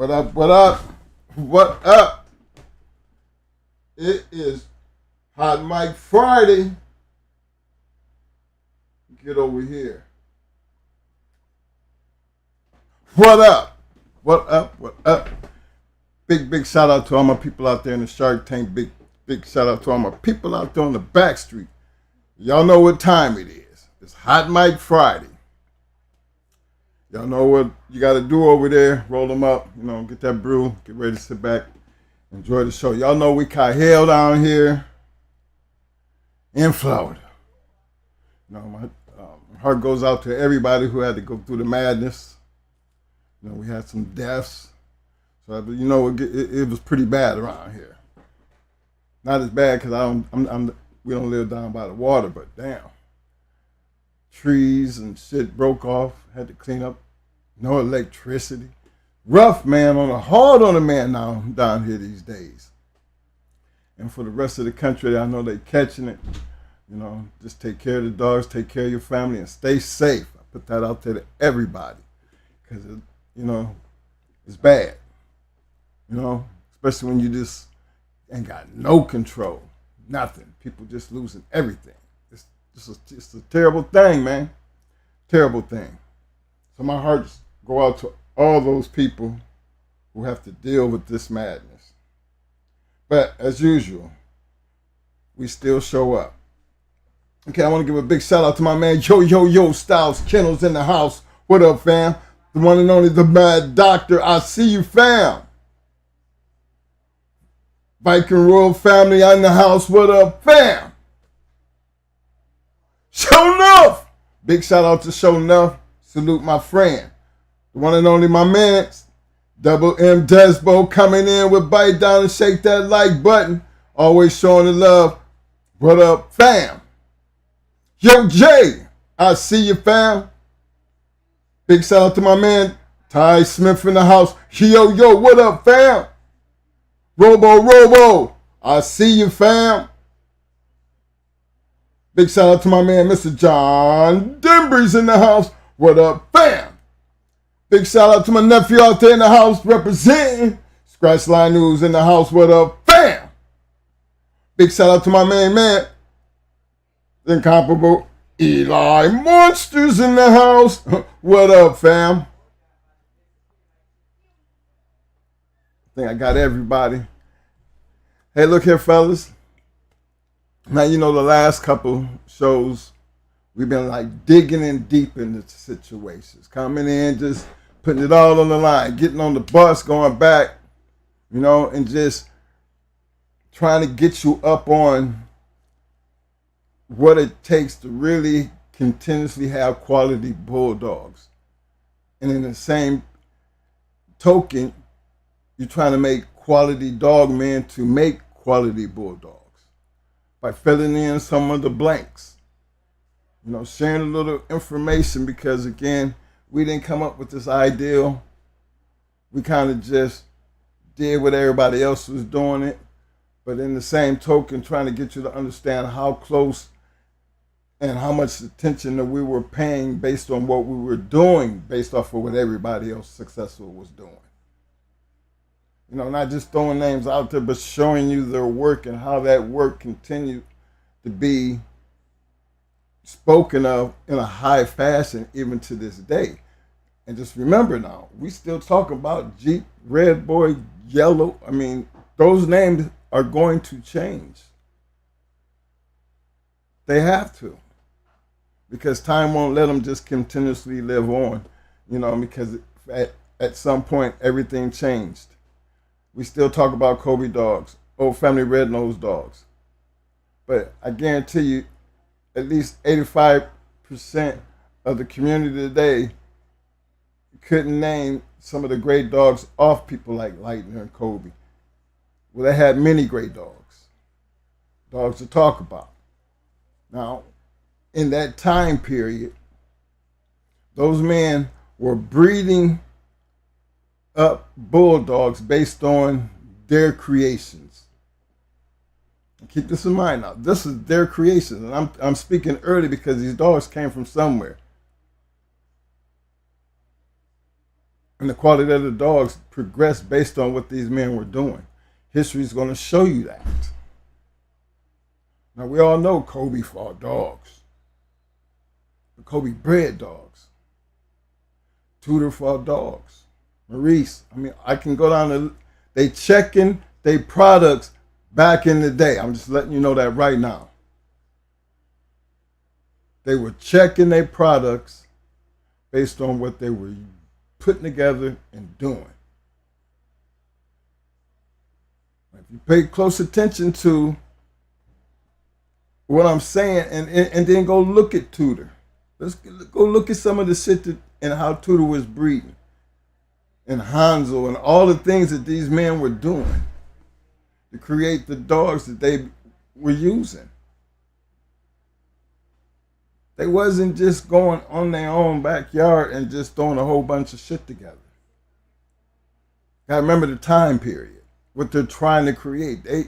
What up, what up, what up? It is Hot Mic Friday. Get over here. What up? What up, what up? Big shout out to all my people out there in the Shark Tank. Big shout out to all my people out there on the back street. Y'all know what time it is. It's Hot Mic Friday. Y'all know what you got to do over there. Roll them up, get that brew, get ready to sit back, enjoy the show. Y'all know we caught hell down here in Florida. My heart goes out to everybody who had to go through the madness. We had some deaths. So, it was pretty bad around here. Not as bad because we don't live down by the water, but damn. Trees and shit broke off. Had to clean up. No electricity. Rough, man, hard on the man now down here these days. And for the rest of the country, I know they catching it. Just take care of the dogs, take care of your family, and stay safe. I put that out there to everybody. Because, it's bad. Especially when you just ain't got no control. Nothing. People just losing everything. It's a terrible thing, man. Terrible thing. So my hearts go out to all those people who have to deal with this madness. But as usual, we still show up. Okay, I want to give a big shout out to my man Yo Styles Kennels in the house. What up, fam? The one and only the Mad Doctor. I see you, fam. Viking Royal family in the house. What up, fam? Show Enough! Big shout out to Show Enough. Salute my friend. The one and only my man, Double M Desbo, coming in with bite down and shake that like button. Always showing the love. What up, fam? Yo, Jay, I see you, fam. Big shout out to my man, Ty Smith in the house. Yo, what up, fam? Robo, I see you, fam. Big shout out to my man, Mr. John Dimbry's in the house. What up, fam? Big shout out to my nephew out there in the house representing Scratch Line News in the house. What up, fam? Big shout out to my main man, the incomparable Eli Monsters in the house. What up, fam? I think I got everybody. Hey, look here, fellas. Now, the last couple shows, we've been digging in deep into situations, coming in, just putting it all on the line, getting on the bus, going back, and just trying to get you up on what it takes to really continuously have quality bulldogs. And in the same token, you're trying to make quality dogmen to make quality bulldogs by filling in some of the blanks. Sharing a little information because, again, we didn't come up with this ideal. We kind of just did what everybody else was doing it. But in the same token, trying to get you to understand how close and how much attention that we were paying based on what we were doing, based off of what everybody else successful was doing. Not just throwing names out there, but showing you their work and how that work continued to be spoken of in a high fashion even to this day. And just remember now, we still talk about Jeep, Red Boy, Yellow. Those names are going to change. They have to. Because time won't let them just continuously live on, because at some point everything changed. We still talk about Kobe dogs, Old Family Red Nose dogs. But I guarantee you, at least 85% of the community today couldn't name some of the great dogs off people like Lightner and Kobe. Well, they had many great dogs to talk about. Now, in that time period, those men were breeding up bulldogs based on their creations. Keep this in mind now. This is their creations, and I'm speaking early because these dogs came from somewhere. And the quality of the dogs progressed based on what these men were doing. History is going to show you that. Now, we all know Kobe fought dogs. Kobe bred dogs. Tudor fought dogs. Maurice. I mean, I can go down to, they checking their products back in the day. I'm just letting you know that right now. They were checking their products based on what they were putting together and doing. If you pay close attention to what I'm saying and then go look at Tudor. Let's go look at some of the shit and how Tudor was breeding. And Hansel and all the things that these men were doing to create the dogs that they were using. They wasn't just going on their own backyard and just throwing a whole bunch of shit together. Gotta remember the time period, what they're trying to create. They,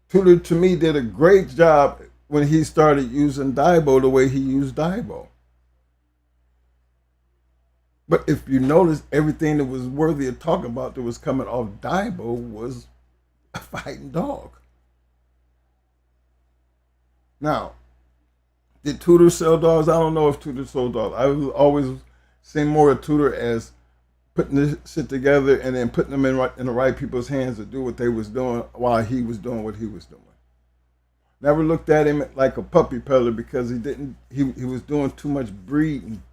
Tudor to me did a great job when he started using Daibo the way he used Daibo. But if you notice, everything that was worthy of talking about that was coming off Daibo was a fighting dog. Now, did Tudor sell dogs? I don't know if Tudor sold dogs. I was always seen more of Tudor as putting this shit together and then putting them in the right people's hands to do what they was doing while he was doing what he was doing. Never looked at him like a puppy peddler because he was doing too much breeding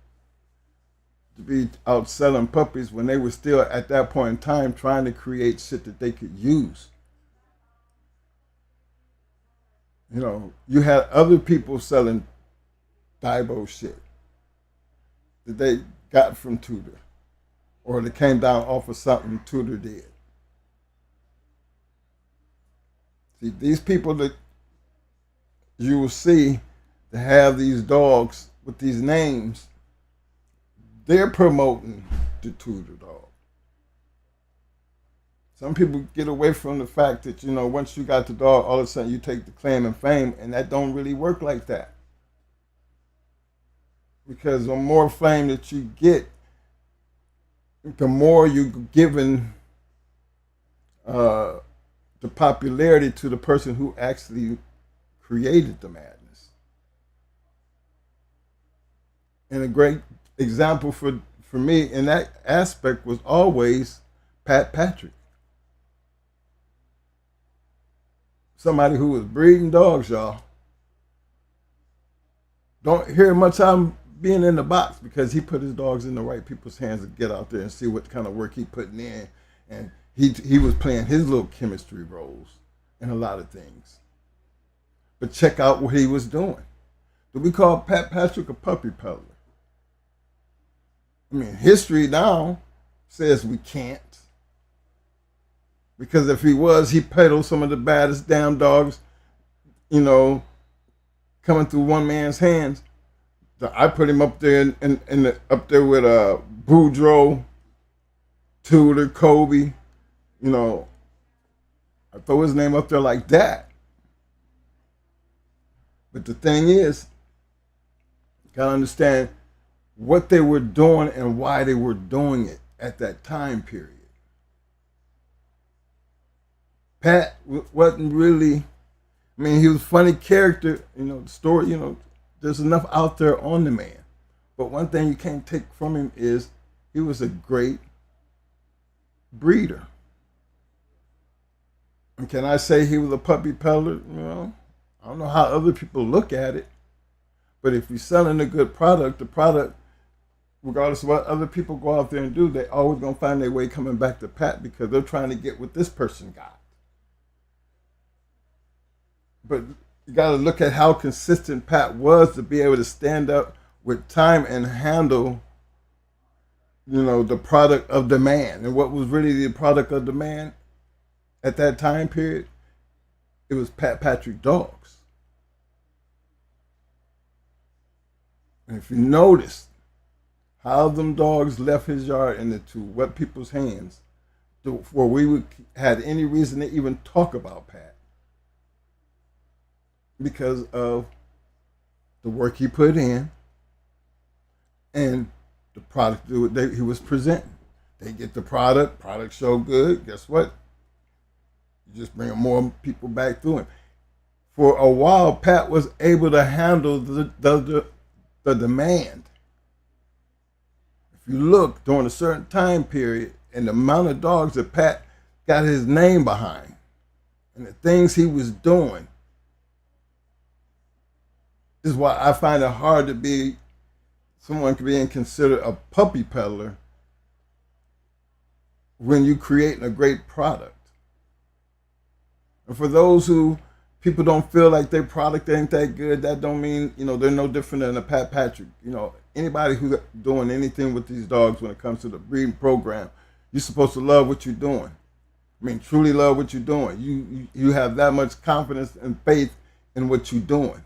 to be out selling puppies when they were still at that point in time trying to create shit that they could use. You had other people selling Daibo shit that they got from Tudor or that came down off of something Tudor did. See, these people that you will see that have these dogs with these names, they're promoting the Tudor dog. Some people get away from the fact that, once you got the dog, all of a sudden you take the claim and fame, and that don't really work like that. Because the more fame that you get, the more you're giving the popularity to the person who actually created the madness. And a great example for me in that aspect was always Pat Patrick. Somebody who was breeding dogs, y'all. Don't hear much of him being in the box because he put his dogs in the right people's hands to get out there and see what kind of work he putting in. And he was playing his little chemistry roles in a lot of things. But check out what he was doing. Do we call Pat Patrick a puppy peddler? I mean, history now says we can't. Because if he was, he peddled some of the baddest damn dogs, coming through one man's hands. I put him up there up there with Boudreaux, Tudor, Kobe. I throw his name up there like that. But the thing is, you gotta understand what they were doing and why they were doing it at that time period. Pat wasn't really, he was a funny character, the story, there's enough out there on the man. But one thing you can't take from him is he was a great breeder. And can I say he was a puppy peddler? I don't know how other people look at it. But if you're selling a good product, the product, regardless of what other people go out there and do, they always going to find their way coming back to Pat because they're trying to get what this person got. But you got to look at how consistent Pat was to be able to stand up with time and handle, the product of the man. And what was really the product of the man at that time period? It was Pat Patrick dogs. And if you notice how them dogs left his yard and into what people's hands, before we had any reason to even talk about Pat. Because of the work he put in and the product he was presenting. They get the product show good. Guess what? You just bring more people back through him. For a while, Pat was able to handle the demand. If you look during a certain time period and the amount of dogs that Pat got his name behind and the things he was doing, is why I find it hard to be someone being considered a puppy peddler when you're creating a great product. And for those who people don't feel like their product ain't that good, that don't mean, they're no different than a Pat Patrick. Anybody who's doing anything with these dogs when it comes to the breeding program, you're supposed to love what you're doing. I mean, truly love what you're doing. You have that much confidence and faith in what you're doing.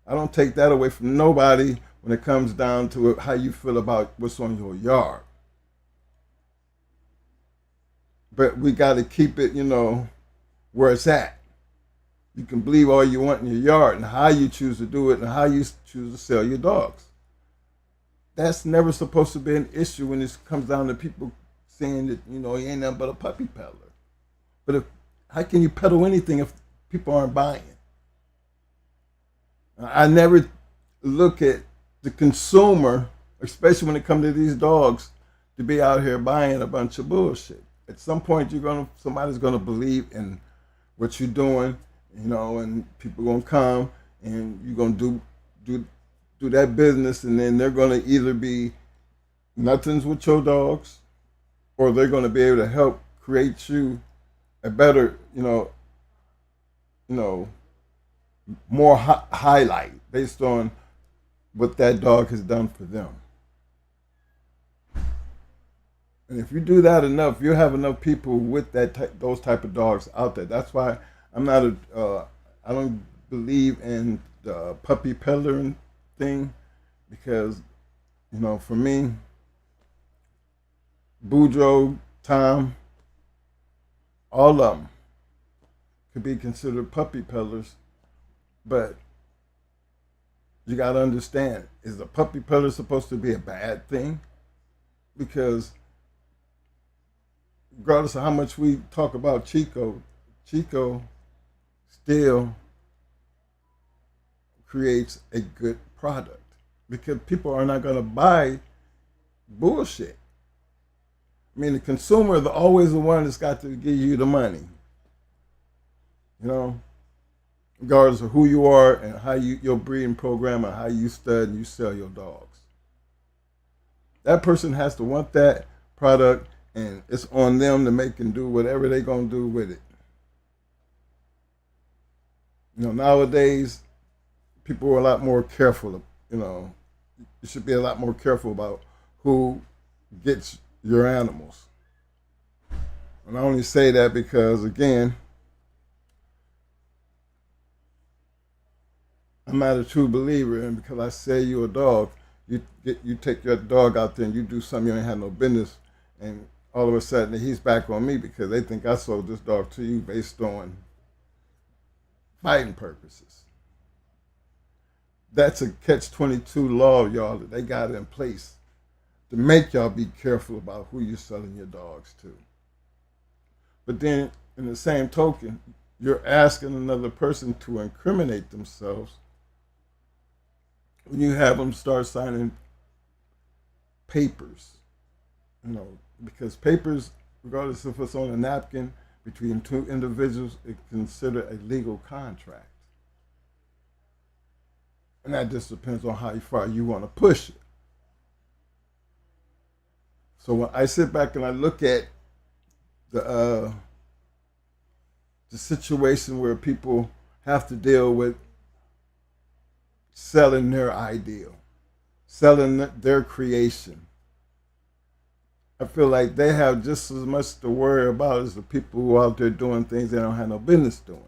I don't take that away from nobody when it comes down to how you feel about what's on your yard. But we got to keep it, where it's at. You can believe all you want in your yard and how you choose to do it and how you choose to sell your dogs. That's never supposed to be an issue when it comes down to people saying that, he ain't nothing but a puppy peddler. But how can you peddle anything if people aren't buying? I never look at the consumer, especially when it comes to these dogs, to be out here buying a bunch of bullshit. At some point, somebody's gonna believe in what you're doing, and people gonna come and you're gonna do that business, and then they're gonna either be nothings with your dogs, or they're gonna be able to help create you a better, more highlight based on what that dog has done for them. And if you do that enough, you'll have enough people with those type of dogs out there. That's why I don't believe in the puppy peddler thing, because, for me, Boudreaux, Tom, all of them could be considered puppy peddlers, but you got to understand, is a puppy peddler supposed to be a bad thing? Because regardless of how much we talk about Chico still creates a good product, because people are not going to buy bullshit. I mean, the consumer is always the one that's got to give you the money, regardless of who you are and how your breeding program and how you stud and you sell your dogs. That person has to want that product, and it's on them to make and do whatever they're going to do with it. Nowadays, people are a lot more careful. You should be a lot more careful about who gets your animals. And I only say that because, again, I'm not a true believer, and because I sell you a dog, you take your dog out there and you do something you ain't had no business, and all of a sudden he's back on me because they think I sold this dog to you based on fighting purposes. That's a catch-22 law, y'all, that they got in place to make y'all be careful about who you're selling your dogs to. But then, in the same token, you're asking another person to incriminate themselves when you have them start signing papers. Because papers, regardless if it's on a napkin between two individuals, it's considered a legal contract. And that just depends on how far you want to push it. So when I sit back and I look at the situation where people have to deal with selling their ideal, selling their creation, I feel like they have just as much to worry about as the people who are out there doing things they don't have no business doing.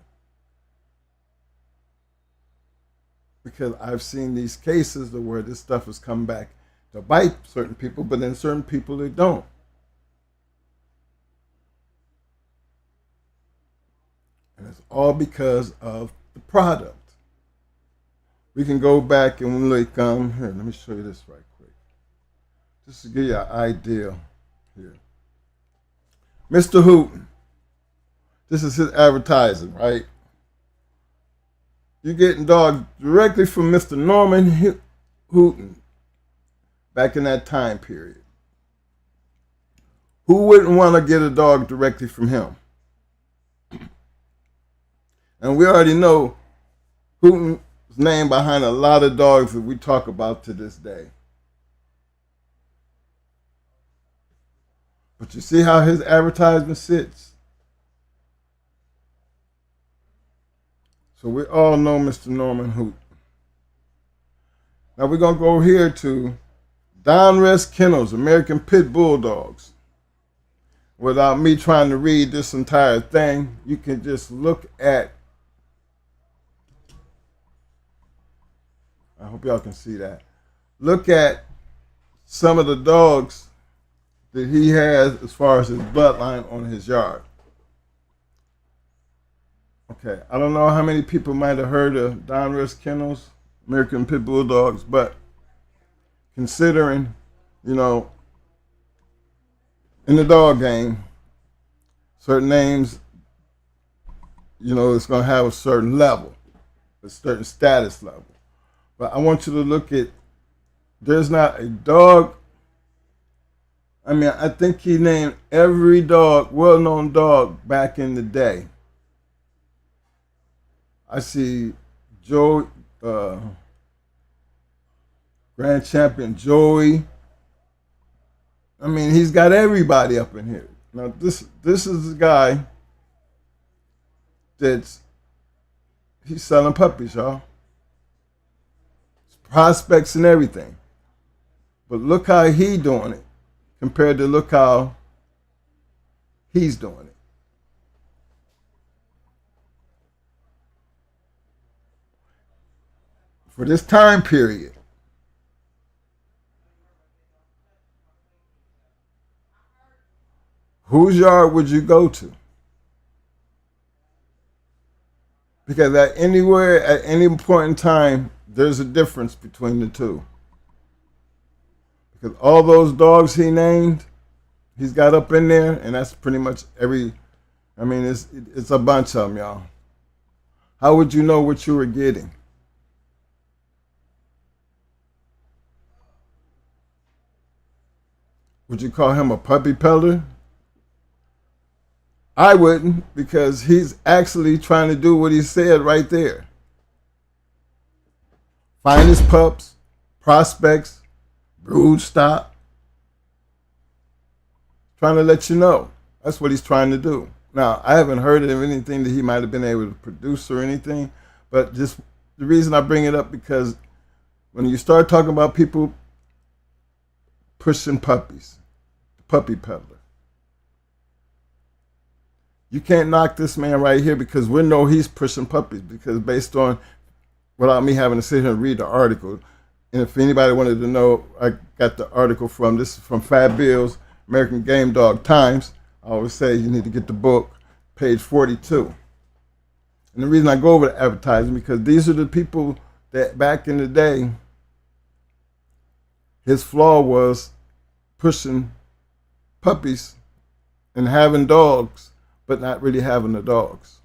Because I've seen these cases where this stuff has come back to bite certain people, but then certain people it don't. And it's all because of the product. We can go back and look, here, let me show you this right quick. Just to give you an idea here. Mr. Hooten. This is his advertising, right? You're getting dogs directly from Mr. Norman Hooten back in that time period. Who wouldn't want to get a dog directly from him? And we already know Hooten's name behind a lot of dogs that we talk about to this day. But you see how his advertisement sits? So we all know Mr. Norman Hooten. Now we're going to go here to Donruss Kennels, American Pit Bulldogs. Without me trying to read this entire thing, you can just look at, I hope y'all can see that. Look at some of the dogs that he has as far as his bloodline on his yard. Okay, I don't know how many people might have heard of Donruss Kennels, American Pit Bulldogs, but considering, in the dog game, certain names, it's going to have a certain level, a certain status level. But I want you to look at, there's not a dog. I think he named every dog, well-known dog back in the day. I see Joe, Grand Champion Joey. He's got everybody up in here. Now, this is the guy he's selling puppies, y'all. It's prospects and everything. But look how he doing it compared to look how he's doing it. For this time period, whose yard would you go to? Because at any point in time, there's a difference between the two. Because all those dogs he named, he's got up in there, and that's pretty much it's a bunch of them, y'all. How would you know what you were getting? Would you call him a puppy peddler? I wouldn't, because he's actually trying to do what he said right there. Finest pups, prospects, brood stock. Trying to let you know. That's what he's trying to do. Now, I haven't heard of anything that he might have been able to produce or anything, but just the reason I bring it up, because when you start talking about people pushing puppies, the puppy peddler, you can't knock this man right here, because we know he's pushing puppies, because based on, without me having to sit here and read the article, and if anybody wanted to know, I got the article from Fat Bill's American Game Dog Times. I always say you need to get the book, page 42. And the reason I go over the advertising, because these are the people that back in the day, his flaw was pushing puppies and having dogs, but not really having the dogs.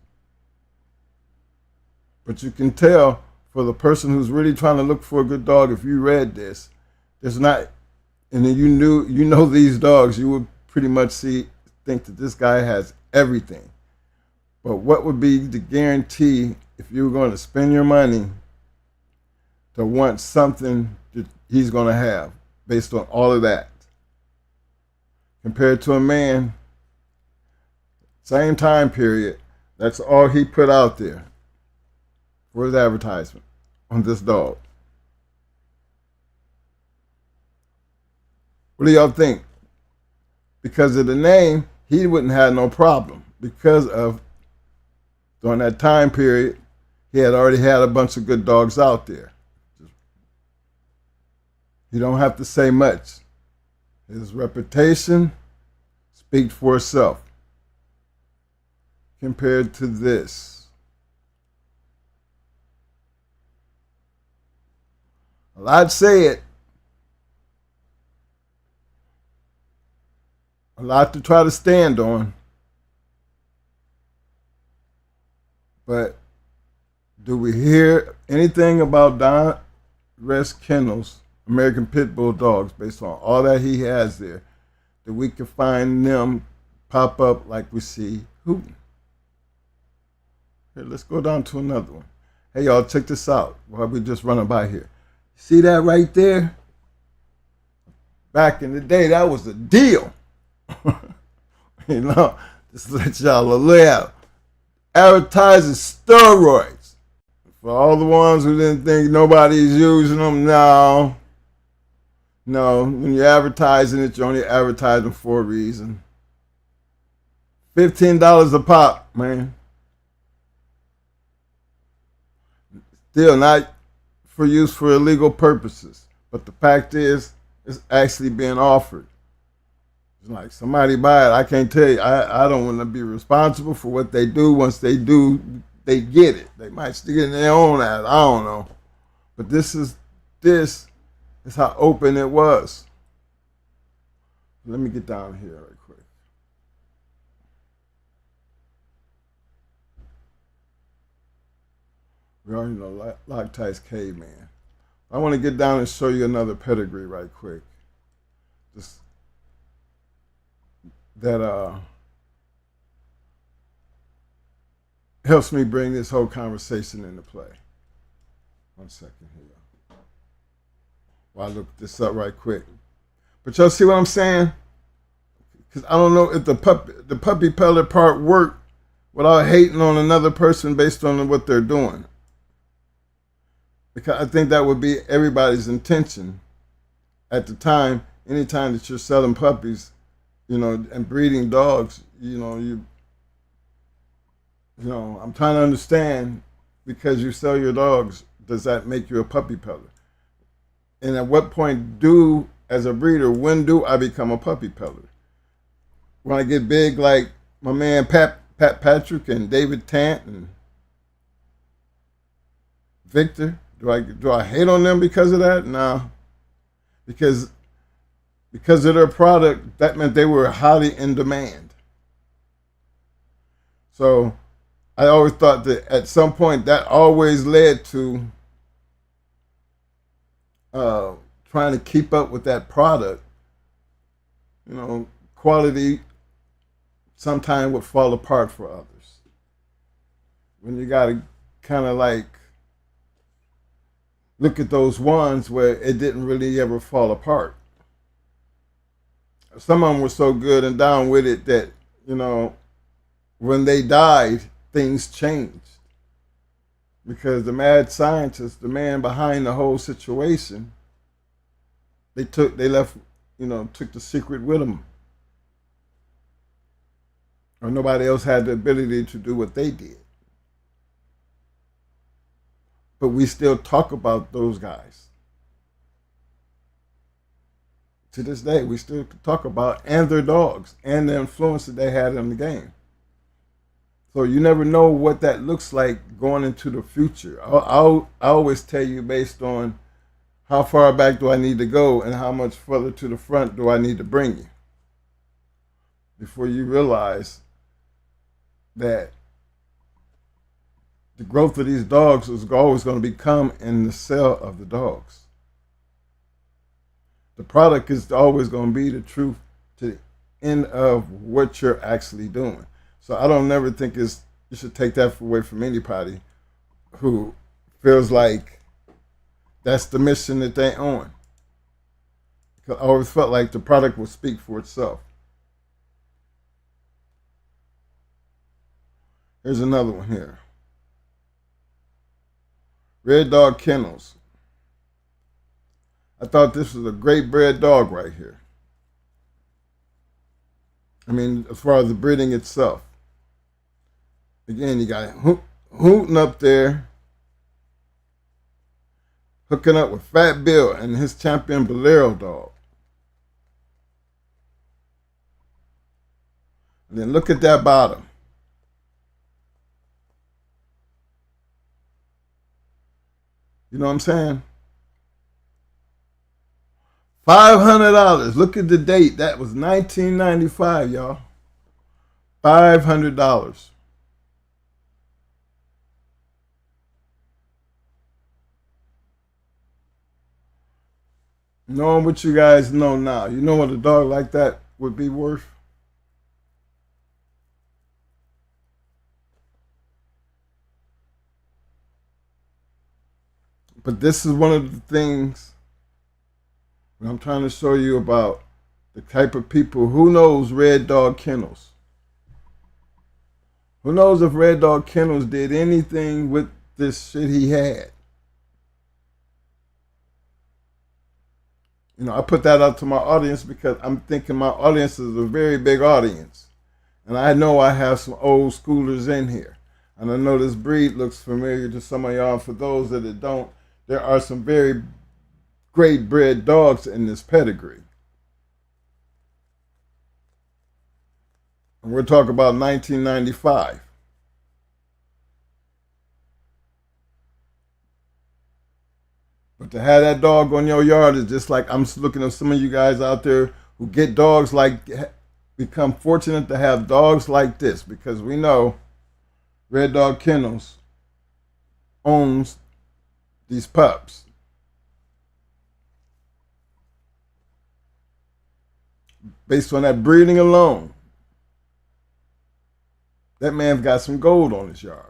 But you can tell, for the person who's really trying to look for a good dog, if you read this, there's not, and then you know these dogs, you would pretty much think that this guy has everything. But what would be the guarantee if you were going to spend your money to want something that he's going to have based on all of that? Compared to a man, same time period, that's all he put out there for his advertisement on this dog. What do y'all think? Because of the name, he wouldn't have no problem, because of during that time period, he had already had a bunch of good dogs out there. You don't have to say much. His reputation speaks for itself compared to this. Well, I'd say it. A lot to try to stand on. But do we hear anything about Don Rest Kennels, American Pit Bull dogs, based on all that he has there, that we can find them pop up like we see Hooten? Here, let's go down to another one. Hey, y'all, check this out while we just running by here. See that right there? Back in the day, that was a deal. Just to let y'all look out. Advertising steroids. For all the ones who didn't think nobody's using them, no. No, when you're advertising it, you're only advertising for a reason. $15 a pop, man. Still not for use for illegal purposes. But the fact is, it's actually being offered. It's like somebody buy it. I can't tell you. I don't want to be responsible for what they do. Once they do, they get it. They might stick it in their own ass. I don't know. But this is how open it was. Let me get down here right quick. We already know Loctite's caveman. I want to get down and show you another pedigree right quick. Just that helps me bring this whole conversation into play. 1 second here. While I look this up right quick. But y'all see what I'm saying? Because I don't know if the puppy peddler part worked without hating on another person based on what they're doing. Because I think that would be everybody's intention at the time. Anytime that you're selling puppies, and breeding dogs, I'm trying to understand, because you sell your dogs, does that make you a puppy peddler? And at what point as a breeder, when do I become a puppy peddler? When I get big like my man Pat Patrick and David Tant and Victor? Do I hate on them because of that? No. Because of their product, that meant they were highly in demand. So I always thought that at some point that always led to trying to keep up with that product. Quality sometimes would fall apart for others. When you got to kind of like look at those ones where it didn't really ever fall apart. Some of them were so good and down with it that, when they died, things changed. Because the mad scientist, the man behind the whole situation, they took the secret with them. Or nobody else had the ability to do what they did. But we still talk about those guys. To this day, we still talk about and their dogs and the influence that they had in the game. So you never know what that looks like going into the future. I always tell you based on how far back do I need to go and how much further to the front do I need to bring you before you realize that the growth of these dogs is always going to become in the cell of the dogs. The product is always going to be the truth to the end of what you're actually doing. So I don't never think you should take that away from anybody who feels like that's the mission that they're on. Because I always felt like the product will speak for itself. Here's another one here. Red Dog Kennels. I thought this was a great bred dog right here. I mean, as far as the breeding itself. Again, you got Hooten up there, hooking up with Fat Bill and his champion Bolero dog. And then look at that bottom. You know what I'm saying? $500. Look at the date. That was 1995, y'all. $500. Knowing what you guys know now, you know what a dog like that would be worth? But this is one of the things that I'm trying to show you about the type of people. Who knows Red Dog Kennels? Who knows if Red Dog Kennels did anything with this shit he had? You know, I put that out to my audience because I'm thinking my audience is a very big audience. And I know I have some old schoolers in here. And I know this breed looks familiar to some of y'all. For those that it don't, there are some very great bred dogs in this pedigree. And we're talking about 1995. But to have that dog on your yard is just like I'm looking at some of you guys out there who get dogs like, become fortunate to have dogs like this, because we know Red Dog Kennels owns these pups. Based on that breeding alone, that man's got some gold on his yard.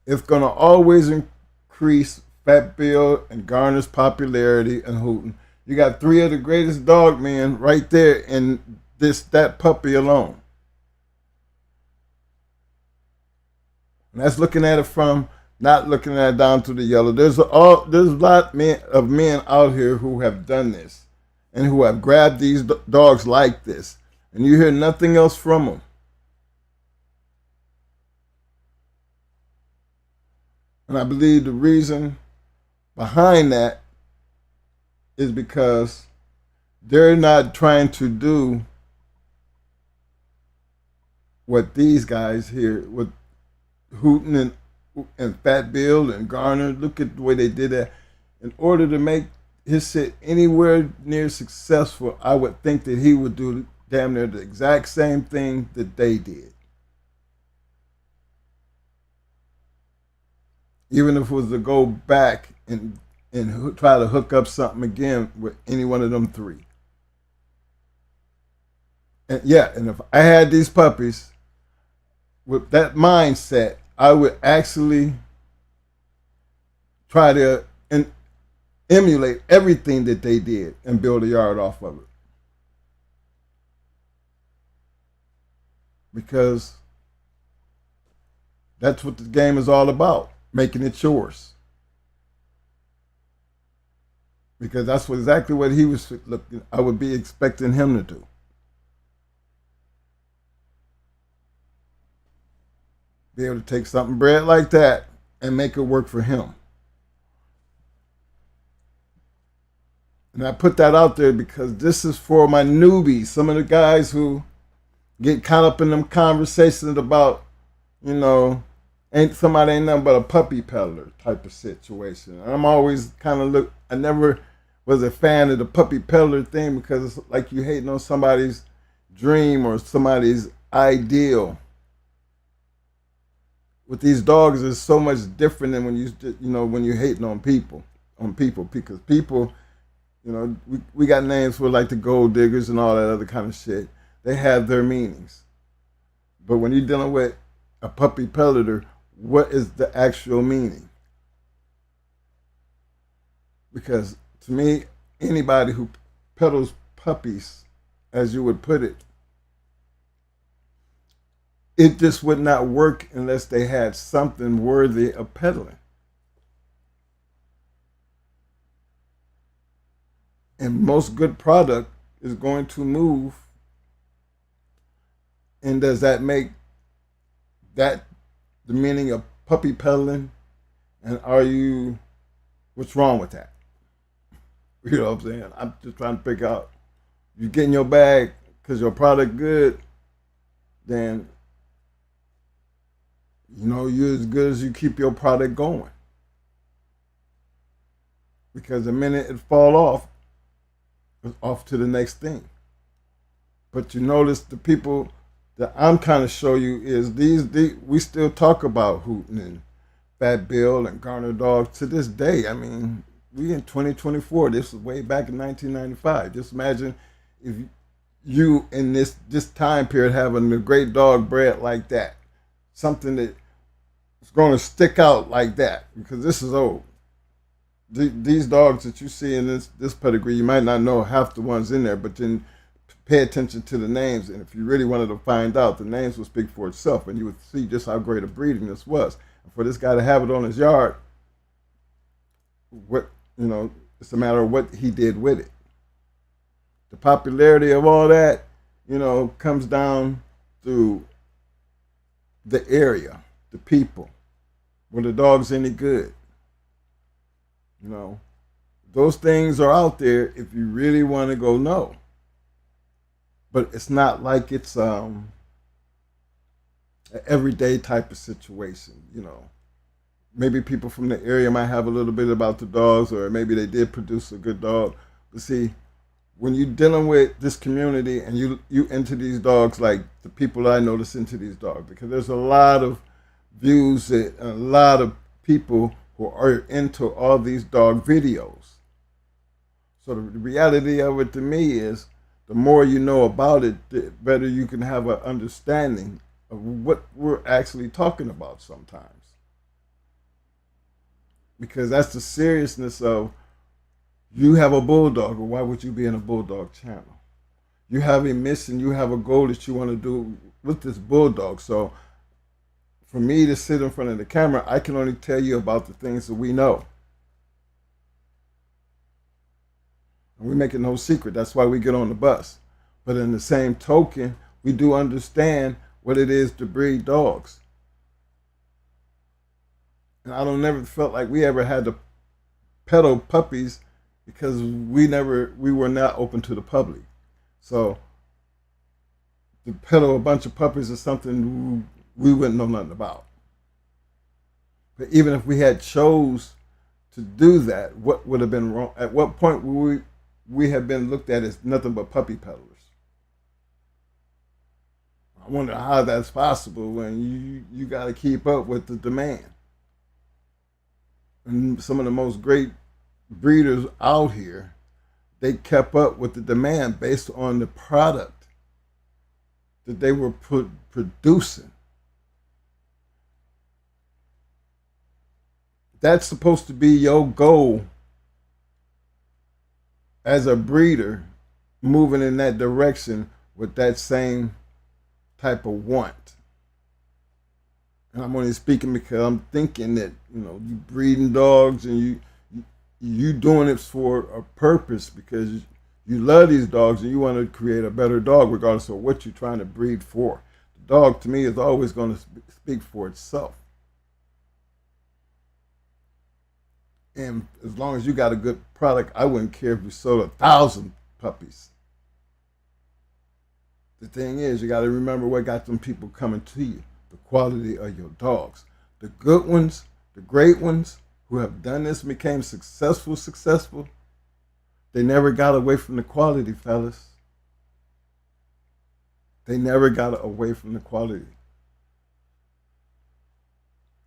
It's going to always increase Fat Bill and Garner's popularity and hooting. You got three of the greatest dog men right there in that puppy alone. And that's looking at it from, not looking at it down to the yellow. There's a lot of men out here who have done this and who have grabbed these dogs like this, and you hear nothing else from them. And I believe the reason behind that is because they're not trying to do what these guys here with Hooten and Fat Bill and Garner. Look at the way they did that. In order to make his shit anywhere near successful, I would think that he would do damn near the exact same thing that they did. Even if it was to go back and try to hook up something again with any one of them three. And yeah, and if I had these puppies with that mindset, I would actually try to emulate everything that they did and build a yard off of it. Because that's what the game is all about, making it yours. Because that's exactly what he was looking. I would be expecting him to do. Be able to take something bred like that and make it work for him. And I put that out there because this is for my newbies, some of the guys who get caught up in them conversations about, you know, somebody ain't nothing but a puppy peddler type of situation. And I'm always kind of I never was a fan of the puppy peddler thing because it's like you hating on somebody's dream or somebody's ideal. With these dogs, it's so much different than when you're hating on people, because people, you know, we got names for like the gold diggers and all that other kind of shit. They have their meanings. But when you're dealing with a puppy peddler, what is the actual meaning? Because to me, anybody who peddles puppies, as you would put it, it just would not work unless they had something worthy of peddling. And most good product is going to move. And does that make that the meaning of puppy peddling? And what's wrong with that? You know what I'm saying? I'm just trying to pick out, you get in your bag because your product good, then, you know, you're as good as you keep your product going. because the minute it fall off, it's off to the next thing. But you notice the people that I'm kind of show you is these we still talk about hooting and Fat Bill and Garner Dog to this day. I mean, we in 2024. This was way back in 1995. Just imagine if you in this time period having a great dog bred like that, something that is going to stick out like that, because this is old. These dogs that you see in this pedigree, you might not know half the ones in there, but then pay attention to the names, and if you really wanted to find out, the names will speak for itself, and you would see just how great a breeding this was. And for this guy to have it on his yard, what it's a matter of what he did with it. The popularity of all that, comes down to the area, the people. Were the dogs any good? Those things are out there if you really want to go know. But it's not like it's an everyday type of situation. Maybe people from the area might have a little bit about the dogs, or maybe they did produce a good dog. But see, when you're dealing with this community and you into these dogs, like the people I notice into these dogs, because there's a lot of views and a lot of people who are into all these dog videos. So the reality of it to me is, the more you know about it, the better you can have an understanding of what we're actually talking about sometimes. Because that's the seriousness of, you have a bulldog, or why would you be in a bulldog channel? You have a mission, you have a goal that you want to do with this bulldog. So for me to sit in front of the camera, I can only tell you about the things that we know. And we make it no secret. That's why we get on the bus. But in the same token, we do understand what it is to breed dogs. And I don't never felt like we ever had to peddle puppies, because we were not open to the public. So to peddle a bunch of puppies is something we wouldn't know nothing about. But even if we had chose to do that, what would have been wrong? At what point would we have been looked at as nothing but puppy peddlers? I wonder how that's possible when you got to keep up with the demand. And some of the most great breeders out here, they kept up with the demand based on the product that they were producing. That's supposed to be your goal as a breeder, moving in that direction with that same type of want. And I'm only speaking because I'm thinking that, you breeding dogs and you doing it for a purpose, because you love these dogs and you want to create a better dog regardless of what you're trying to breed for. The dog, to me, is always going to speak for itself. And as long as you got a good product, I wouldn't care if you sold 1,000 puppies. The thing is, you got to remember what got them people coming to you. The quality of your dogs. The good ones, the great ones who have done this and became successful, they never got away from the quality, fellas. They never got away from the quality.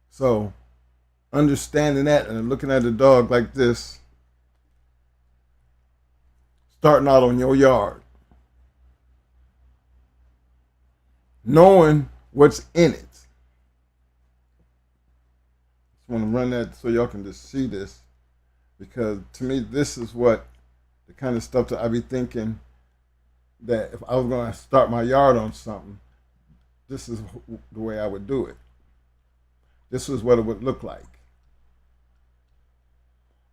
So, understanding that and looking at a dog like this, starting out on your yard, knowing what's in it. Just want to run that so y'all can just see this, because to me, this is what the kind of stuff that I be thinking, that if I was going to start my yard on something, this is the way I would do it. This is what it would look like.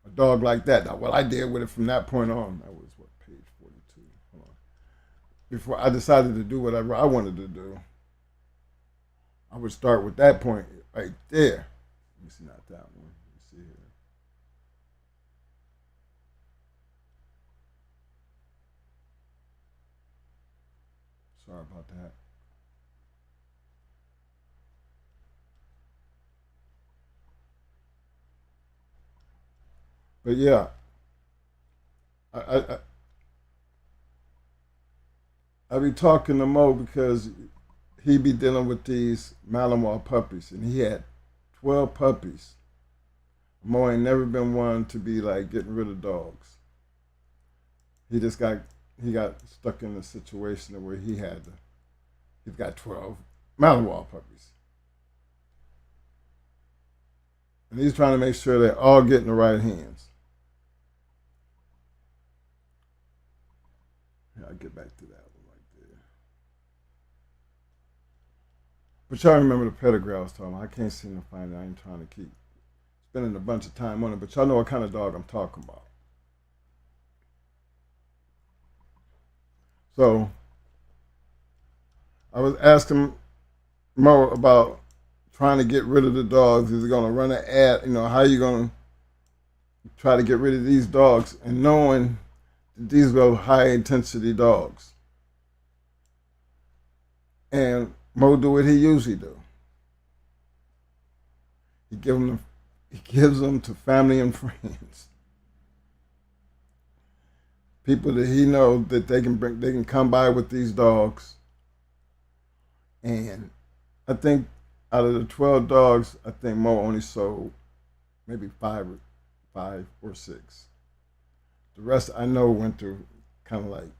A dog like that. Now, what I did with it from that point on, that was what, page 42. Hold on. Before I decided to do whatever I wanted to do, I would start with that point right there. Let me see, not that one. Let me see here. Sorry about that. But yeah, I I be talking to Mo because he be dealing with these Malinois puppies, and he had 12 puppies. Mo ain't never been one to be like getting rid of dogs. He just got stuck in a situation where he's got 12 Malinois puppies, and he's trying to make sure they all get in the right hands. Yeah, I'll get back to that one right there. But y'all remember the pedigree I was talking about. I can't seem to find it. I ain't trying to keep spending a bunch of time on it, but y'all know what kind of dog I'm talking about. So I was asking Mo about trying to get rid of the dogs. Is he going to run an ad? How are you going to try to get rid of these dogs and knowing that these were high intensity dogs? And Mo do what he usually do. He gives them to family and friends, people that he knows that they can come by with these dogs. And I think out of the 12 dogs, I think Mo only sold maybe five or six. The rest I know went to kind of like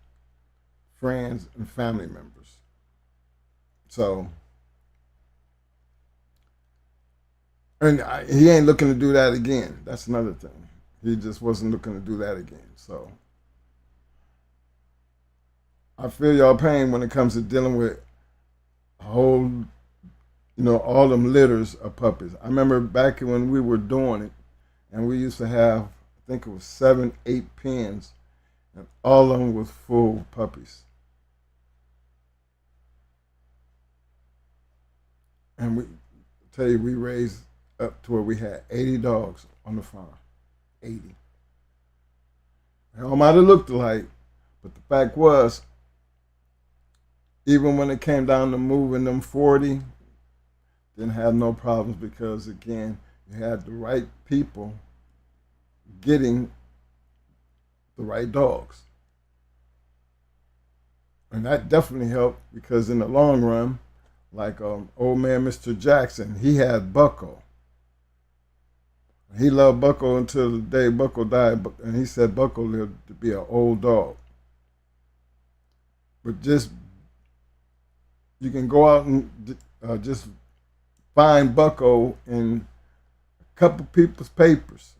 friends and family members. So, and he ain't looking to do that again. That's another thing. He just wasn't looking to do that again. So, I feel y'all pain when it comes to dealing with a whole, all them litters of puppies. I remember back when we were doing it, and we used to have, I think it was 7, 8 pens, and all of them was full puppies. And we raised up to where we had 80 dogs on the farm. 80. They all might have looked alike, but the fact was, even when it came down to moving them 40, didn't have no problems because, again, you had the right people getting the right dogs. And that definitely helped because in the long run, like old man Mr. Jackson, he had Bucko. He loved Bucko until the day Bucko died, and he said Bucko lived to be an old dog. But you can go out and just find Bucko in a couple people's papers.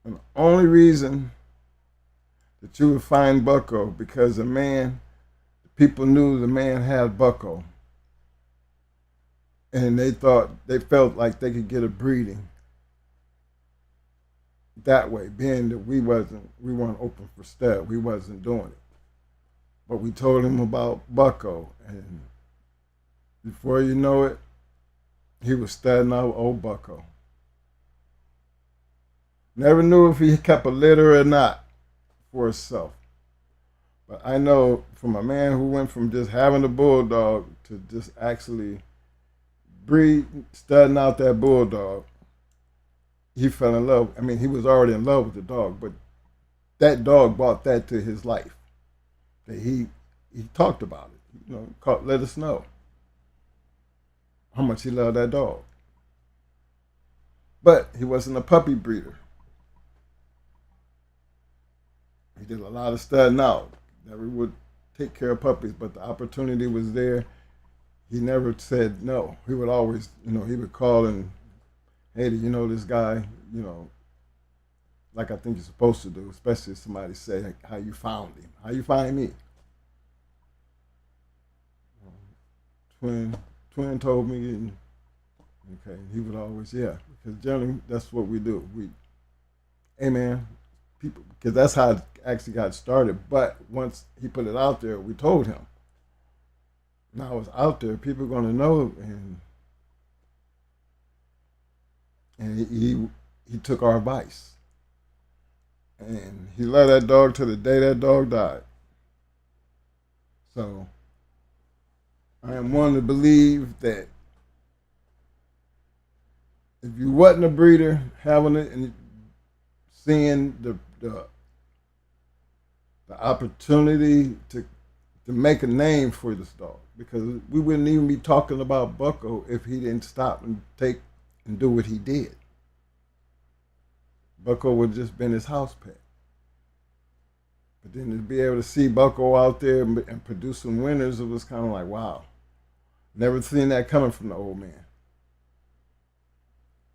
And the only reason that you would find Bucko because people knew the man had Bucko. And they felt like they could get a breeding that way, being that we weren't open for stud. We wasn't doing it. But we told him about Bucko, and before you know it, he was studying out old Bucko. Never knew if he kept a litter or not for himself. But I know from a man who went from just having a bulldog to just actually studying out that bulldog, he fell in love. I mean, he was already in love with the dog, but that dog brought that to his life. That he talked about it. Let us know how much he loved that dog. But he wasn't a puppy breeder. He did a lot of studying out. Never would take care of puppies, but the opportunity was there. He never said no. He would always, he would call and, hey, do you know this guy? Like I think you're supposed to do, especially if somebody say how you found him. How you find me? Twin told me, and okay, he would always, because generally that's what we do. Hey man, people, because that's how it actually got started. But once he put it out there, we told him. Now it's out there, people are gonna know, and he took our advice, and he loved that dog till the day that dog died. So I am one to believe that if you wasn't a breeder, having it and seeing the the opportunity to make a name for this dog, because we wouldn't even be talking about Bucko if he didn't stop and take and do what he did. Bucko would have just been his house pet. But then to be able to see Bucko out there and producing winners, it was kind of like, wow. Never seen that coming from the old man.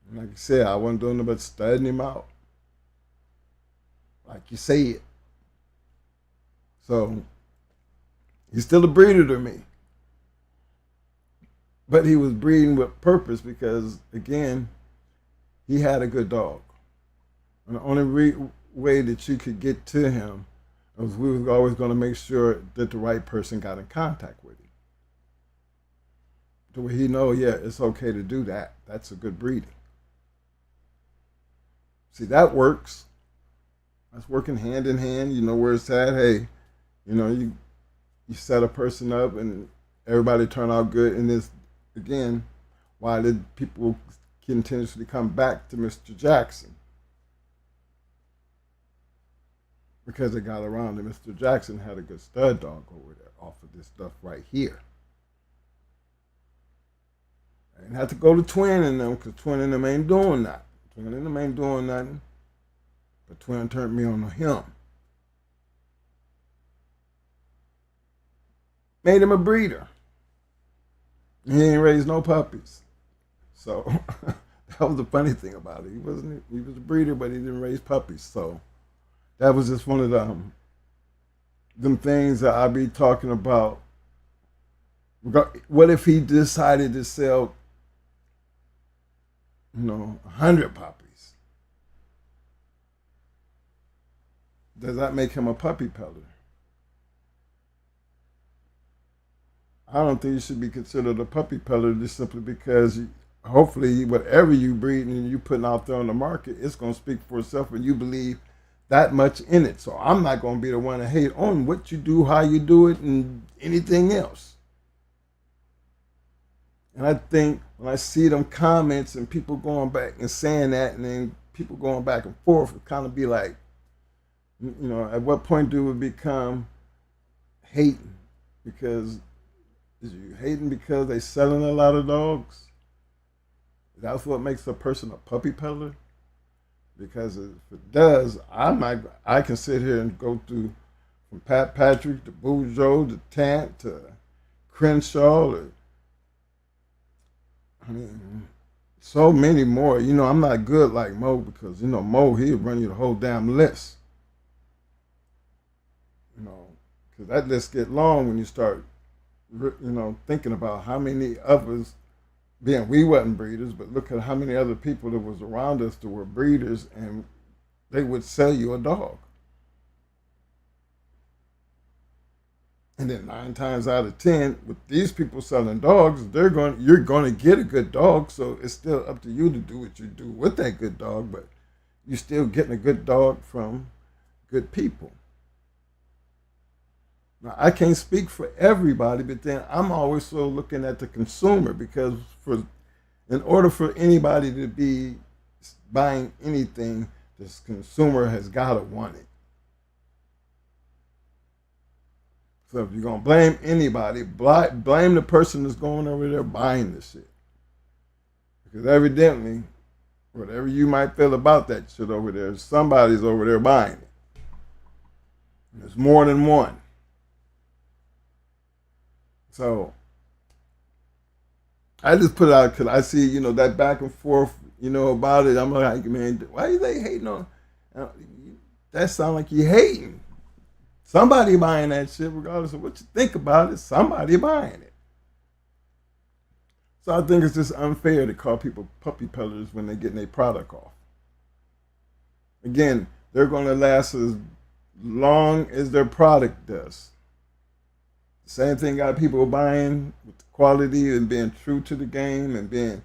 And like you said, I wasn't doing it but studying him out. Like you said. So, he's still a breeder to me. But he was breeding with purpose because, again, he had a good dog. And the only way that you could get to him was we were always going to make sure that the right person got in contact with him. To where he know, yeah, it's okay to do that. That's a good breeding. See, that works. That's working hand in hand. You know where it's at. Hey, you know, you set a person up and everybody turn out good. And this, again, why did people continuously come back to Mr. Jackson? Because they got around and Mr. Jackson had a good stud dog over there off of this stuff right here. I didn't have to go to Twin and them because Twin and them ain't doing that. Twin and them ain't doing nothing. But Twin turned me on to him. Made him a breeder. He ain't raised no puppies. So that was the funny thing about it. He was a breeder, but he didn't raise puppies. So that was just one of them things that I be talking about. What if he decided to sell, 100 puppies? Does that make him a puppy peddler? I don't think you should be considered a puppy peddler just simply because hopefully whatever you breed and you putting out there on the market, it's going to speak for itself and you believe that much in it. So I'm not going to be the one to hate on what you do, how you do it, and anything else. And I think when I see them comments and people going back and saying that, and then people going back and forth, it kind of be like, at what point do it become hating? Because is you hating because they selling a lot of dogs? That's what makes a person a puppy peddler? Because if it does, I can sit here and go through from Pat Patrick to Boudreaux to Tant to Crenshaw so many more. I'm not good like Mo because, Mo, he'll run you the whole damn list. Because that list get long when you start, thinking about how many of us, being we wasn't breeders, but look at how many other people that was around us that were breeders and they would sell you a dog. And then 9 times out of 10, with these people selling dogs, you're going to get a good dog. So it's still up to you to do what you do with that good dog, but you're still getting a good dog from good people. Now, I can't speak for everybody, but then I'm always so looking at the consumer because in order for anybody to be buying anything, this consumer has got to want it. So if you're going to blame anybody, blame the person that's going over there buying this shit. Because evidently, whatever you might feel about that shit over there, somebody's over there buying it. And there's more than one. So I just put it out because I see, that back and forth, about it. I'm like, man, why are they hating on? That sound like you hating. Somebody buying that shit, regardless of what you think about it, somebody buying it. So I think it's just unfair to call people puppy peddlers when they're getting their product off. Again, they're going to last as long as their product does. Same thing got people buying with the quality and being true to the game and being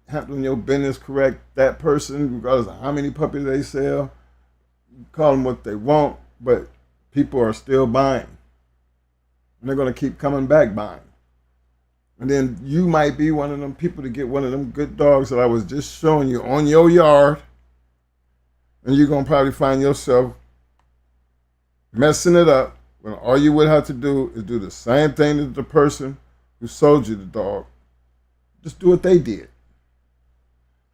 handling your business correct. That person, regardless of how many puppies they sell, you call them what they want, but people are still buying. And they're going to keep coming back buying. And then you might be one of them people to get one of them good dogs that I was just showing you on your yard. And you're going to probably find yourself, messing it up when all you would have to do is do the same thing that the person who sold you the dog. Just do what they did.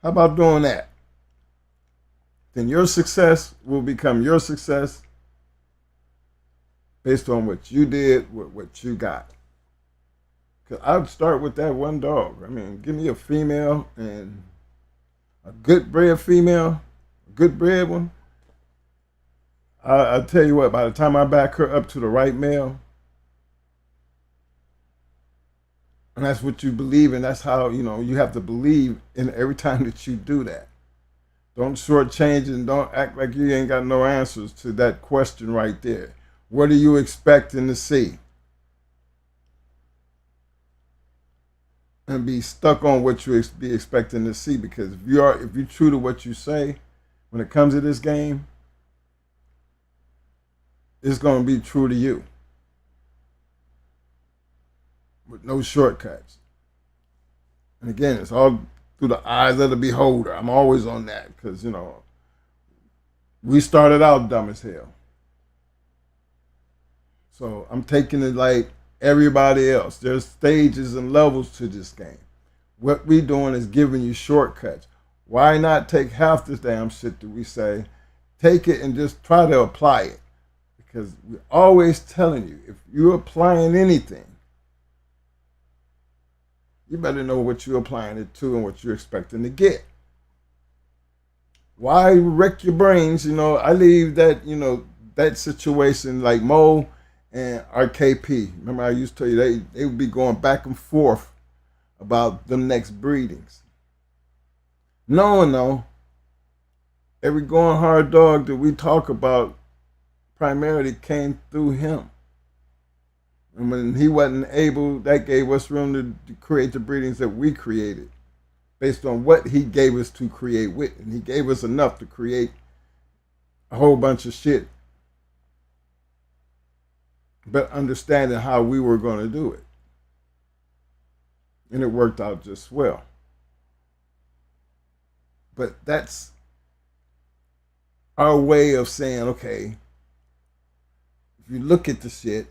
How about doing that? Then your success will become your success based on what you did, what you got. Because I'd start with that one dog. I mean, give me a female and a good bred female, a good bred one. I'll tell you what, by the time I back her up to the right male, and that's what you believe in, that's how, you have to believe in every time that you do that. Don't shortchange and don't act like you ain't got no answers to that question right there. What are you expecting to see? And be stuck on what you be expecting to see, because if you're true to what you say when it comes to this game, it's going to be true to you with no shortcuts. And again, it's all through the eyes of the beholder. I'm always on that because, we started out dumb as hell. So I'm taking it like everybody else. There's stages and levels to this game. What we doing is giving you shortcuts. Why not take half this damn shit that we say, take it and just try to apply it? Because we're always telling you, if you're applying anything, you better know what you're applying it to and what you're expecting to get. Why wreck your brains? I leave that, that situation like Mo and RKP. Remember, I used to tell you they would be going back and forth about the next breedings. No. Every going hard dog that we talk about primarily came through him. And when he wasn't able, that gave us room to create the breedings that we created based on what he gave us to create with. And he gave us enough to create a whole bunch of shit, but understanding how we were going to do it. And it worked out just well. But that's our way of saying, okay, if you look at the shit,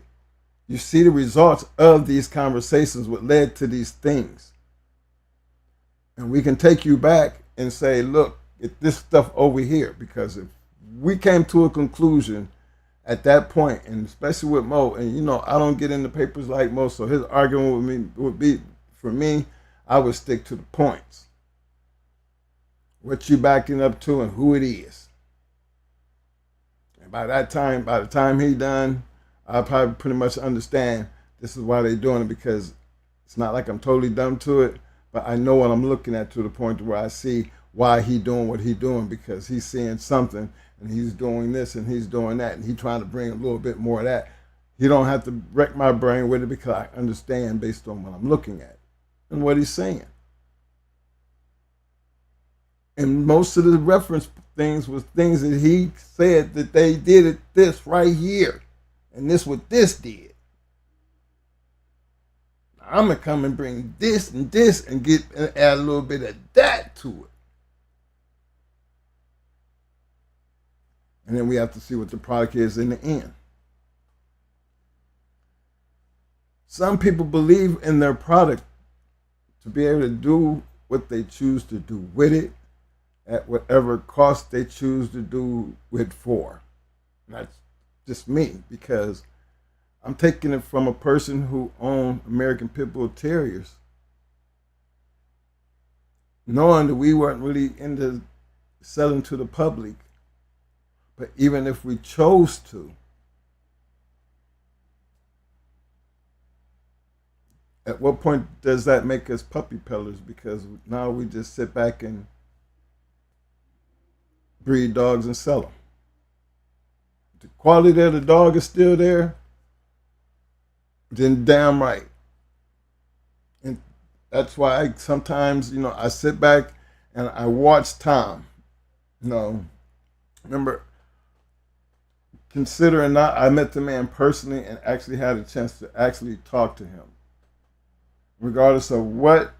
you see the results of these conversations, what led to these things. And we can take you back and say, look, at this stuff over here, because if we came to a conclusion at that point, and especially with Mo, and I don't get into papers like Mo, so his argument with me would be, for me, I would stick to the points. What you backing up to and who it is. And by the time he done, I probably pretty much understand this is why they're doing it, because it's not like I'm totally dumb to it, but I know what I'm looking at to the point where I see why he doing what he doing, because he's seeing something and he's doing this and he's doing that and he's trying to bring a little bit more of that. He don't have to wreck my brain with it because I understand based on what I'm looking at and what he's saying. And most of the reference things was things that he said that they did it this right here. And this what this did. I'm going to come and bring this and this and add a little bit of that to it. And then we have to see what the product is in the end. Some people believe in their product to be able to do what they choose to do with it at whatever cost they choose to do it for. And that's just me, because I'm taking it from a person who owned American Pit Bull Terriers, knowing that we weren't really into selling to the public. But even if we chose to, at what point does that make us puppy peddlers? Because now we just sit back and breed dogs and sell them. The quality of the dog is still there, then damn right. And that's why I sometimes, I sit back and I watch Tom. Remember, considering I met the man personally and actually had a chance to actually talk to him. Regardless of what,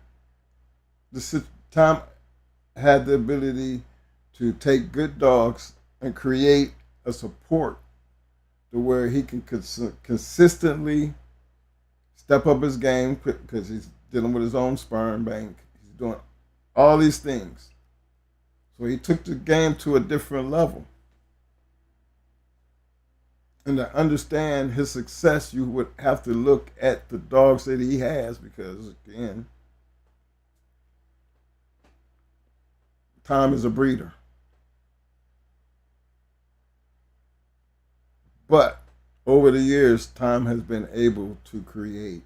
Tom had the ability to take good dogs and create a support to where he can consistently step up his game because he's dealing with his own sperm bank. He's doing all these things. So he took the game to a different level. And to understand his success, you would have to look at the dogs that he has because, again, Tom is a breeder. But over the years, Tom has been able to create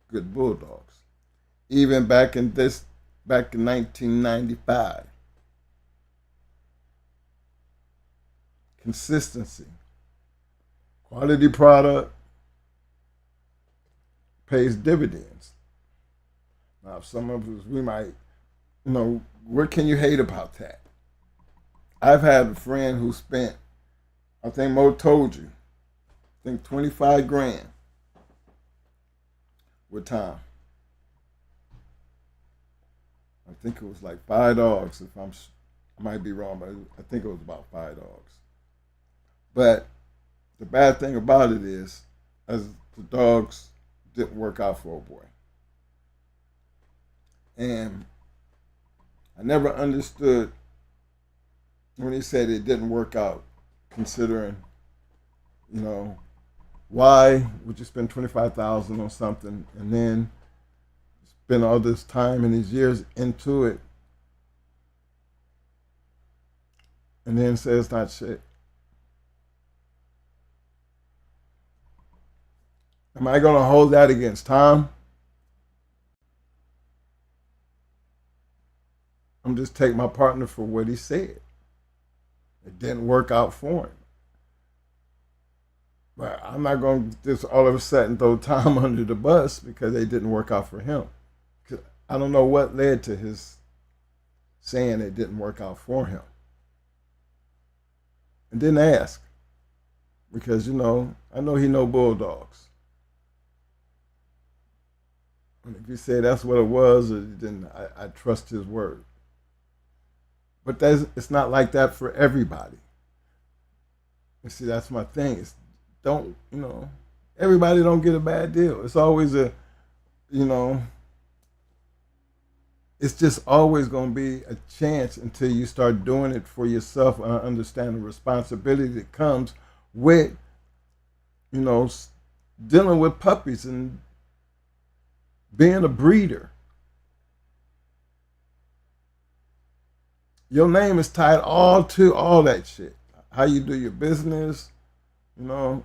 good bulldogs. Even back in 1995. Consistency. Quality product pays dividends. Now, some of us, we might, what can you hate about that? I've had a friend who spent, I think Mo told you, I think 25 grand with Tom. I think it was like 5 dogs. I might be wrong, but I think it was about 5 dogs. But the bad thing about it is, as the dogs didn't work out for old boy. And I never understood when he said it didn't work out, considering, why would you spend $25,000 on something and then spend all this time and these years into it and then say it's not shit? Am I going to hold that against Tom? I'm just take my partner for what he said. It didn't work out for him. But I'm not going to just all of a sudden throw Tom under the bus because they didn't work out for him. I don't know what led to his saying it didn't work out for him. And didn't ask. Because, I know he know bulldogs. And if you say that's what it was, then I trust his word. But it's not like that for everybody. You see, that's my thing. Everybody don't get a bad deal. It's always it's just always going to be a chance until you start doing it for yourself and understand the responsibility that comes with, dealing with puppies and being a breeder. Your name is tied all to all that shit. How you do your business, to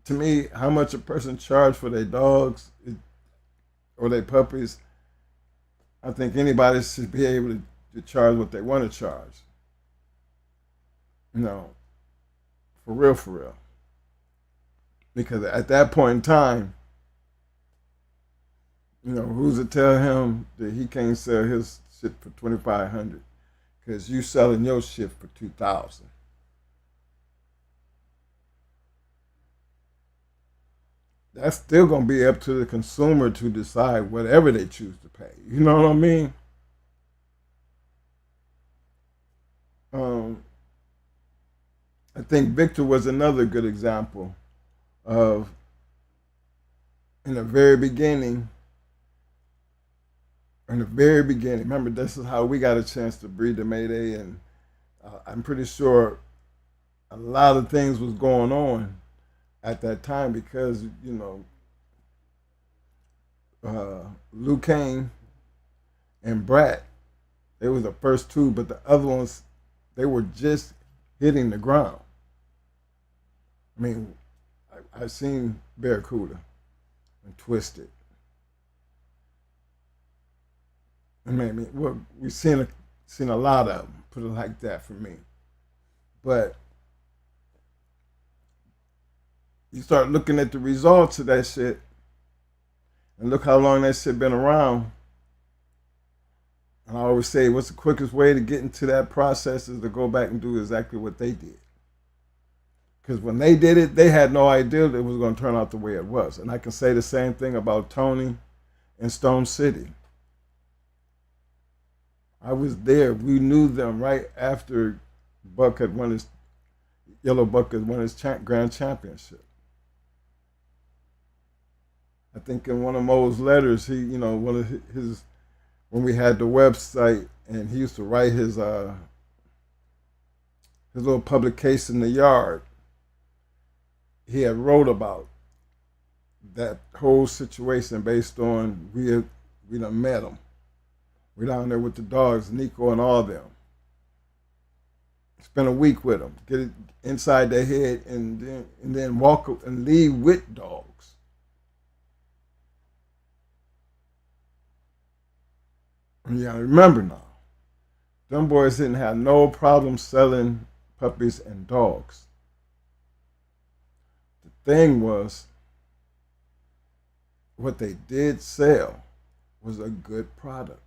me, how much a person charge for their dogs or their puppies, I think anybody should be able to charge what they want to charge. For real. Because at that point in time, who's to tell him that he can't sell his shit for $2,500? Because you selling your shit for $2,000. That's still going to be up to the consumer to decide whatever they choose to pay. You know what I mean? I think Victor was another good example of, in the very beginning, remember, this is how we got a chance to breed the Mayday, and I'm pretty sure a lot of things was going on at that time because, Luke Kane and Brat, they were the first two, but the other ones, they were just hitting the ground. I mean, I've seen Barracuda and Twisted. We've seen a lot of them, put it like that for me. But you start looking at the results of that shit, and look how long that shit been around. And I always say, what's the quickest way to get into that process is to go back and do exactly what they did. Because when they did it, they had no idea that it was going to turn out the way it was. And I can say the same thing about Tony and Stone City. I was there. We knew them right after Buck had won Yellow Buckets won his grand championship. I think in one of Mo's letters, he, one of his, when we had the website, and he used to write his little publication in the yard. He had wrote about that whole situation based on we done met him. We down there with the dogs, Nico and all them. Spend a week with them, get it inside their head, and then walk and leave with dogs. And you gotta remember now, them boys didn't have no problem selling puppies and dogs. The thing was, what they did sell was a good product.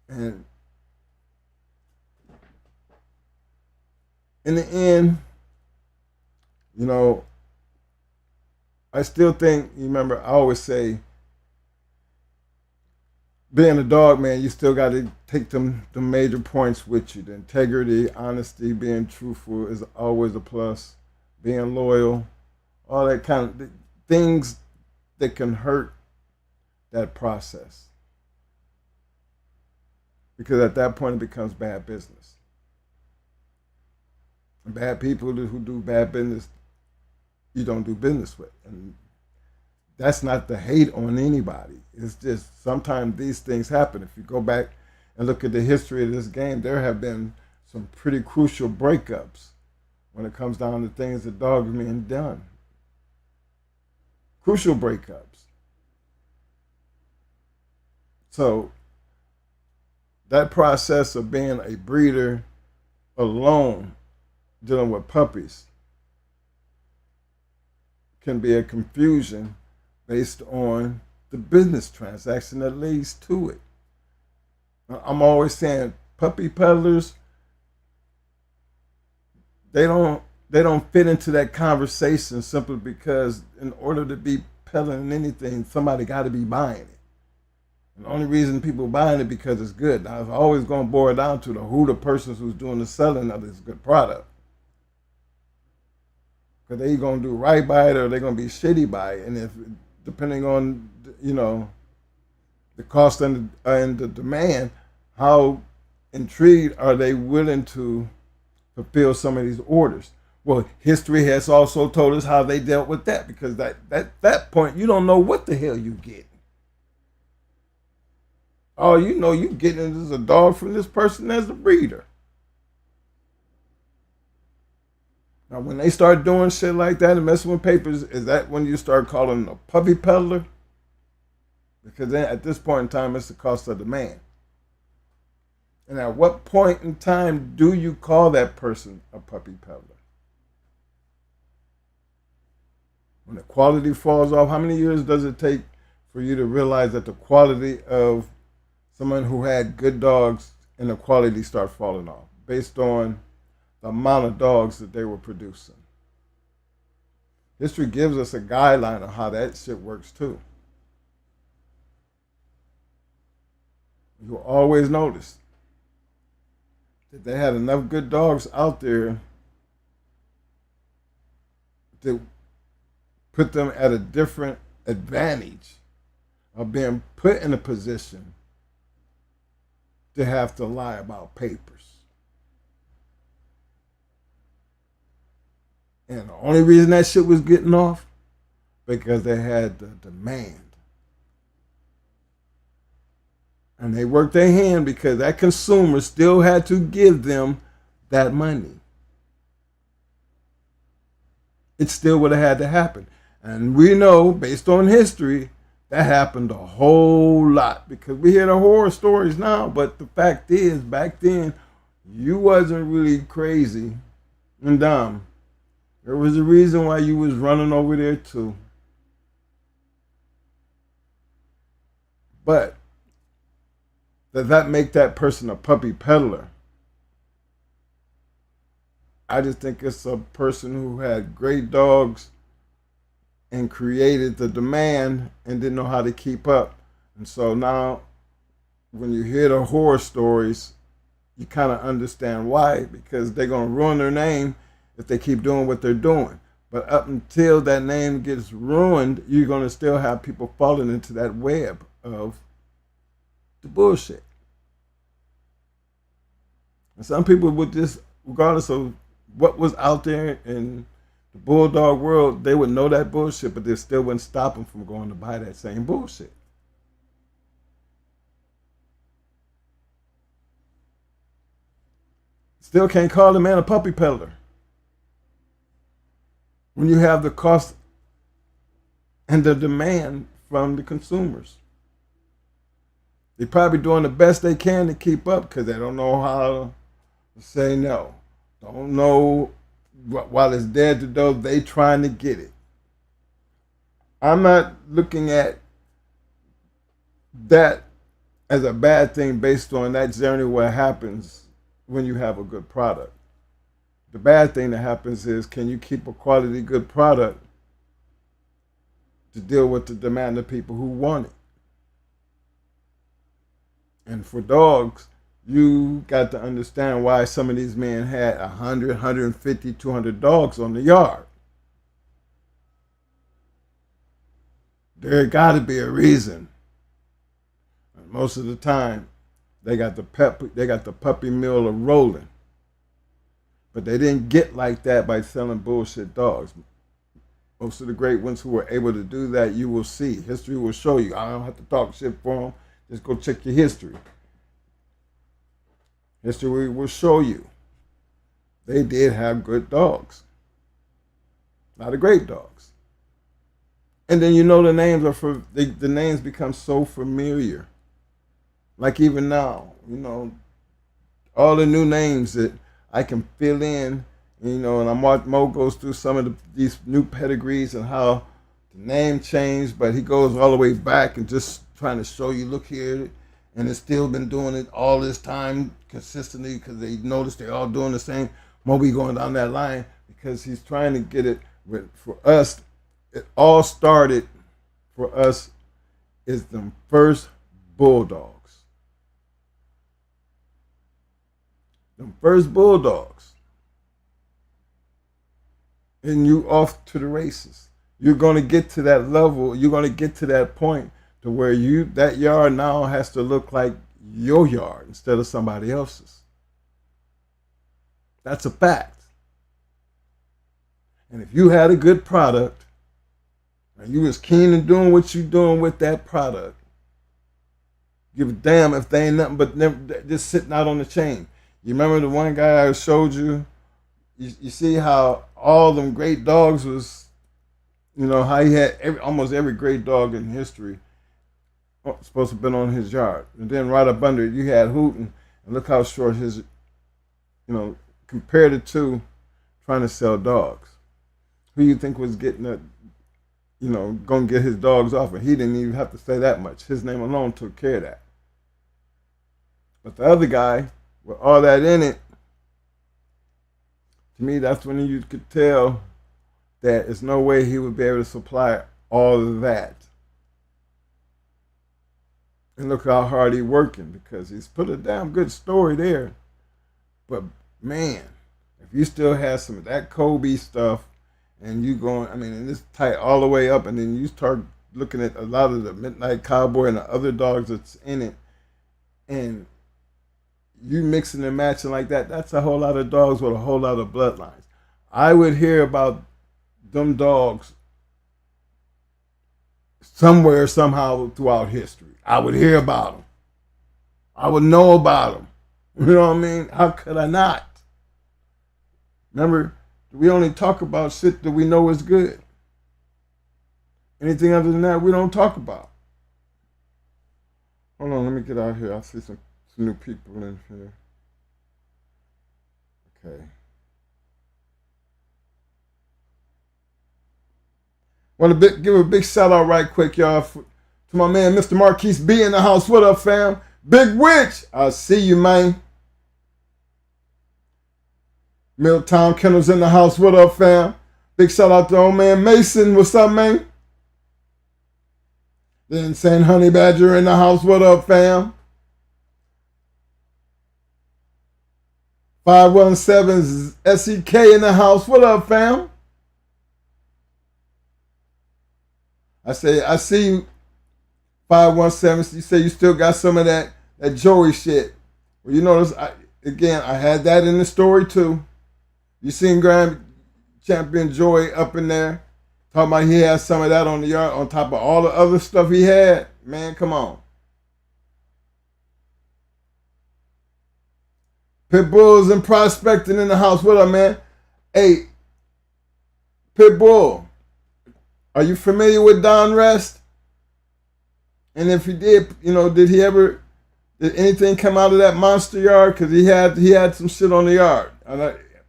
And in the end, I still think, you remember, I always say, being a dog man, you still got to take the major points with you. The integrity, honesty, being truthful is always a plus. Being loyal, all that kind of things that can hurt that process. Because at that point, it becomes bad business. And bad people who do bad business, you don't do business with. And that's not the hate on anybody. It's just sometimes these things happen. If you go back and look at the history of this game, there have been some pretty crucial breakups when it comes down to things that DOGMAN done. Crucial breakups. So that process of being a breeder alone, dealing with puppies, can be a confusion based on the business transaction that leads to it. I'm always saying puppy peddlers, they don't fit into that conversation simply because in order to be peddling anything, somebody got to be buying it. And the only reason people buying it because it's good. Now, it's always going to boil down to who the person who's doing the selling of this good product. Because they're going to do right by it or they're going to be shitty by it. And if, depending on, the cost and the demand, how intrigued are they willing to fulfill some of these orders? Well, history has also told us how they dealt with that, because that point, you don't know what the hell you get. All you know, you getting is a dog from this person as a breeder. Now, when they start doing shit like that and messing with papers, is that when you start calling them a puppy peddler? Because then at this point in time, it's the cost of the man. And at what point in time do you call that person a puppy peddler? When the quality falls off, how many years does it take for you to realize that the quality of someone who had good dogs and the quality start falling off based on the amount of dogs that they were producing? History gives us a guideline of how that shit works too. You'll always notice that they had enough good dogs out there to put them at a different advantage of being put in a position to have to lie about papers. And the only reason that shit was getting off, because they had the demand. And they worked their hand because that consumer still had to give them that money. It still would have had to happen. And we know, based on history, that happened a whole lot, because we hear the horror stories now, but the fact is, back then, you wasn't really crazy and dumb. There was a reason why you was running over there too. But does that make that person a puppy peddler? I just think it's a person who had great dogs and created the demand and didn't know how to keep up. And so now when you hear the horror stories you kind of understand why, because they're going to ruin their name if they keep doing what they're doing. But up until that name gets ruined, you're going to still have people falling into that web of the bullshit. And some people would just, regardless of what was out there in the bulldog world, they would know that bullshit, but they still wouldn't stop them from going to buy that same bullshit. Still can't call the man a puppy peddler when you have the cost and the demand from the consumers. They're probably doing the best they can to keep up because they don't know how to say no. Don't know, while it's dead to do, they trying to get it. I'm not looking at that as a bad thing based on that journey, what happens when you have a good product. The bad thing that happens is, can you keep a quality good product to deal with the demand of people who want it? And for dogs, you got to understand why some of these men had 100, 150, 200 dogs on the yard. There got to be a reason. And most of the time, they got the puppy mill rolling. But they didn't get like that by selling bullshit dogs. Most of the great ones who were able to do that, you will see. History will show you. I don't have to talk shit for them. Just go check your history. History will show you. They did have good dogs. A lot of great dogs. And then you know the names are the names become so familiar. Like even now, you know, all the new names that I can fill in, you know, and Mo goes through some of these new pedigrees and how the name changed, but he goes all the way back and just trying to show you, look here, and it's still been doing it all this time consistently because they notice they're all doing the same. Moby going down that line because he's trying to get it for us. It all started for us is the first bulldogs. The first bulldogs. And you off to the races. You're going to get to that level. You're going to get to that point to where that yard now has to look like your yard instead of somebody else's. That's a fact. And if you had a good product and you was keen in doing what you're doing with that product, give a damn if they ain't nothing but just sitting out on the chain. You remember the one guy I showed you? You see how all them great dogs was, you know, how he had almost every great dog in history supposed to have been on his yard. And then right up under it, you had Hooten. And look how short his, you know, compared it to trying to sell dogs. Who you think was getting that, you know, going to get his dogs off? And he didn't even have to say that much. His name alone took care of that. But the other guy, with all that in it, to me, that's when you could tell that there's no way he would be able to supply all of that. And look how hard he's working, because he's put a damn good story there. But man, if you still have some of that Kobe stuff and you going, I mean, and it's tight all the way up, and then you start looking at a lot of the Midnight Cowboy and the other dogs that's in it, and you mixing and matching like that, that's a whole lot of dogs with a whole lot of bloodlines. I would hear about them dogs somewhere, somehow throughout history. I would hear about them. I would know about them. You know what I mean? How could I not? Remember, we only talk about shit that we know is good. Anything other than that, we don't talk about. Hold on, let me get out here. I see some new people in here. Okay. Want to give a big shout out right quick, y'all, to my man, Mr. Marquise B in the house. What up, fam? Big Witch, I see you, man. Milltown Kennels in the house. What up, fam? Big shout out to old man Mason. What's up, man? The Insane Honey Badger in the house. What up, fam? 517 SEK in the house. What up, fam? I see you, 517. You say you still got some of that Joey shit. Well, you notice, I had that in the story too. You seen Grand Champion Joey up in there talking about he had some of that on the yard on top of all the other stuff he had. Man, come on. Pit Bulls and prospecting in the house. What up, man? Hey, Pit Bull, are you familiar with Don Rest? And if he did, did anything come out of that monster yard? Because he had some shit on the yard.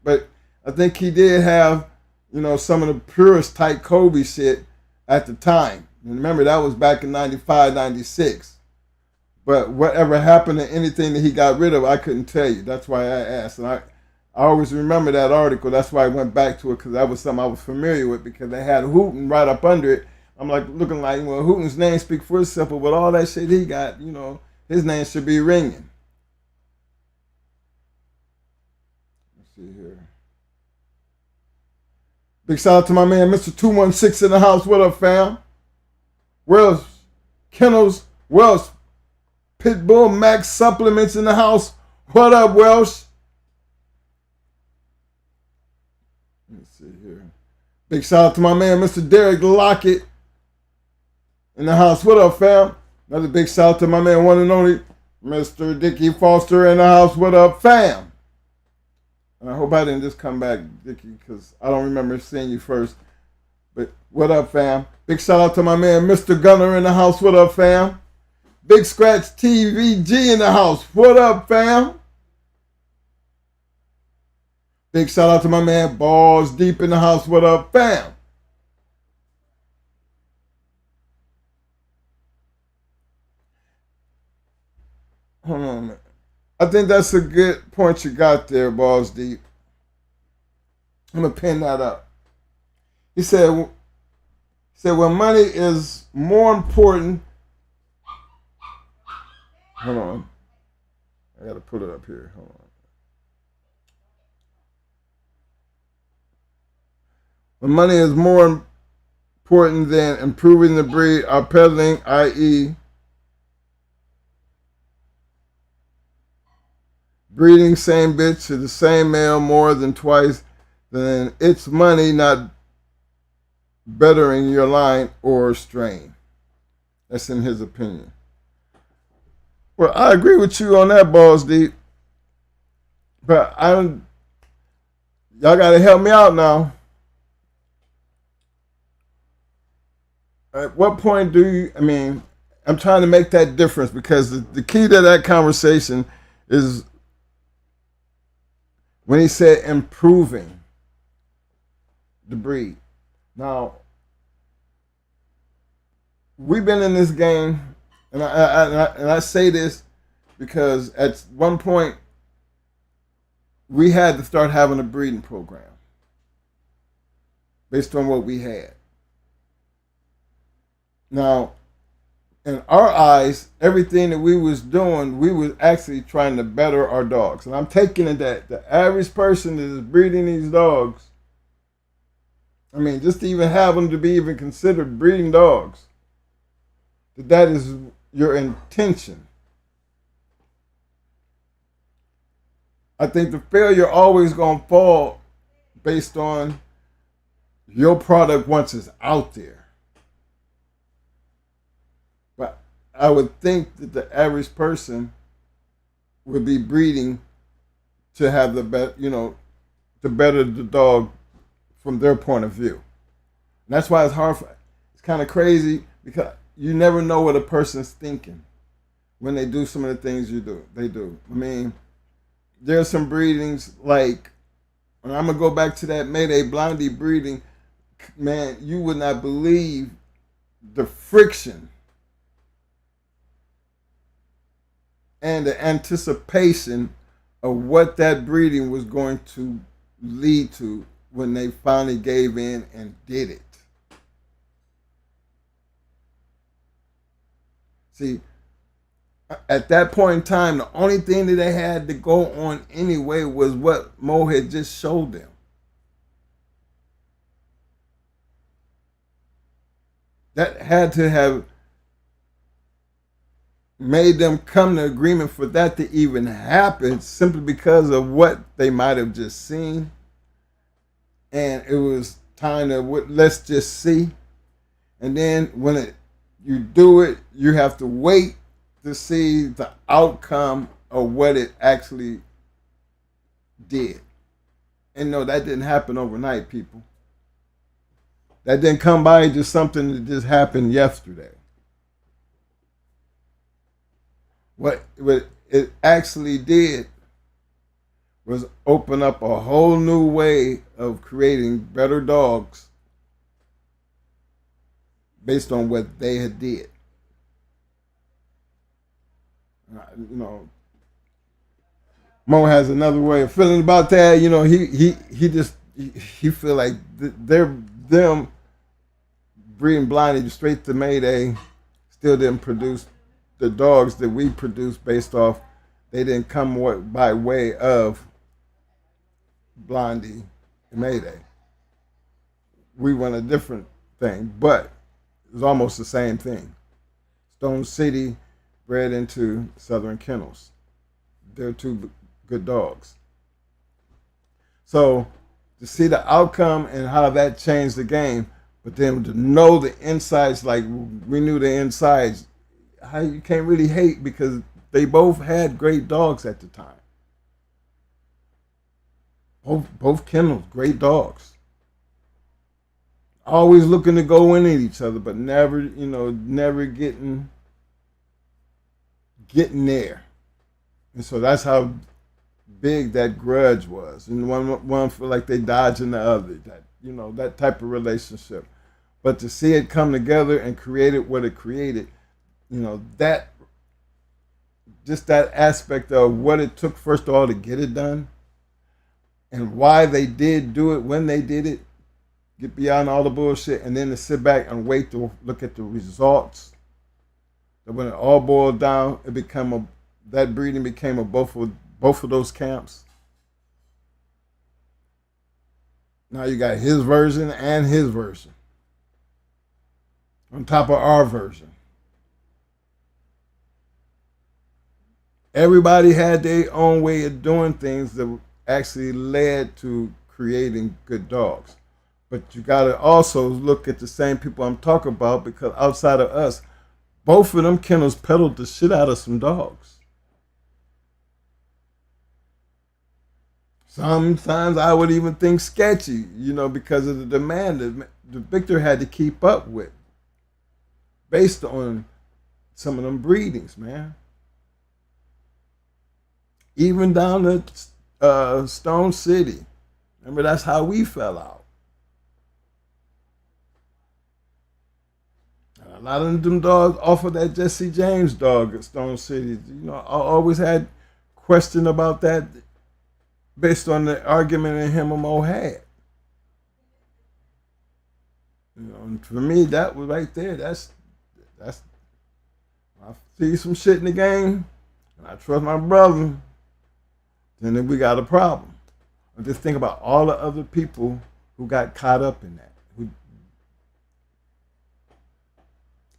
But I think he did have, some of the purest type Kobe shit at the time. And remember, that was back in 95, 96. But whatever happened to anything that he got rid of, I couldn't tell you. That's why I asked. And I always remember that article. That's why I went back to it, because that was something I was familiar with, because they had Hooten right up under it. I'm like looking like, well, Hooten's name speaks for itself, but with all that shit he got, his name should be ringing. Let's see here. Big shout out to my man, Mr. 216 in the house. What up, fam? Welsh, Kennels, Welsh, Pitbull Max supplements in the house. What up, Welsh? Let's see here. Big shout out to my man, Mr. Derek Lockett in the house. What up, fam? Another big shout out to my man, one and only Mr. Dickie Foster in the house. What up, fam? And I hope I didn't just come back, Dickie, because I don't remember seeing you first. But what up, fam? Big shout out to my man, Mr. Gunner in the house. What up, fam? Big Scratch TVG in the house. What up, fam? Big shout out to my man, Balls Deep in the house. What up, fam? Hold on a minute. I think that's a good point you got there, Balls Deep. I'm going to pin that up. He said, when money is more important. Hold on. I got to put it up here. Hold on. When money is more important than improving the breed or peddling, i.e., breeding same bitch to the same male more than twice, then it's money, not bettering your line or strain. That's in his opinion. Well, I agree with you on that, Balls Deep. But y'all got to help me out now. At what point I'm trying to make that difference, because the key to that conversation is when he said improving the breed. Now, we've been in this game, and I say this because at one point we had to start having a breeding program based on what we had. Now, in our eyes, everything that we was doing, we was actually trying to better our dogs. And I'm taking it that the average person that is breeding these dogs, just to even have them to be even considered breeding dogs, that is your intention. I think the failure always going to fall based on your product once it's out there. But I would think that the average person would be breeding to have to better the dog from their point of view. And that's why it's kind of crazy, because you never know what a person's thinking when they do some of the things they do. There's some breedings, like, and I'm going to go back to that Mayday Blondie breeding. Man, you would not believe the friction and the anticipation of what that breeding was going to lead to when they finally gave in and did it. See, At that point in time, the only thing that they had to go on anyway was what Mo had just showed them. That had to have made them come to agreement for that to even happen, simply because of what they might have just seen. And it was time to let's just see. And then when you do it, you have to wait to see the outcome of what it actually did. And no, that didn't happen overnight, people. That didn't come by just something that just happened yesterday. What it actually did was open up a whole new way of creating better dogs based on what they had did. You know, Mo has another way of feeling about that. You know, he feel like them breeding blindly straight to Mayday still didn't produce the dogs that we produce based off. They didn't come by way of Blondie and Mayday. We want a different thing, but it was almost the same thing. Stone City bred into Southern Kennels. They're two good dogs. So to see the outcome and how that changed the game, but then to know the insides, like we knew the insides, how you can't really hate, because they both had great dogs at the time. Both kennels, great dogs. Always looking to go in at each other, but never, never getting there. And so that's how big that grudge was. And one feel like they dodging the other. That type of relationship. But to see it come together and create it what it created, that just that aspect of what it took first of all to get it done, and why they did do it when they did it, get beyond all the bullshit, and then to sit back and wait to look at the results. That when it all boiled down, that breeding became a both of those camps. Now you got his version and his version on top of our version. Everybody had their own way of doing things that actually led to creating good dogs. But you got to also look at the same people I'm talking about, because outside of us, both of them kennels peddled the shit out of some dogs. Sometimes I would even think sketchy, because of the demand that Victor had to keep up with based on some of them breedings, man. Even down to Stone City. Remember, that's how we fell out. And a lot of them dogs off of that Jesse James dog at Stone City, I always had question about that based on the argument that him and Mo had. And for me, that was right there. That's I see some shit in the game, and I trust my brother, then we got a problem. And just think about all the other people who got caught up in that.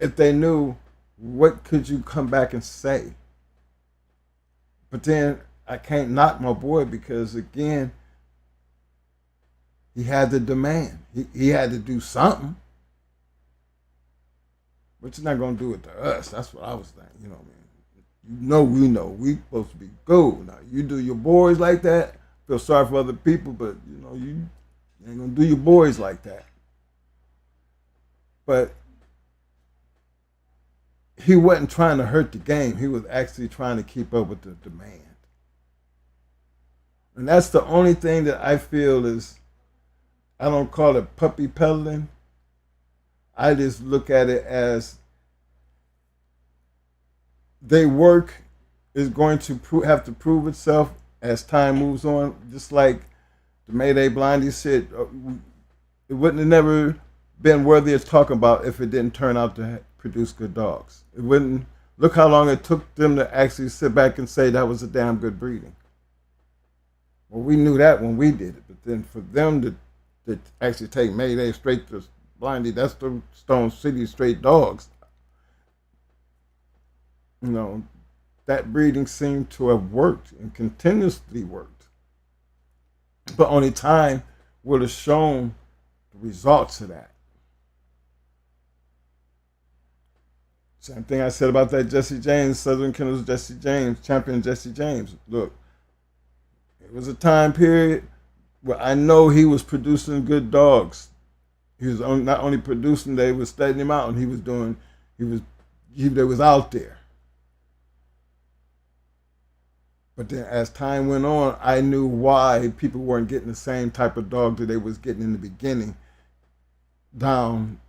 If they knew, what could you come back and say? But then I can't knock my boy, because again, he had the demand. He had to do something. But you're not gonna do it to us. That's what I was thinking. We know we supposed to be good. Now you do your boys like that. Feel sorry for other people, but you ain't gonna do your boys like that. But he wasn't trying to hurt the game. He was actually trying to keep up with the demand. And that's the only thing that I feel is, I don't call it puppy peddling. I just look at it as their work is going to have to prove itself as time moves on. Just like the Mayday Blondie shit, it wouldn't have never been worthy of talking about if it didn't turn out to produce good dogs. It wouldn't Look how long it took them to actually sit back and say that was a damn good breeding. Well, we knew that when we did it, but then for them to actually take Mayday straight to Blindy, that's the Stone City straight dogs. You know, that breeding seemed to have worked and continuously worked. But only time would have shown the results of that. Same thing I said about that Jesse James, Southern Kennels Jesse James, champion Jesse James. Look, it was a time period where I know he was producing good dogs. He was not only producing, they was studying him out, and he was out there. But then as time went on, I knew why people weren't getting the same type of dog that they was getting in the beginning down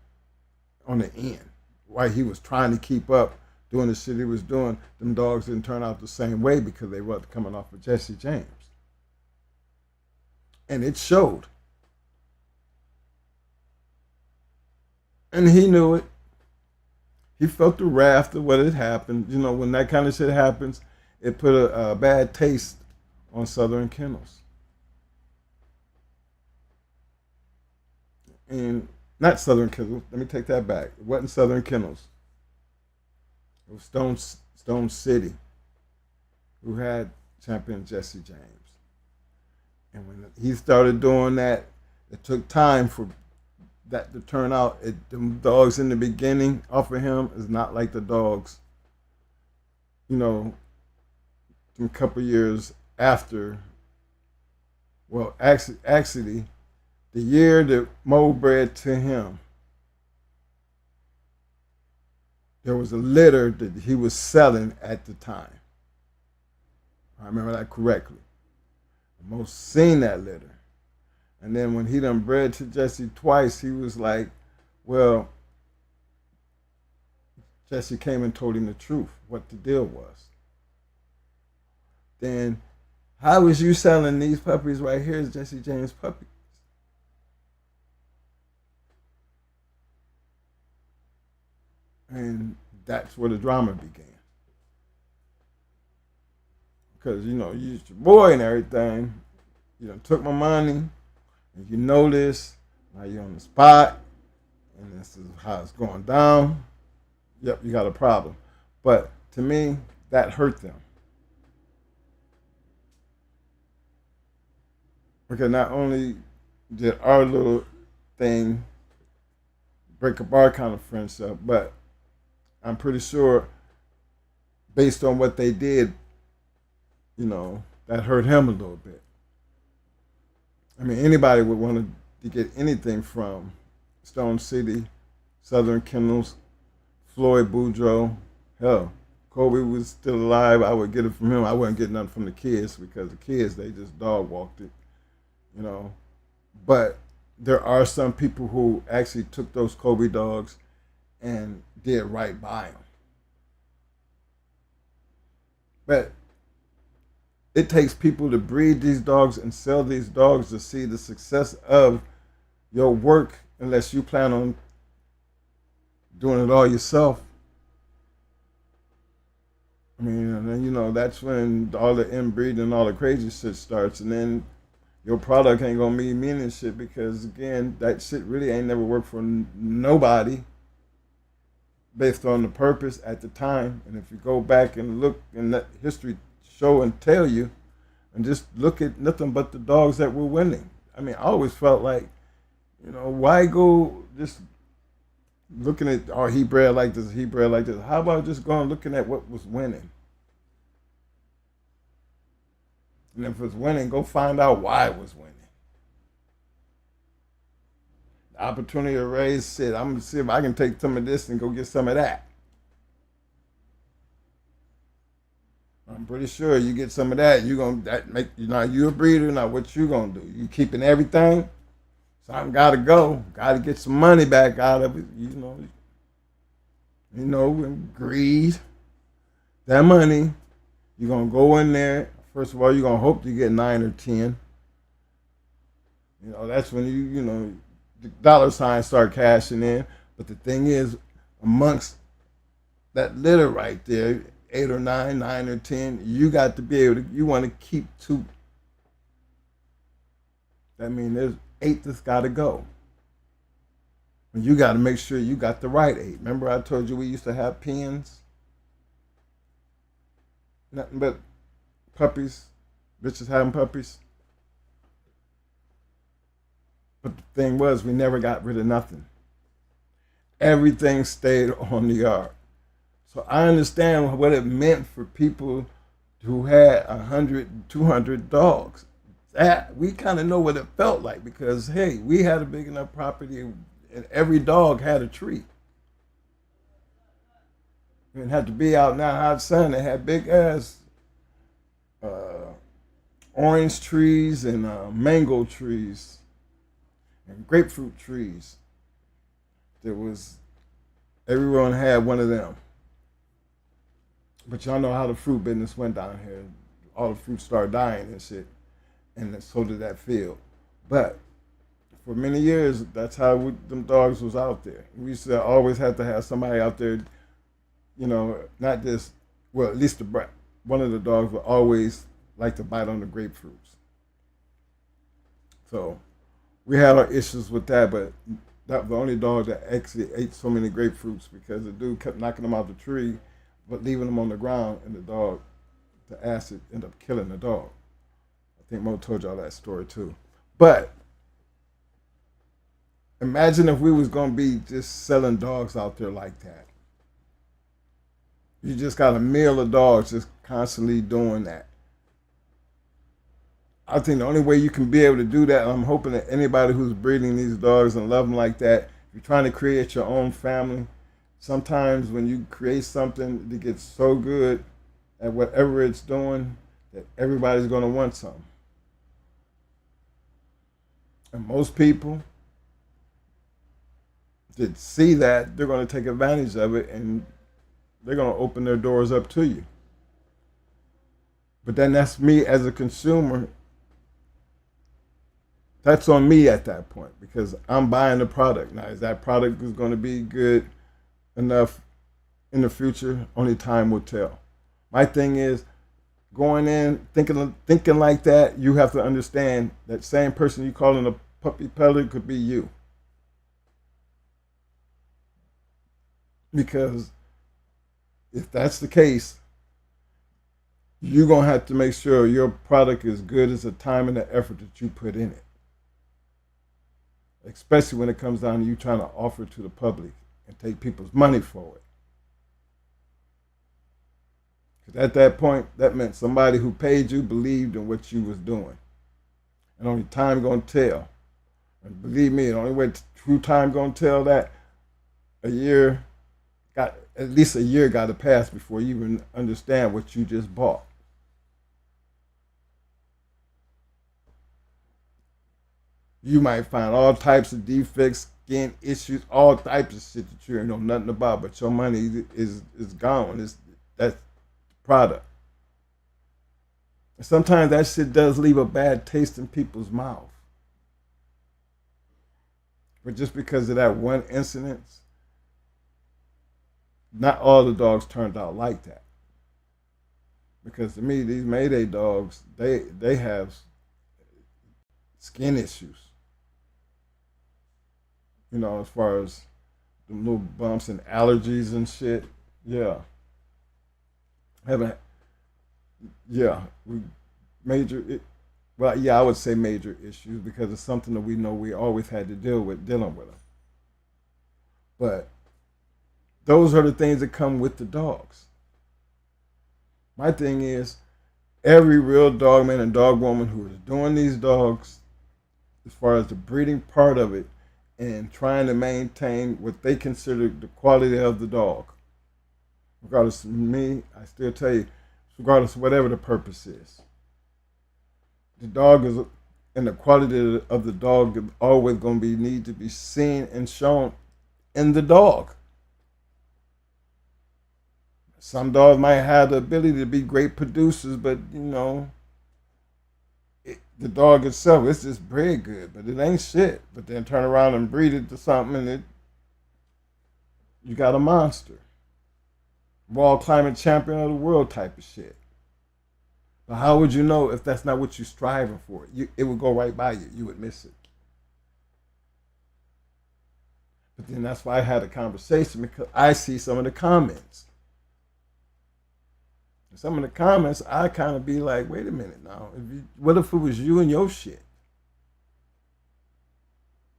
on the end. Why he was trying to keep up doing the shit he was doing. Them dogs didn't turn out the same way because they wasn't coming off of Jesse James. And it showed. And he knew it. He felt the wrath of what had happened. You know, when that kind of shit happens, it put a bad taste on Southern Kennels. And not Southern Kennels, let me take that back. It wasn't Southern Kennels. It was Stone City, who had champion Jesse James. And when he started doing that, it took time for that to turn out. The dogs in the beginning off of him is not like the dogs, you know, a couple years after. Well, actually, the year that Mo bred to him, there was a litter that he was selling at the time. I remember that correctly. Mo seen that litter. And then when he done bred to Jesse twice, he was like, well, Jesse came and told him the truth, what the deal was. Then, how was you selling these puppies right here as Jesse James puppies? And that's where the drama began. Because, you know, you used your boy and everything. You done took my money. And you know this. Now you're on the spot. And this is how it's going down. Yep, you got a problem. But to me, that hurt them. Because not only did our little thing break up our kind of friendship, but I'm pretty sure based on what they did, you know, that hurt him a little bit. I mean, anybody would want to get anything from Stone City, Southern Kennels, Floyd Boudreaux. Hell, Kobe was still alive. I would get it from him. I wouldn't get nothing from the kids because the kids, they just dog walked it, you know. But there are some people who actually took those Kobe dogs and did right by them. But it takes people to breed these dogs and sell these dogs to see the success of your work unless you plan on doing it all yourself. I mean, and then, you know, that's when all the inbreeding and all the crazy shit starts. And then your product ain't going to be meaning shit because, again, that shit really ain't never worked for nobody based on the purpose at the time. And if you go back and look and let history show and tell you, and just look at nothing but the dogs that were winning. I mean, I always felt like, you know, why go just looking at, oh, he bred like this, he bred like this. How about just going looking at what was winning? And if it's winning, go find out why it was winning. The opportunity to raise shit. I'm gonna see if I can take some of this and go get some of that. I'm pretty sure you get some of that, you're gonna that make you know you a breeder. Now what you gonna do? You keeping everything? Something gotta go. Gotta get some money back out of it. You know, and greed. That money, you're gonna go in there. First of all, you're gonna hope to get 9 or 10. You know, that's when you know the dollar signs start cashing in. But the thing is, amongst that litter right there, 8 or 9, 9 or 10, you got to be able to, you want to keep 2. That means there's 8 that's got to go. And you got to make sure you got the right 8. Remember I told you we used to have pens? Nothing but puppies, bitches having puppies. But the thing was, we never got rid of nothing. Everything stayed on the yard. So I understand what it meant for people who had 100, 200 dogs. That we kind of know what it felt like because, hey, we had a big enough property and every dog had a tree. You didn't have to be out in that hot sun. They had big ass orange trees and mango trees and grapefruit trees. Everyone had one of them. But y'all know how the fruit business went down here. All the fruit started dying and shit. And so did that field. But for many years, that's how them dogs was out there. We used to always have to have somebody out there, you know, not just, well, at least one of the dogs would always like to bite on the grapefruits. So we had our issues with that, but that was the only dog that actually ate so many grapefruits because the dude kept knocking them out the tree, but leaving them on the ground, and the acid ended up killing the dog. I think Mo told y'all that story too. But imagine if we was gonna be just selling dogs out there like that. You just got a meal of dogs just constantly doing that. I think the only way you can be able to do that, and I'm hoping that anybody who's breeding these dogs and love them like that, if you're trying to create your own family, sometimes when you create something that gets so good at whatever it's doing that everybody's going to want some. And most people that see that, they're going to take advantage of it and they're going to open their doors up to you. But then that's me as a consumer. That's on me at that point because I'm buying the product. Now, is that product is going to be good enough in the future? Only time will tell. My thing is going in thinking like that. You have to understand that same person you calling a puppy peddler could be you, because if that's the case, you're gonna have to make sure your product is good as the time and the effort that you put in it. Especially when it comes down to you trying to offer it to the public and take people's money for it. Because at that point, that meant somebody who paid you believed in what you was doing. And only time gonna tell. And believe me, the only way true time gonna tell that, at least a year got to pass before you even understand what you just bought. You might find all types of defects, skin issues, all types of shit that you don't know nothing about, but your money is gone. That's the product. And sometimes that shit does leave a bad taste in people's mouth. But just because of that one incident, not all the dogs turned out like that. Because to me, these Mayday dogs, they have skin issues. You know, as far as the little bumps and allergies and shit. Yeah. I would say major issues because it's something that we know we always had to dealing with them. But those are the things that come with the dogs. My thing is, every real dogman and dog woman who is doing these dogs, as far as the breeding part of it, and trying to maintain what they consider the quality of the dog. Regardless of me, I still tell you, regardless of whatever the purpose is. The dog is, and the quality of the dog is always going to need to be seen and shown in the dog. Some dogs might have the ability to be great producers, but you know, the dog itself, it's just bred good, but it ain't shit. But then turn around and breed it to something, and you got a monster. wall climbing champion of the world type of shit. But how would you know if that's not what you're striving for? It would go right by you. You would miss it. But then that's why I had a conversation, because I see some of the comments. And some of the comments, I kind of be like, wait a minute now. What if it was you and your shit?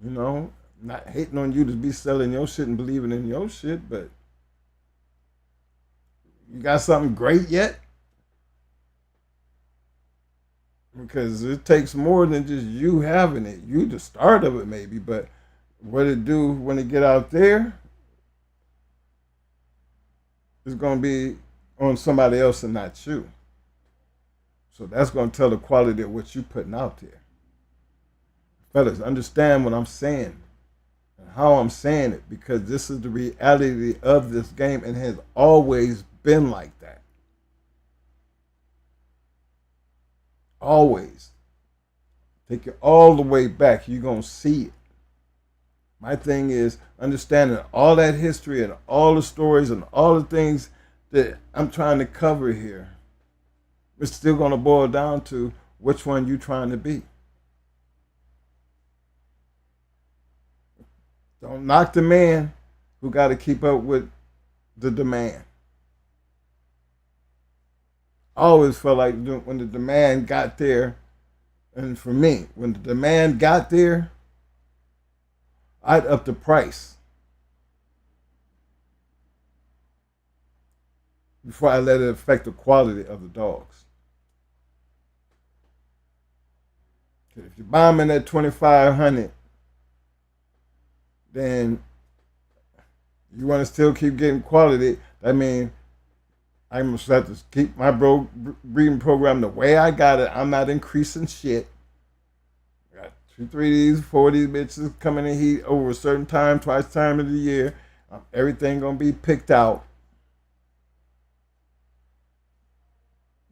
You know, not hating on you to be selling your shit and believing in your shit, but you got something great yet? Because it takes more than just you having it. You the start of it maybe, but what it do when it get out there is going to be on somebody else and not you. So that's going to tell the quality of what you putting out there. Fellas, understand what I'm saying and how I'm saying it, because this is the reality of this game and has always been like that. Always. Take it all the way back. You're going to see it. My thing is understanding all that history and all the stories and all the things that I'm trying to cover here. It's still going to boil down to which one you're trying to be. Don't knock the man who got to keep up with the demand. I always felt like when the demand got there, and for me, when the demand got there, I'd up the price before I let it affect the quality of the dogs. If you buy them in at $2,500, then you want to still keep getting quality. I mean, I'm going to have to keep my breeding program the way I got it. I'm not increasing shit. I got 2, 3 of these, 4 of these bitches coming in heat over a certain time, twice time of the year. Everything going to be picked out.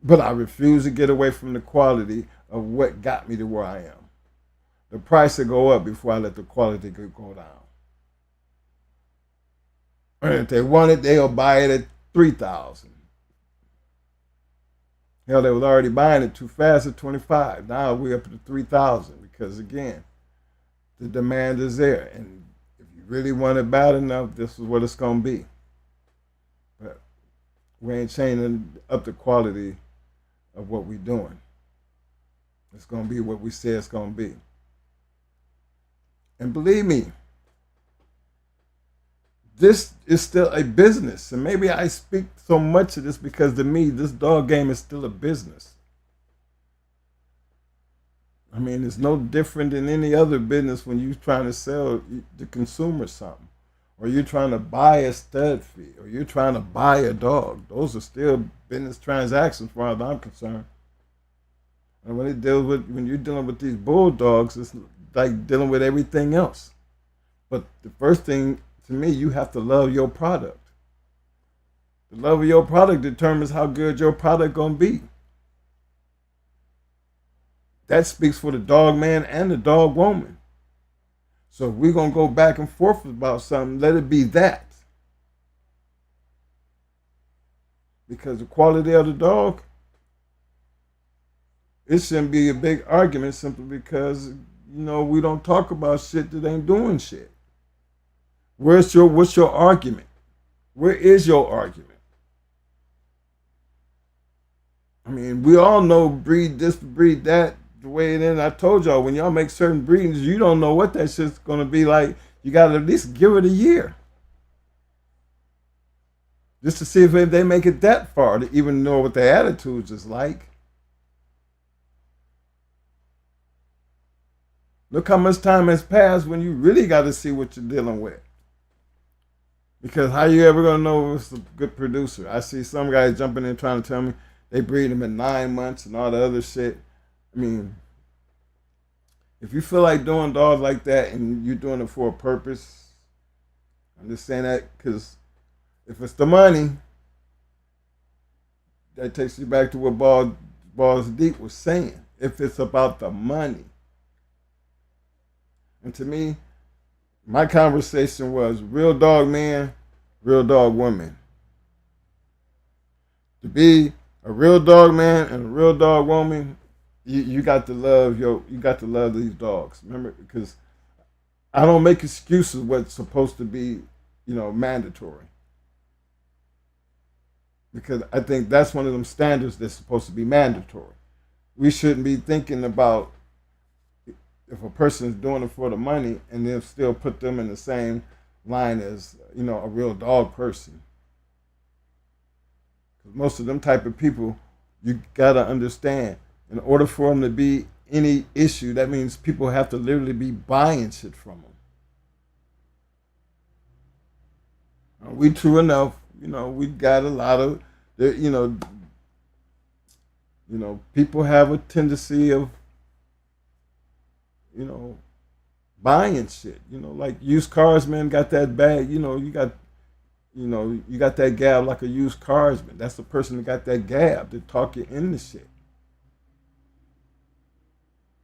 But I refuse to get away from the quality of what got me to where I am. The price will go up before I let the quality go down. And if they want it, they'll buy it at $3,000. Hell, they was already buying it too fast at $25,000. Now we're up to $3,000 because, again, the demand is there. And if you really want it bad enough, this is what it's going to be. But we ain't changing up the quality of what we're doing. It's going to be what we say it's going to be. And believe me, this is still a business. And maybe I speak so much of this because to me, this dog game is still a business. I mean, it's no different than any other business when you're trying to sell the consumer something. Or you're trying to buy a stud feed. Or you're trying to buy a dog. Those are still business transactions as far as I'm concerned. And when you're dealing with these bulldogs, it's like dealing with everything else. But the first thing, to me, you have to love your product. The love of your product determines how good your product gonna be. That speaks for the dog man and the dog woman. So if we're gonna go back and forth about something, let it be that. Because the quality of the dog, it shouldn't be a big argument simply because, we don't talk about shit that ain't doing shit. What's your argument? Where is your argument? I mean, we all know breed this, breed that, the way it is. I told y'all, when y'all make certain breedings, you don't know what that shit's going to be like. You got to at least give it a year. Just to see if they make it that far to even know what their attitudes is like. Look how much time has passed when you really got to see what you're dealing with. Because how you ever going to know if it's a good producer? I see some guys jumping in trying to tell me they breed them in 9 months and all the other shit. I mean, if you feel like doing dogs like that and you're doing it for a purpose, I'm just saying that because if it's the money, that takes you back to what Balls Deep was saying. If it's about the money. And to me, my conversation was real dog man, real dog woman. To be a real dog man and a real dog woman, you got to love you got to love these dogs. Remember, because I don't make excuses what's supposed to be, mandatory. Because I think that's one of them standards that's supposed to be mandatory. We shouldn't be thinking about if a person is doing it for the money and then still put them in the same line as a real dog person. Because most of them type of people, you gotta understand, in order for them to be any issue, that means people have to literally be buying shit from them. We true enough, we got a lot of, people have a tendency of, buying shit. Like used cars, man, got that bag. You got that gab like a used carsman. That's the person that got that gab to talk you into shit.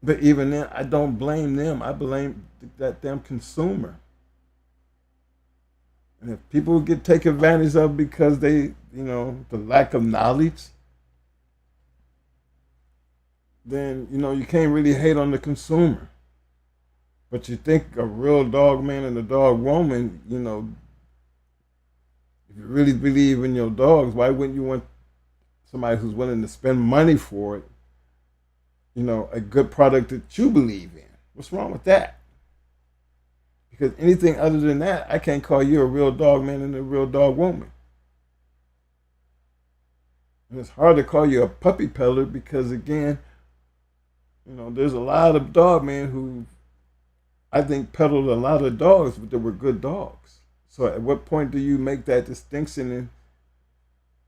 But even then, I don't blame them. I blame that damn consumer. And if people get taken advantage of because they, the lack of knowledge, then, you can't really hate on the consumer. But you think a real dog man and a dog woman, if you really believe in your dogs, why wouldn't you want somebody who's willing to spend money for it, a good product that you believe in? What's wrong with that? Because anything other than that, I can't call you a real dog man and a real dog woman. And it's hard to call you a puppy peddler because, again, there's a lot of dog men who I think peddled a lot of dogs, but they were good dogs. So at what point do you make that distinction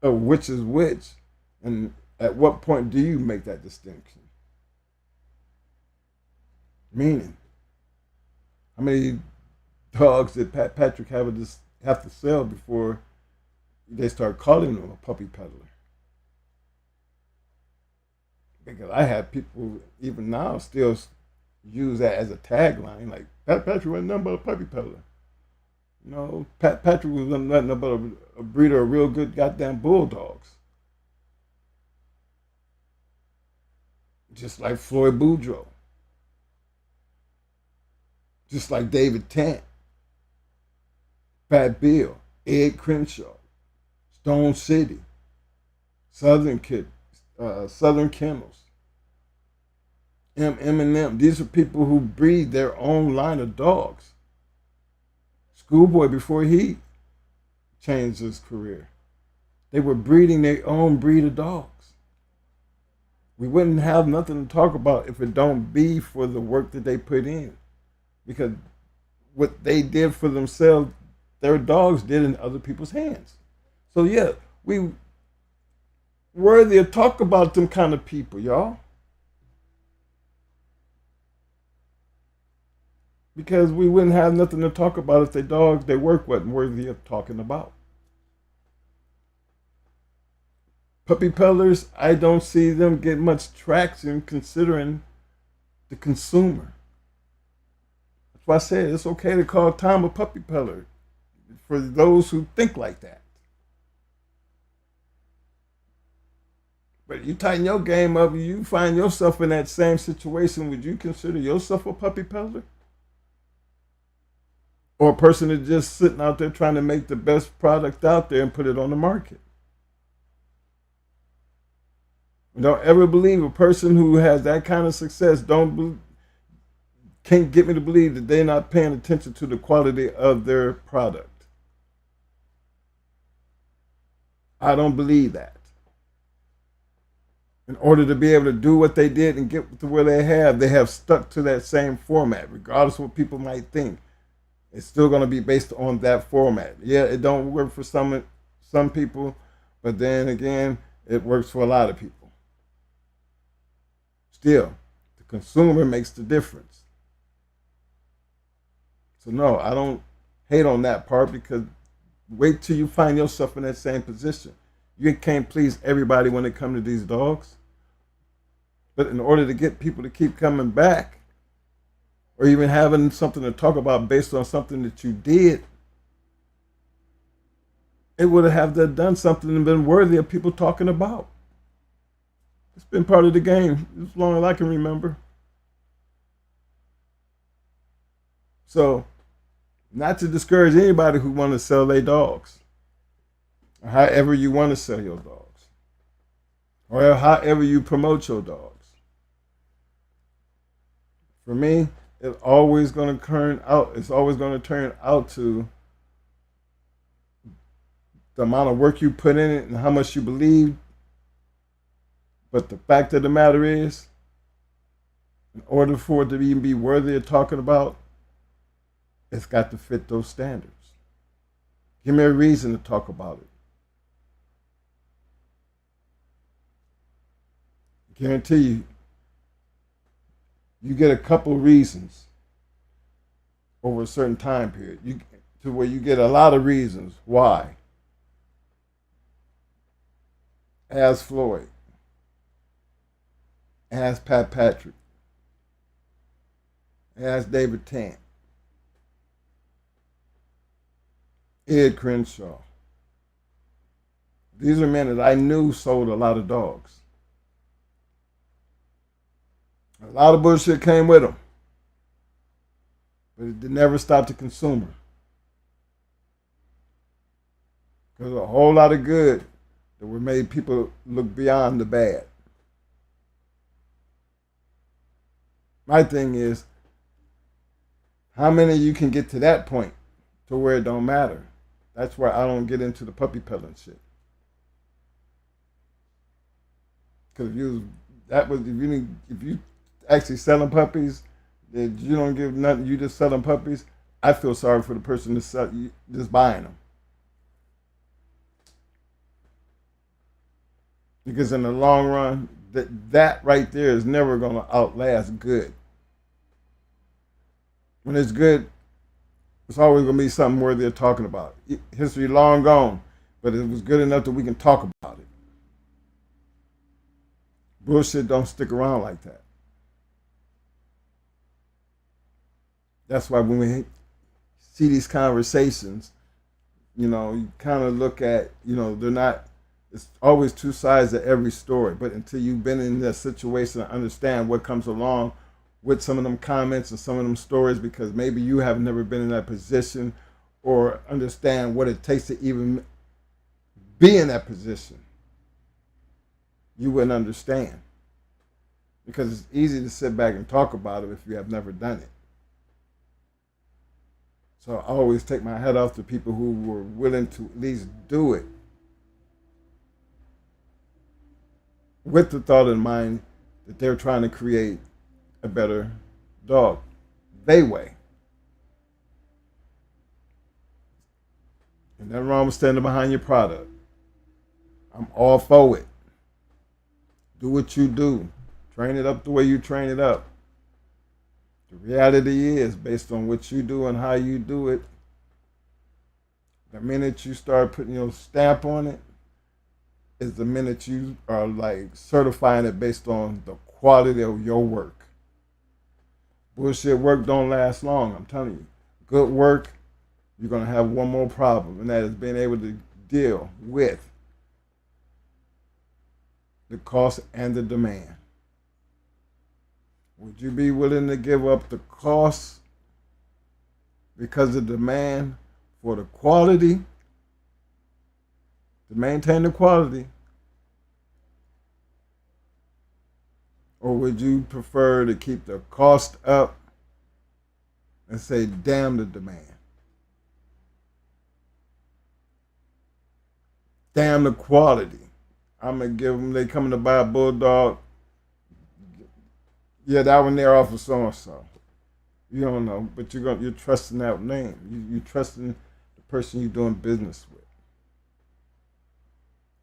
of which is which? And at what point do you make that distinction? Meaning, how many dogs did Patrick have to sell before they start calling him a puppy peddler? Because I have people even now still use that as a tagline, like Patrick wasn't nothing but a puppy peddler. Patrick was nothing but a breeder of real good goddamn bulldogs. Just like Floyd Boudreaux. Just like David Tant. Fat Bill. Ed Crenshaw. Stone City. Southern Kennels. Eminem. These are people who breed their own line of dogs. Schoolboy, before he changed his career, they were breeding their own breed of dogs. We wouldn't have nothing to talk about if it don't be for the work that they put in. Because what they did for themselves, their dogs did in other people's hands. So yeah, we worthy of talk about them kind of people, y'all. Because we wouldn't have nothing to talk about if their dogs they work wasn't worthy of talking about. Puppy peddlers, I don't see them get much traction considering the consumer. That's why I said it's okay to call Tom a puppy peddler for those who think like that. But you tighten your game up, you find yourself in that same situation, would you consider yourself a puppy peddler? Or a person that's just sitting out there trying to make the best product out there and put it on the market? Don't ever believe a person who has that kind of success can't get me to believe that they're not paying attention to the quality of their product. I don't believe that. In order to be able to do what they did and get to where they have stuck to that same format, regardless of what people might think. It's still going to be based on that format. Yeah, it don't work for some people, but then again, it works for a lot of people. Still, the consumer makes the difference. So no, I don't hate on that part, because wait till you find yourself in that same position. You can't please everybody when it comes to these dogs. But in order to get people to keep coming back, or even having something to talk about based on something that you did it would have done something and been worthy of people talking about. It's been part of the game as long as I can remember. So, not to discourage anybody who want to sell their dogs, or however you want to sell your dogs, or however you promote your dogs. For me, it's always going to turn out. It's always going to turn out to the amount of work you put in it and how much you believe. But the fact of the matter is, in order for it to even be worthy of talking about, it's got to fit those standards. Give me a reason to talk about it. I guarantee you, you get a couple reasons over a certain time period, to where you get a lot of reasons why. Ask Floyd. Ask Pat Patrick. Ask David Tant. Ed Crenshaw. These are men that I knew sold a lot of dogs. A lot of bullshit came with them, but it never stopped the consumer. Because a whole lot of good that were made people look beyond the bad. My thing is, how many of you can get to that point to where it don't matter? That's where I don't get into the puppy peddling shit. Because if you actually selling puppies, that you don't give nothing, you just selling puppies, I feel sorry for the person just buying them. Because in the long run, that right there is never going to outlast good. When it's good, it's always going to be something worthy of talking about. History long gone, but it was good enough that we can talk about it. Bullshit don't stick around like that. That's why when we see these conversations, you kind of look at, they're not, it's always two sides of every story. But until you've been in that situation and understand what comes along with some of them comments and some of them stories, because maybe you have never been in that position or understand what it takes to even be in that position, you wouldn't understand. Because it's easy to sit back and talk about it if you have never done it. So I always take my hat off to people who were willing to at least do it with the thought in mind that they're trying to create a better dog. They way. And nothing wrong with standing behind your product. I'm all for it. Do what you do. Train it up the way you train it up. The reality is, based on what you do and how you do it, the minute you start putting your stamp on it is the minute you are like certifying it based on the quality of your work. Bullshit work don't last long, I'm telling you. Good work, you're going to have one more problem, and that is being able to deal with the cost and the demand. Would you be willing to give up the cost because of demand for the quality, to maintain the quality? Or would you prefer to keep the cost up and say, damn the demand? Damn the quality. I'm going to give them, they coming to buy a bulldog. Yeah, that one there off of so-and-so. You don't know, but you're trusting that name. You're trusting the person you're doing business with.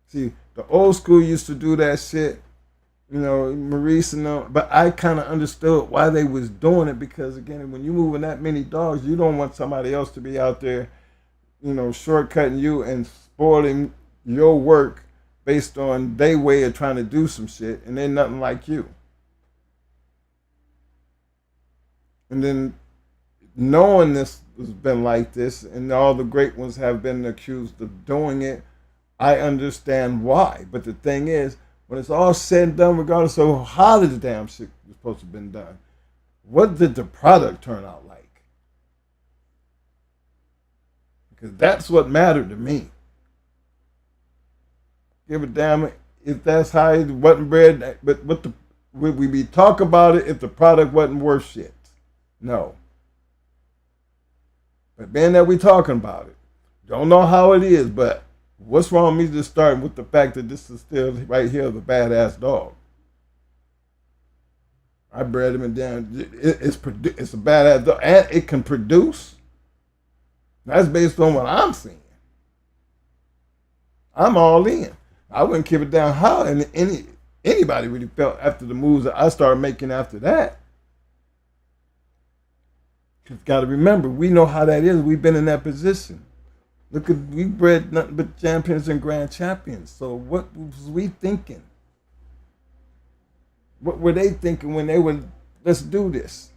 See, the old school used to do that shit, Maurice and them, but I kind of understood why they was doing it, because again, when you're moving that many dogs, you don't want somebody else to be out there, shortcutting you and spoiling your work based on their way of trying to do some shit, and they're nothing like you. And then knowing this has been like this, and all the great ones have been accused of doing it, I understand why. But the thing is, when it's all said and done, regardless of how the damn shit was supposed to have been done, what did the product turn out like? Because that's what mattered to me. Give a damn if that's how it wasn't bred, but would we be talk about it if the product wasn't worth shit? No. But being that we talking about it, don't know how it is, but what's wrong with me just starting with the fact that this is still right here the badass dog? I bred him and down. It's a badass dog, and it can produce. That's based on what I'm seeing. I'm all in. I wouldn't keep it down how anybody really felt after the moves that I started making after that. You've got to remember, we know how that is. We've been in that position. Look at, we bred nothing but champions and grand champions. So what was we thinking? What were they thinking when they were, let's do this?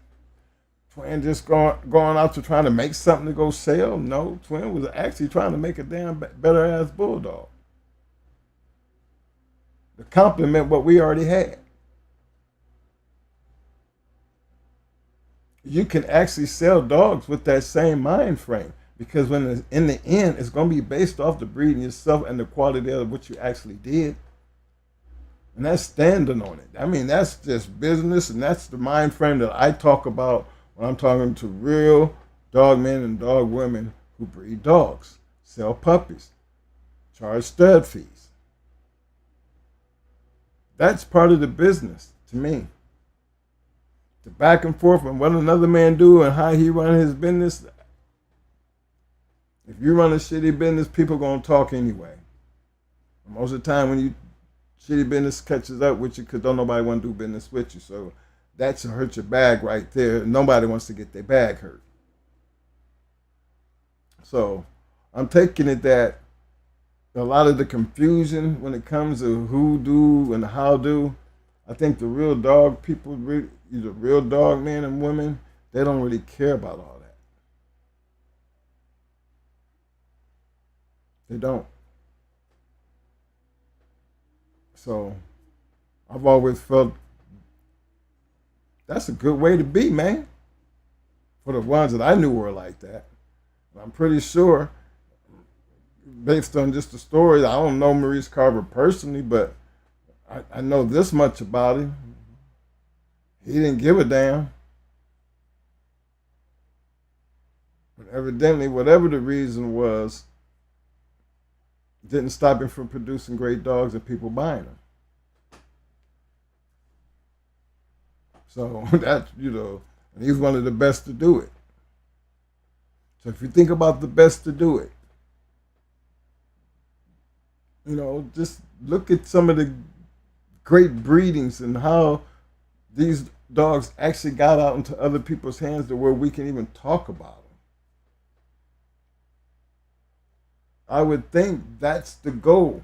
Twin just going out to trying to make something to go sell? No, Twin was actually trying to make a damn better ass bulldog. To complement what we already had. You can actually sell dogs with that same mind frame, because when it's, in the end, it's going to be based off the breeding itself and the quality of what you actually did. And that's standing on it. I mean, that's just business, and that's the mind frame that I talk about when I'm talking to real dog men and dog women who breed dogs, sell puppies, charge stud fees. That's part of the business to me. The back and forth and what another man do and how he run his business. If you run a shitty business, people gonna talk anyway. Most of the time when you shitty business catches up with you, because don't nobody want to do business with you. So that's hurt your bag right there. Nobody wants to get their bag hurt. So I'm taking it that a lot of the confusion when it comes to who do and how do, I think the real dog people, either real dog men and women, they don't really care about all that. They don't. So I've always felt that's a good way to be, man. For the ones that I knew were like that. I'm pretty sure, based on just the story, I don't know Maurice Carver personally, but I know this much about him. He didn't give a damn. But evidently, whatever the reason was, didn't stop him from producing great dogs and people buying them. So that's, and he's one of the best to do it. So if you think about the best to do it, just look at some of the great breedings and how these dogs actually got out into other people's hands to where we can even talk about them. I would think that's the goal.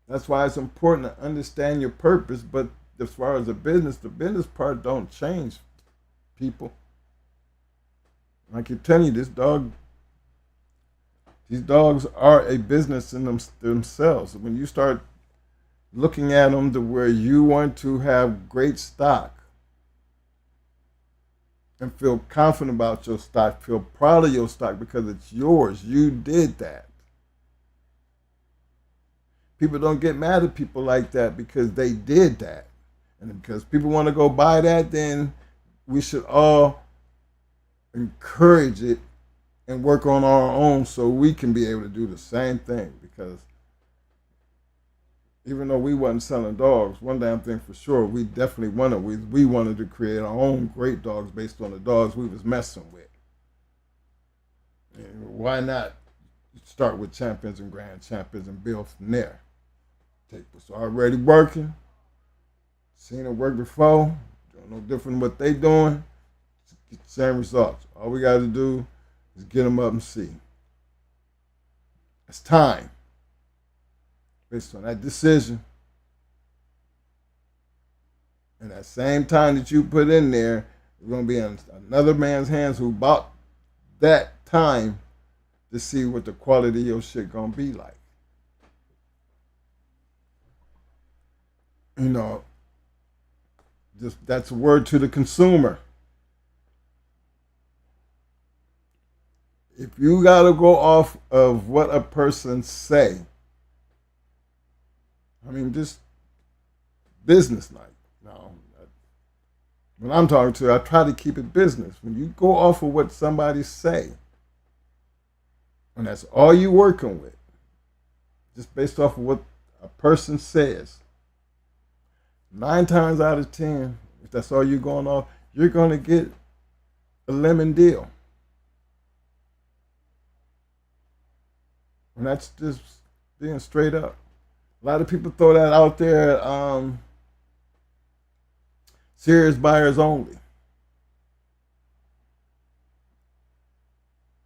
That's why it's important to understand your purpose, but as far as the business part don't change, people. I keep telling you, these dogs are a business in themselves. When you start looking at them to where you want to have great stock and feel confident about your stock, feel proud of your stock because it's yours. You did that. People don't get mad at people like that because they did that. And because people want to go buy that, then we should all encourage it and work on our own so we can be able to do the same thing. Because even though we wasn't selling dogs, one damn thing for sure, we definitely we wanted to create our own great dogs based on the dogs we was messing with. And why not start with champions and grand champions and build from there? Take what's already working, seen it work before, doing no different than what they doing, get the same results. All we got to do is get them up and see. It's time. Based on that decision and that same time that you put in there, It's going to be in another man's hands who bought that time to see what the quality of your shit going to be like. You know, just that's a word to the consumer. If you got to go off of what a person say, I mean, just business like. No, when I'm talking to, I try to keep it business. When you go off of what somebody say, and that's all you working with, just based off of what a person says, 9 times out of 10, if that's all you're going off, you're going to get a lemon deal. And that's just being straight up. A lot of people throw that out there, serious buyers only.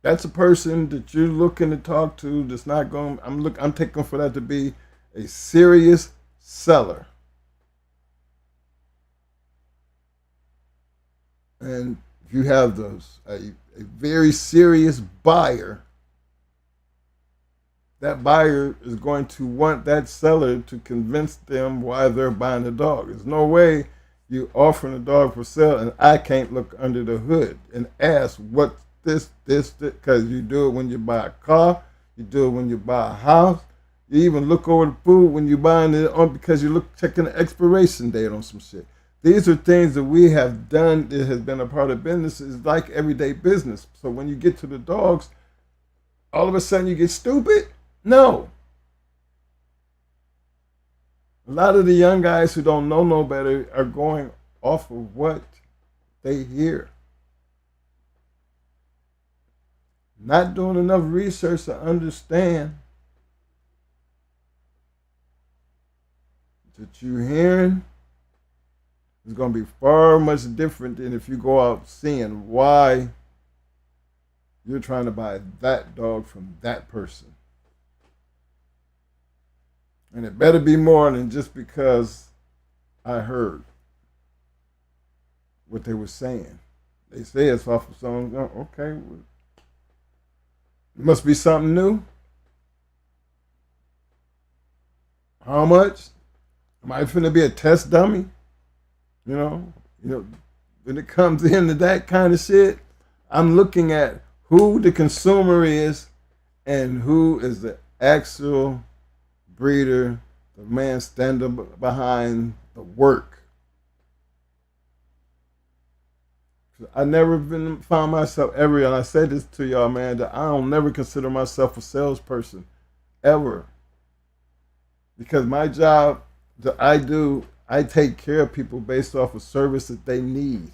That's a person that you're looking to talk to that's not going, I'm taking for that to be a serious seller. And if you have those, a very serious buyer, that buyer is going to want that seller to convince them why they're buying the dog. There's no way you offering a dog for sale and I can't look under the hood and ask what this, because you do it when you buy a car, you do it when you buy a house, you even look over the food when you're buying it on because you look checking the expiration date on some shit. These are things that we have done that has been a part of business. It's like everyday business. So when you get to the dogs, all of a sudden you get stupid? No. A lot of the young guys who don't know no better are going off of what they hear. Not doing enough research to understand that you're hearing is going to be far much different than if you go out seeing why you're trying to buy that dog from that person. And it better be more than just because I heard what they were saying. They say it's off of someone. Okay, well, it must be something new. How much? Am I finna be a test dummy? You know, when it comes into that kind of shit, I'm looking at who the consumer is and who is the actual breeder, the man standing behind the work. I never found myself ever, and I said this to y'all, man, that I don't never consider myself a salesperson, ever. Because my job that I do, I take care of people based off of service that they need.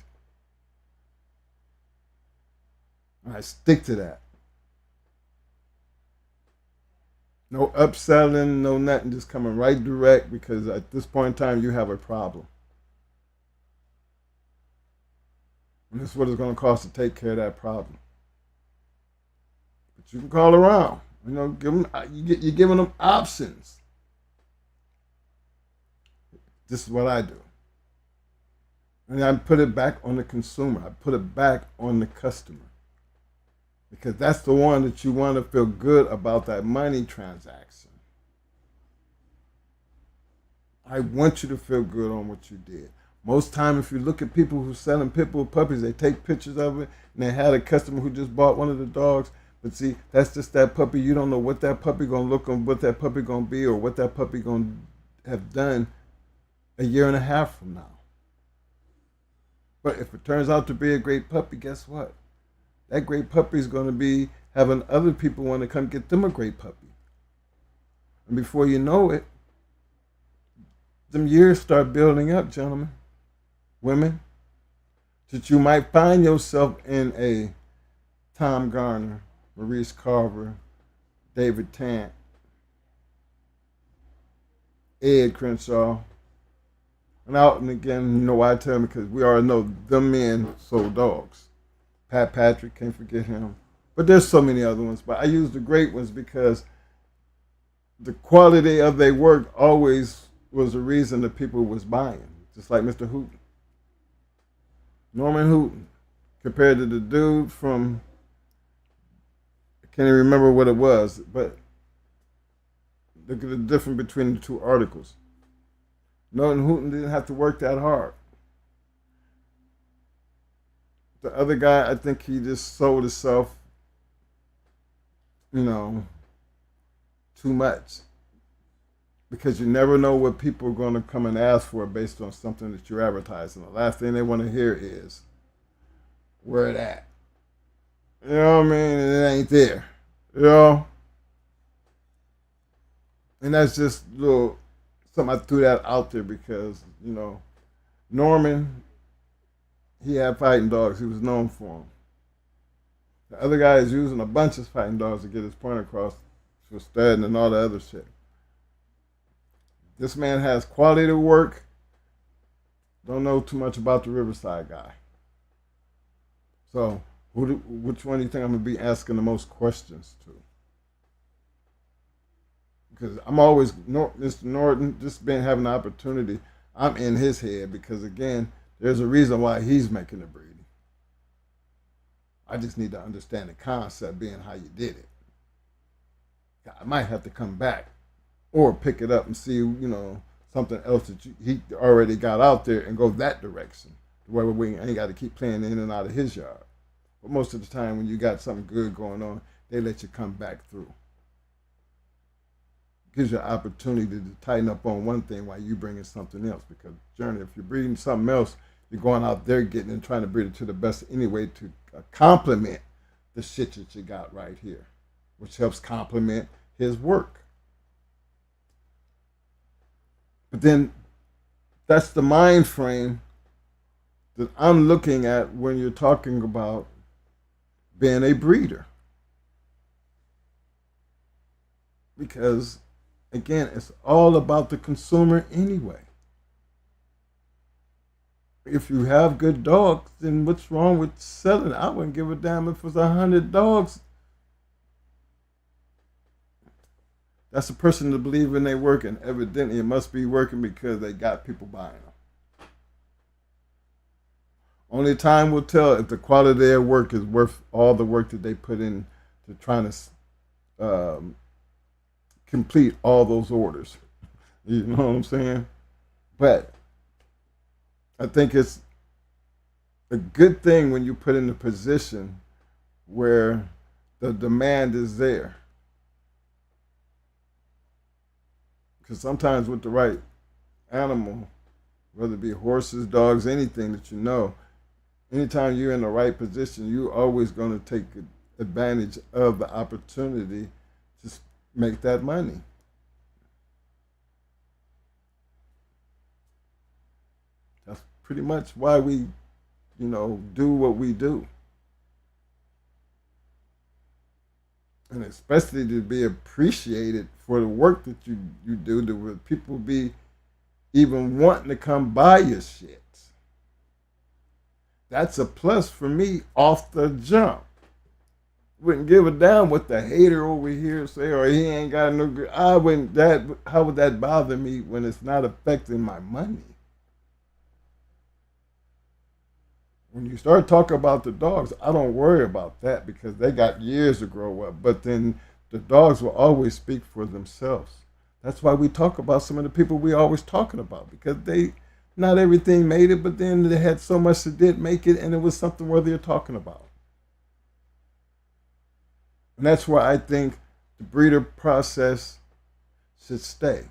And I stick to that. No upselling, no nothing, just coming right direct because at this point in time you have a problem. And this is what it's going to cost to take care of that problem. But you can call around. You know, you're giving them options. This is what I do. And I put it back on the consumer. I put it back on the customer. Because that's the one that you want to feel good about that money transaction. I want you to feel good on what you did. Most time, if you look at people who selling pit bull puppies, they take pictures of it, and they had a customer who just bought one of the dogs. But see, that's just that puppy. You don't know what that puppy gonna look on, what that puppy gonna be, or what that puppy gonna have done a year and a half from now. But if it turns out to be a great puppy, guess what? That great puppy is going to be having other people want to come get them a great puppy. And before you know it, them years start building up, gentlemen, women, that you might find yourself in a Tom Garner, Maurice Carver, David Tant, Ed Crenshaw. And out and again, you know why I tell them? Because we already know them men sold dogs. Pat Patrick, can't forget him. But there's so many other ones. But I use the great ones because the quality of their work always was the reason that people was buying. Just like Mr. Hooten. Norman Houghton compared to the dude from, I can't even remember what it was, but look at the difference between the two articles. Norman Houghton didn't have to work that hard. The other guy, I think he just sold himself, you know, too much. Because you never know what people are going to come and ask for based on something that you're advertising. The last thing they want to hear is, where it at? You know what I mean? And it ain't there. You know? And that's just little something I threw that out there because, Norman, he had fighting dogs. He was known for them. The other guy is using a bunch of fighting dogs to get his point across for studying and all the other shit. This man has quality of work. Don't know too much about the Riverside guy. So, which one do you think I'm going to be asking the most questions to? Because I'm always, Mr. Norton, just been having the opportunity. I'm in his head because, again, there's a reason why he's making the breeding. I just need to understand the concept being how you did it. I might have to come back or pick it up and see, something else that he already got out there and go that direction, where we ain't got to keep playing in and out of his yard. But most of the time when you got something good going on, they let you come back through. Gives you an opportunity to tighten up on one thing while you bring in something else. Because, Journey, if you're breeding something else, you're going out there getting and trying to breed it to the best anyway to complement the shit that you got right here, which helps complement his work. But then that's the mind frame that I'm looking at when you're talking about being a breeder. Because, again, it's all about the consumer anyway. If you have good dogs, then what's wrong with selling? I wouldn't give a damn if it was 100 dogs. That's a person to believe in their work, and evidently it must be working because they got people buying them. Only time will tell if the quality of their work is worth all the work that they put in to trying to complete all those orders. You know what I'm saying? But I think it's a good thing when you put in a position where the demand is there. Because sometimes with the right animal, whether it be horses, dogs, anything that anytime you're in the right position, you're always going to take advantage of the opportunity to make that money. That's pretty much why we, do what we do. And especially to be appreciated for the work that you do, to people be even wanting to come buy your shit. That's a plus for me off the jump. Wouldn't give a damn what the hater over here say, or he ain't got no good. How would that bother me when it's not affecting my money? When you start talking about the dogs, I don't worry about that because they got years to grow up. But then the dogs will always speak for themselves. That's why we talk about some of the people we always talking about, because not everything made it, but then they had so much that did make it, and it was something worthy of talking about. And that's why I think the breeder process should stay.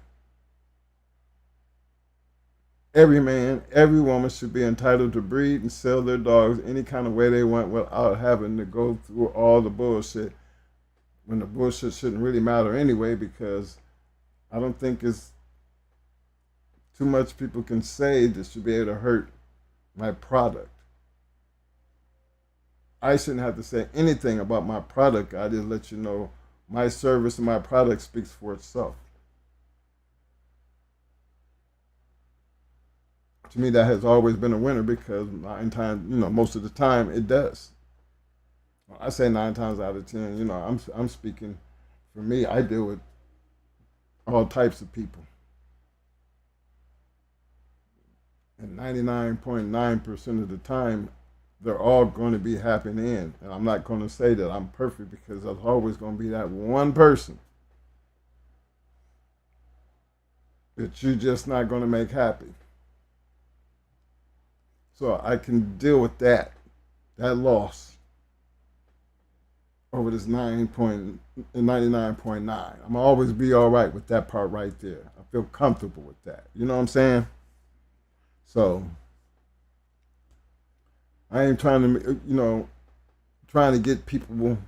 Every man, every woman should be entitled to breed and sell their dogs any kind of way they want without having to go through all the bullshit, when the bullshit shouldn't really matter anyway, because I don't think it's too much people can say that should be able to hurt my product. I shouldn't have to say anything about my product. I just let you know my service and my product speaks for itself. To me, that has always been a winner because most of the time it does. I say 9 times out of 10, I'm speaking for me. I deal with all types of people. And 99.9% of the time, they're all going to be happening. And I'm not going to say that I'm perfect because there's always going to be that one person that you're just not going to make happy. So I can deal with that loss over this 99.9. I'm always be all right with that part right there. I feel comfortable with that. You know what I'm saying? So I ain't trying to, trying to get people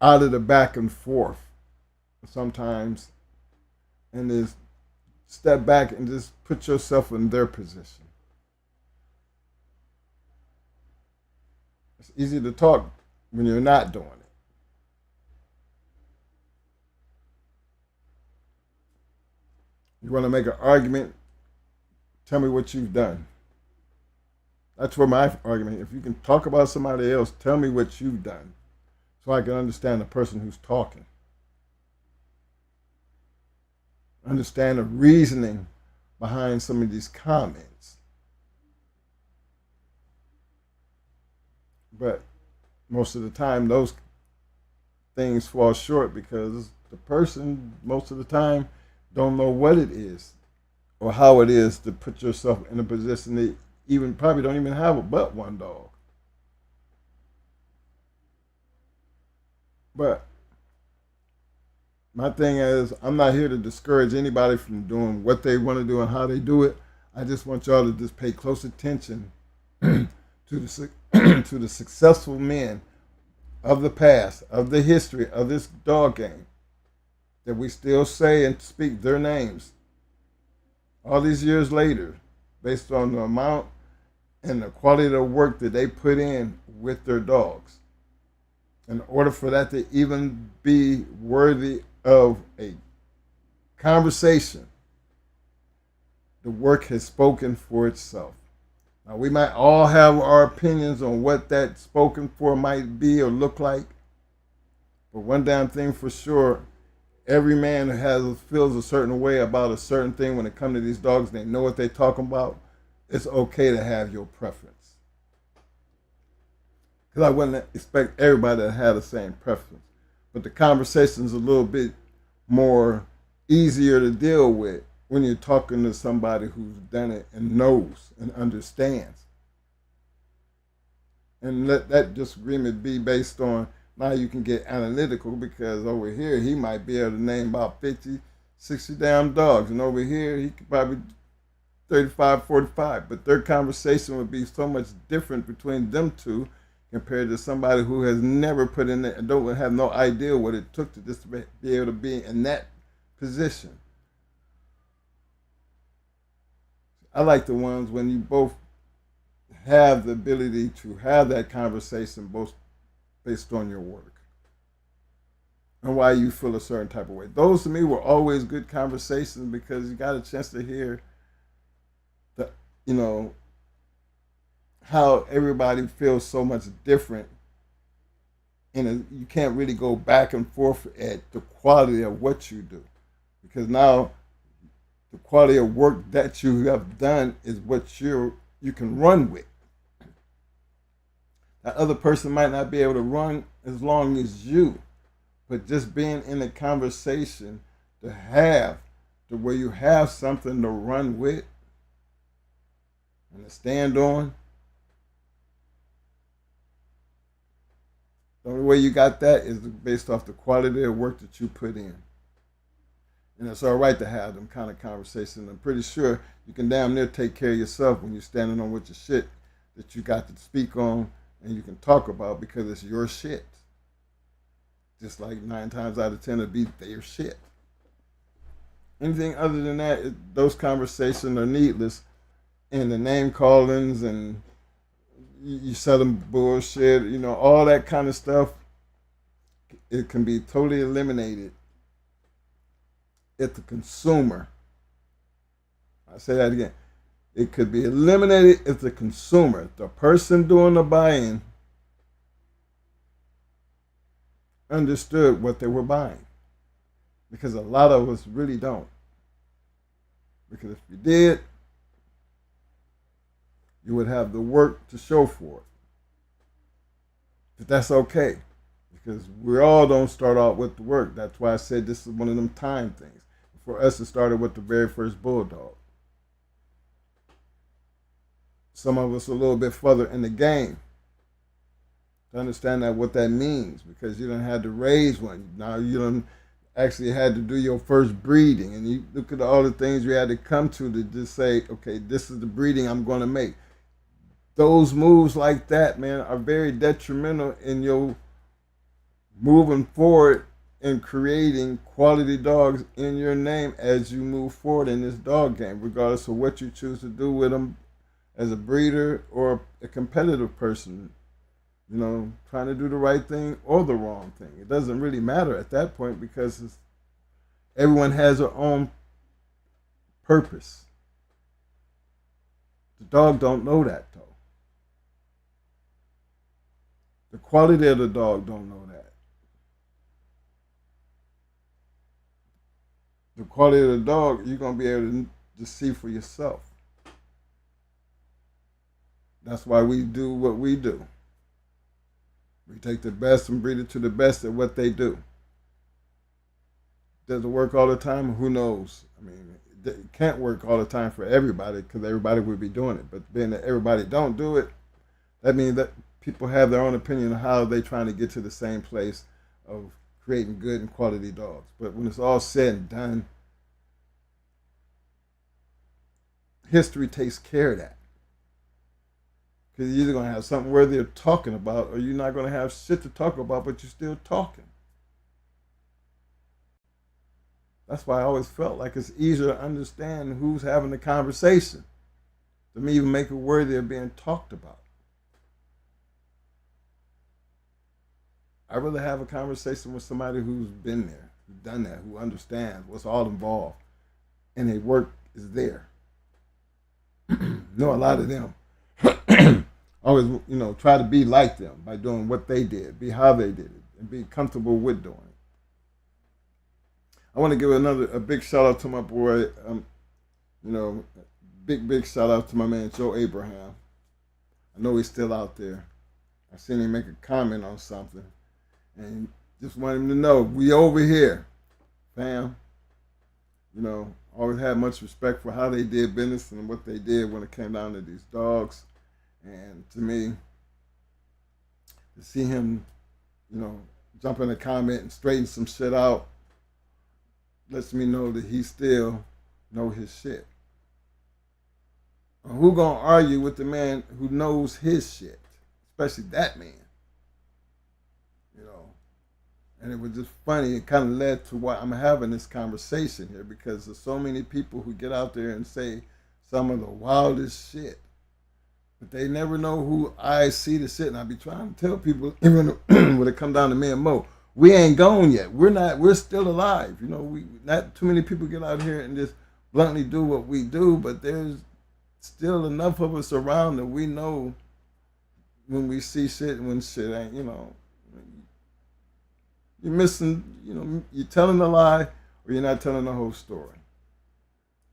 out of the back and forth sometimes, and just step back and just put yourself in their position. It's easy to talk when you're not doing it. You want to make an argument, tell me what you've done. That's where my argument. If you can talk about somebody else, tell me what you've done, so I can understand the person who's talking. Understand the reasoning behind some of these comments. But most of the time, those things fall short because the person, most of the time, don't know what it is or how it is to put yourself in a position that even probably don't even have a but one dog. But my thing is, I'm not here to discourage anybody from doing what they want to do and how they do it. I just want y'all to just pay close attention to the to the successful men of the past, of the history of this dog game, that we still say and speak their names all these years later, based on the amount and the quality of the work that they put in with their dogs. In order for that to even be worthy of a conversation, the work has spoken for itself. Now, we might all have our opinions on what that spoken for might be or look like, but one damn thing for sure, every man feels a certain way about a certain thing when it comes to these dogs. They know what they're talking about. It's okay to have your preference. Because I wouldn't expect everybody to have the same preference. But the conversation's a little bit more easier to deal with when you're talking to somebody who's done it and knows and understands. And let that disagreement be based on, now you can get analytical, because over here he might be able to name about 50, 60 damn dogs. And over here he could probably 35, 45. But their conversation would be so much different between them two compared to somebody who has never put in it and don't have no idea what it took to just be able to be in that position. I like the ones when you both have the ability to have that conversation both based on your work and why you feel a certain type of way. Those to me were always good conversations because you got a chance to hear the, how everybody feels so much different, and you can't really go back and forth at the quality of what you do, because now the quality of work that you have done is what you can run with. That other person might not be able to run as long as you, but just being in a conversation to where you have something to run with and to stand on. The only way you got that is based off the quality of work that you put in. And it's all right to have them kind of conversations. I'm pretty sure you can damn near take care of yourself when you're standing on with your shit that you got to speak on and you can talk about, because it's your shit. Just like 9 times out of 10 it'd be their shit. Anything other than that, those conversations are needless. And the name callings and you selling bullshit, all that kind of stuff, it can be totally eliminated if the consumer, I say that again, it could be eliminated if the consumer, the person doing the buying, understood what they were buying. Because a lot of us really don't. Because if you did, you would have the work to show for it. But that's okay, because we all don't start out with the work. That's why I said this is one of them time things. For us, it started with the very first bulldog. Some of us a little bit further in the game to understand that what that means, because you don't have to raise one. Now you don't actually had to do your first breeding, and you look at all the things you had to come to just say, okay, this is the breeding I'm going to make. Those moves like that, man, are very detrimental in your moving forward and creating quality dogs in your name as you move forward in this dog game, regardless of what you choose to do with them as a breeder or a competitive person, you know, trying to do the right thing or the wrong thing. It doesn't really matter at that point, because everyone has their own purpose. The dog don't know that, though. The quality of the dog don't know that. The quality of the dog, you're going to be able to see for yourself. That's why we do what we do. We take the best and breed it to the best at what they do. Does it work all the time? Who knows? I mean, it can't work all the time for everybody, because everybody would be doing it. But being that everybody don't do it, that means that people have their own opinion of how they're trying to get to the same place of creating good and quality dogs. But when it's all said and done, history takes care of that. Because you're either going to have something worthy of talking about, or you're not going to have shit to talk about, but you're still talking. That's why I always felt like it's easier to understand who's having the conversation to even make it worthy of being talked about. I'd rather have a conversation with somebody who's been there, who's done that, who understands what's all involved, and their work is there. A lot of them always, try to be like them by doing what they did, be how they did it, and be comfortable with doing it. I want to give a big shout out to my boy, big shout out to my man Joe Abraham. I know he's still out there. I seen him make a comment on something, and just want him to know we over here, fam. Always had much respect for how they did business and what they did when it came down to these dogs. And to me, to see him, jump in a comment and straighten some shit out, lets me know that he still know his shit. Who gonna argue with the man who knows his shit, especially that man? And it was just funny. It kind of led to why I'm having this conversation here, because there's so many people who get out there and say some of the wildest shit, but they never know who I see the shit. And I be trying to tell people, even when it come down to me and Mo, we ain't gone yet. We're still alive. We not too many people get out here and just bluntly do what we do, but there's still enough of us around that we know when we see shit and when shit ain't, you're missing, you're telling a lie or you're not telling the whole story.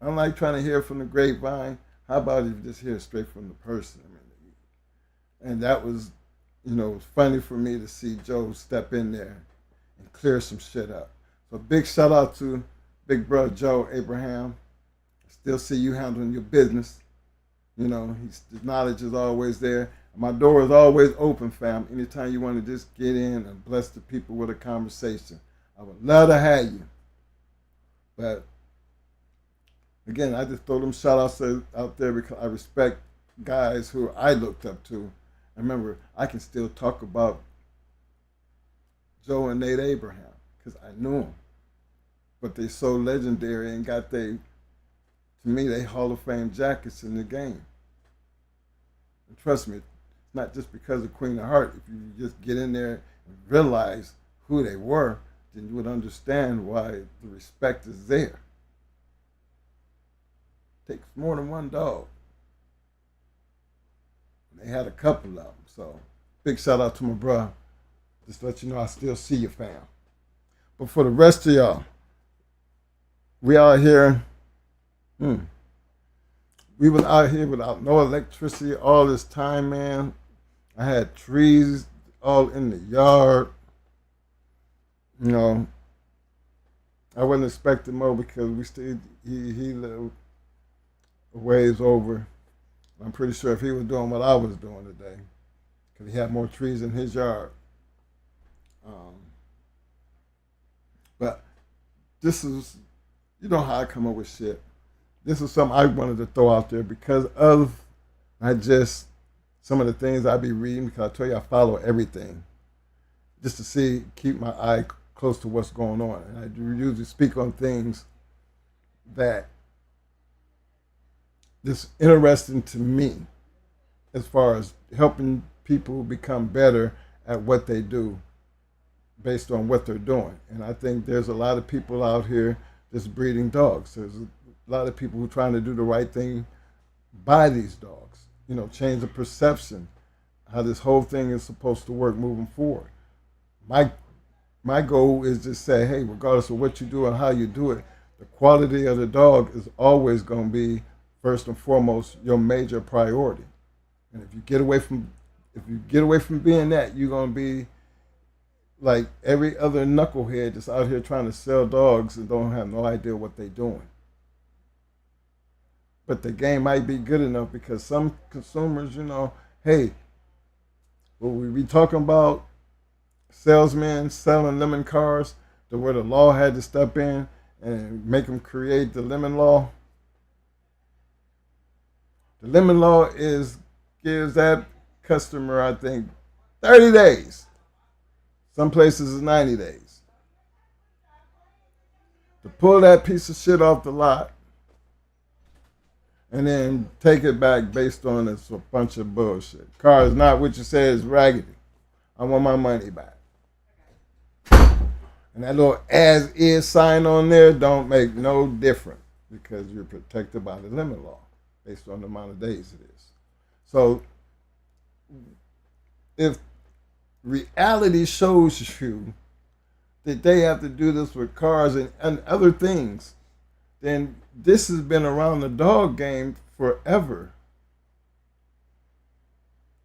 I don't like trying to hear from the grapevine. How about if you just hear straight from the person? And that was, it was funny for me to see Joe step in there and clear some shit up. So big shout out to big brother Joe Abraham. I still see you handling your business. His knowledge is always there. My door is always open, fam. Anytime you want to just get in and bless the people with a conversation, I would love to have you. But again, I just throw them shout outs out there because I respect guys who I looked up to. And remember, I can still talk about Joe and Nate Abraham because I knew them. But they so legendary and got to me, they Hall of Fame jackets in the game. And trust me, not just because of Queen of Heart. If you just get in there and realize who they were, then you would understand why the respect is there. It takes more than one dog. They had a couple of them. So big shout out to my bro. Just to let you know I still see you, fam. But for the rest of y'all, we out here, We was out here without no electricity all this time, man. I had trees all in the yard. You know, I wasn't expecting more because we still he lived a ways over. I'm pretty sure if he was doing what I was doing today, because he had more trees in his yard. Um, but this is, you know how I come up with shit. This is something I wanted to throw out there because of I just some of the things I be reading, because I tell you I follow everything just to see, keep my eye close to what's going on. And I do usually speak on things that just interesting to me as far as helping people become better at what they do based on what they're doing. And I think there's a lot of people out here just breeding dogs. There's a lot of people who are trying to do the right thing by these dogs, you know, change the perception, how this whole thing is supposed to work moving forward. My goal is to say, hey, regardless of what you do and how you do it, the quality of the dog is always going to be first and foremost your major priority. And if you get away from being that, you're going to be like every other knucklehead just out here trying to sell dogs and don't have no idea what they're doing. But the game might be good enough because some consumers, you know, hey, will we be talking about salesmen selling lemon cars to where the law had to step in and make them create the lemon law? The lemon law gives that customer, I think, 30 days. Some places is 90 days. To pull that piece of shit off the lot and then take it back based on it's a bunch of bullshit. Car is not what you say is raggedy. I want my money back. And that little as is sign on there don't make no difference because you're protected by the lemon law based on the amount of days it is. So if reality shows you that they have to do this with cars and other things, then this has been around the dog game forever.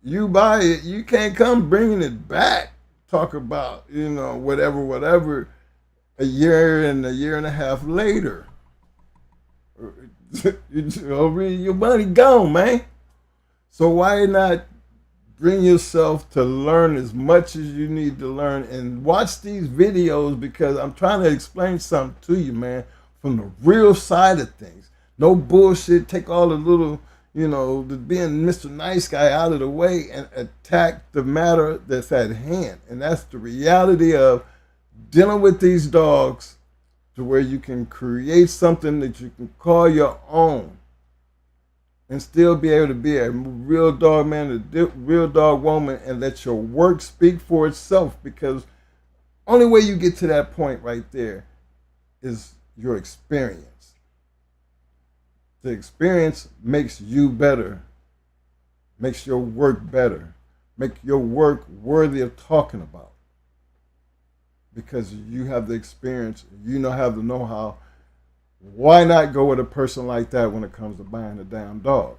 You buy it, you can't come bringing it back. Talk about, you know, whatever, a year and a half later. Your money gone, man. So why not bring yourself to learn as much as you need to learn and watch these videos, because I'm trying to explain something to you, man, from the real side of things. No bullshit. Take all the little, you know, the being Mr. Nice Guy out of the way and attack the matter that's at hand. And that's the reality of dealing with these dogs to where you can create something that you can call your own and still be able to be a real dog man, a real dog woman, and let your work speak for itself, because only way you get to that point right there is your experience. The experience makes you better, makes your work better, make your work worthy of talking about, because you have the experience, you have the know-how. Why not go with a person like that when it comes to buying a damn dog?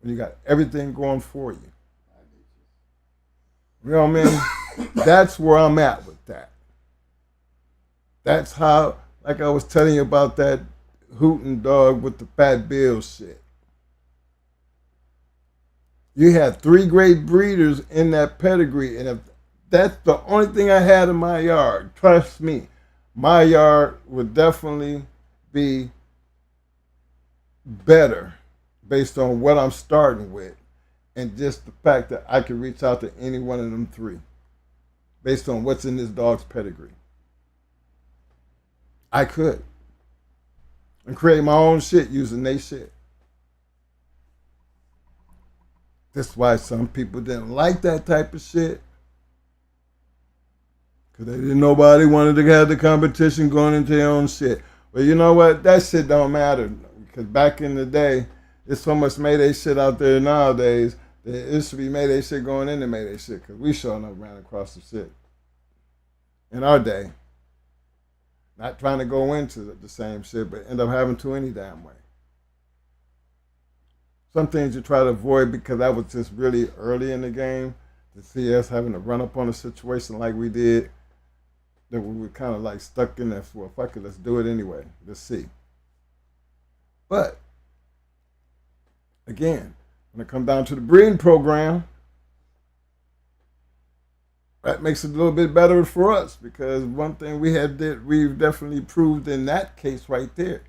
When you got everything going for you. You know what I mean? That's where I'm at with that. That's how, like I was telling you about that hooting dog with the fat bill shit. You had 3 great breeders in that pedigree, and if that's the only thing I had in my yard, trust me, my yard would definitely be better based on what I'm starting with, and just the fact that I could reach out to any one of them 3 based on what's in this dog's pedigree. I could. And create my own shit using their shit. That's why some people didn't like that type of shit. Because they didn't, nobody wanted to have the competition going into their own shit. But you know what? That shit don't matter. Because back in the day, there's so much Mayday shit out there nowadays that it should be Mayday shit going into Mayday shit. Because we sure enough ran across the shit in our day. Not trying to go into the same shit, but end up having to any damn way. Some things you try to avoid because that was just really early in the game. To see us having to run up on a situation like we did, that we were kind of like stuck in that. Well, fuck it, let's do it anyway. Let's see. But again, when it comes down to the breeding program, that makes it a little bit better for us, because one thing we've definitely proved in that case right there,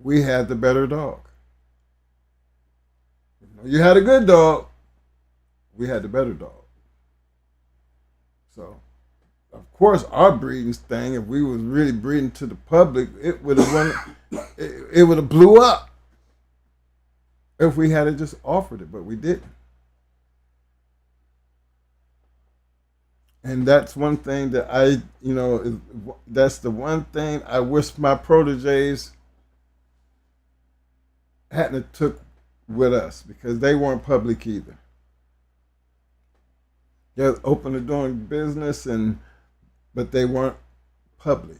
we had the better dog. You had a good dog, we had the better dog. So, of course, our breeding thing, if we was really breeding to the public, it would have blew up if we had just offered it, but we didn't. And that's one thing that that's the one thing I wish my proteges hadn't took with us, because they weren't public either. They're open to doing business, but they weren't public.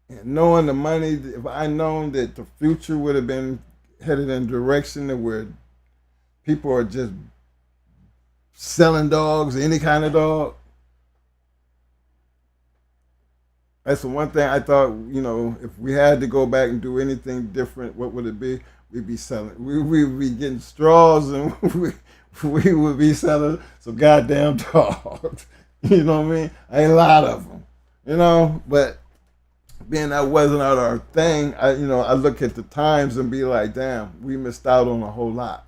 And knowing the money, if I known that the future would have been headed in a direction where people are just selling dogs, any kind of dog, that's the one thing I thought, if we had to go back and do anything different, what would it be? We'd be selling. We would be getting straws, and we would be selling some goddamn dogs. You know what I mean? A lot of them. But being that wasn't our thing, I look at the times and be like, damn, we missed out on a whole lot.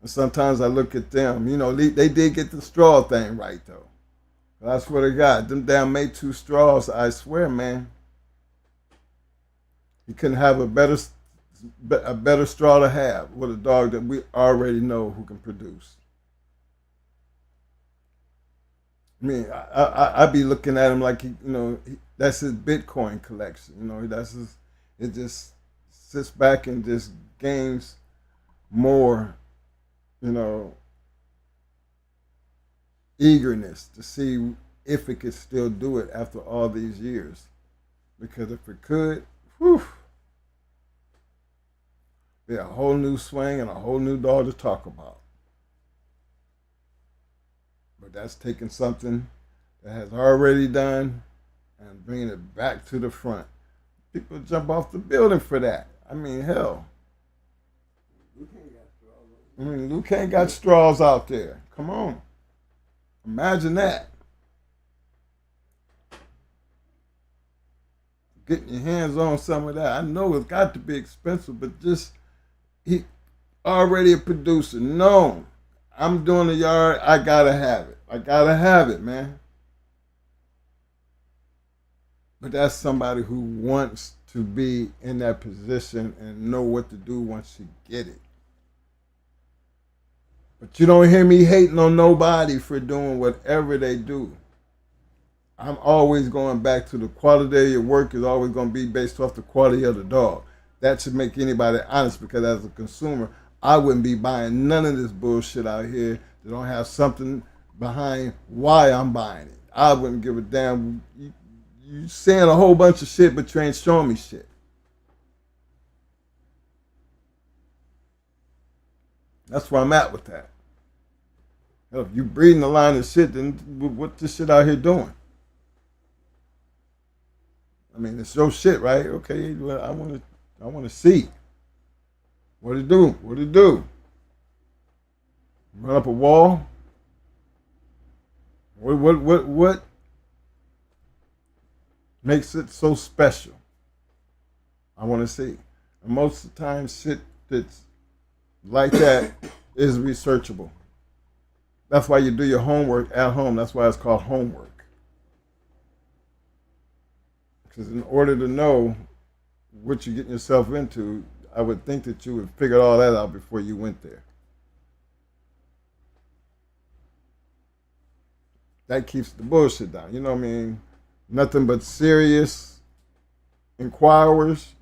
And sometimes I look at them, they did get the straw thing right, though. But I swear to God, them damn made 2 straws, I swear, man. You couldn't have a better straw to have with a dog that we already know who can produce. I mean, I be looking at him like that's his Bitcoin collection. It just sits back and just gains more, eagerness to see if it could still do it after all these years. Because if it could, whew, be a whole new swing and a whole new dog to talk about. But that's taking something that has already done and bringing it back to the front. People jump off the building for that. I mean, hell. Luke ain't got straws out there. Come on. Imagine that. Getting your hands on some of that. I know it's got to be expensive, but just, he already a producer. No, I'm doing the yard. I gotta have it. I gotta have it, man. But that's somebody who wants to be in that position and know what to do once you get it. But you don't hear me hating on nobody for doing whatever they do. I'm always going back to the quality of your work is always going to be based off the quality of the dog. That should make anybody honest, because as a consumer, I wouldn't be buying none of this bullshit out here that don't have something behind why I'm buying it. I wouldn't give a damn. You saying a whole bunch of shit, but you ain't showing me shit. That's where I'm at with that. If you breeding the line of shit, then what this shit out here doing? I mean, it's your shit, right? Okay, well, I want to see what it do. What it do? Run up a wall? What makes it so special? I want to see. And most of the time, shit that's like that is researchable. That's why you do your homework at home. That's why it's called homework. Because in order to know what you're getting yourself into, I would think that you would figure all that out before you went there. That keeps the bullshit down. You know what I mean? Nothing but serious inquirers.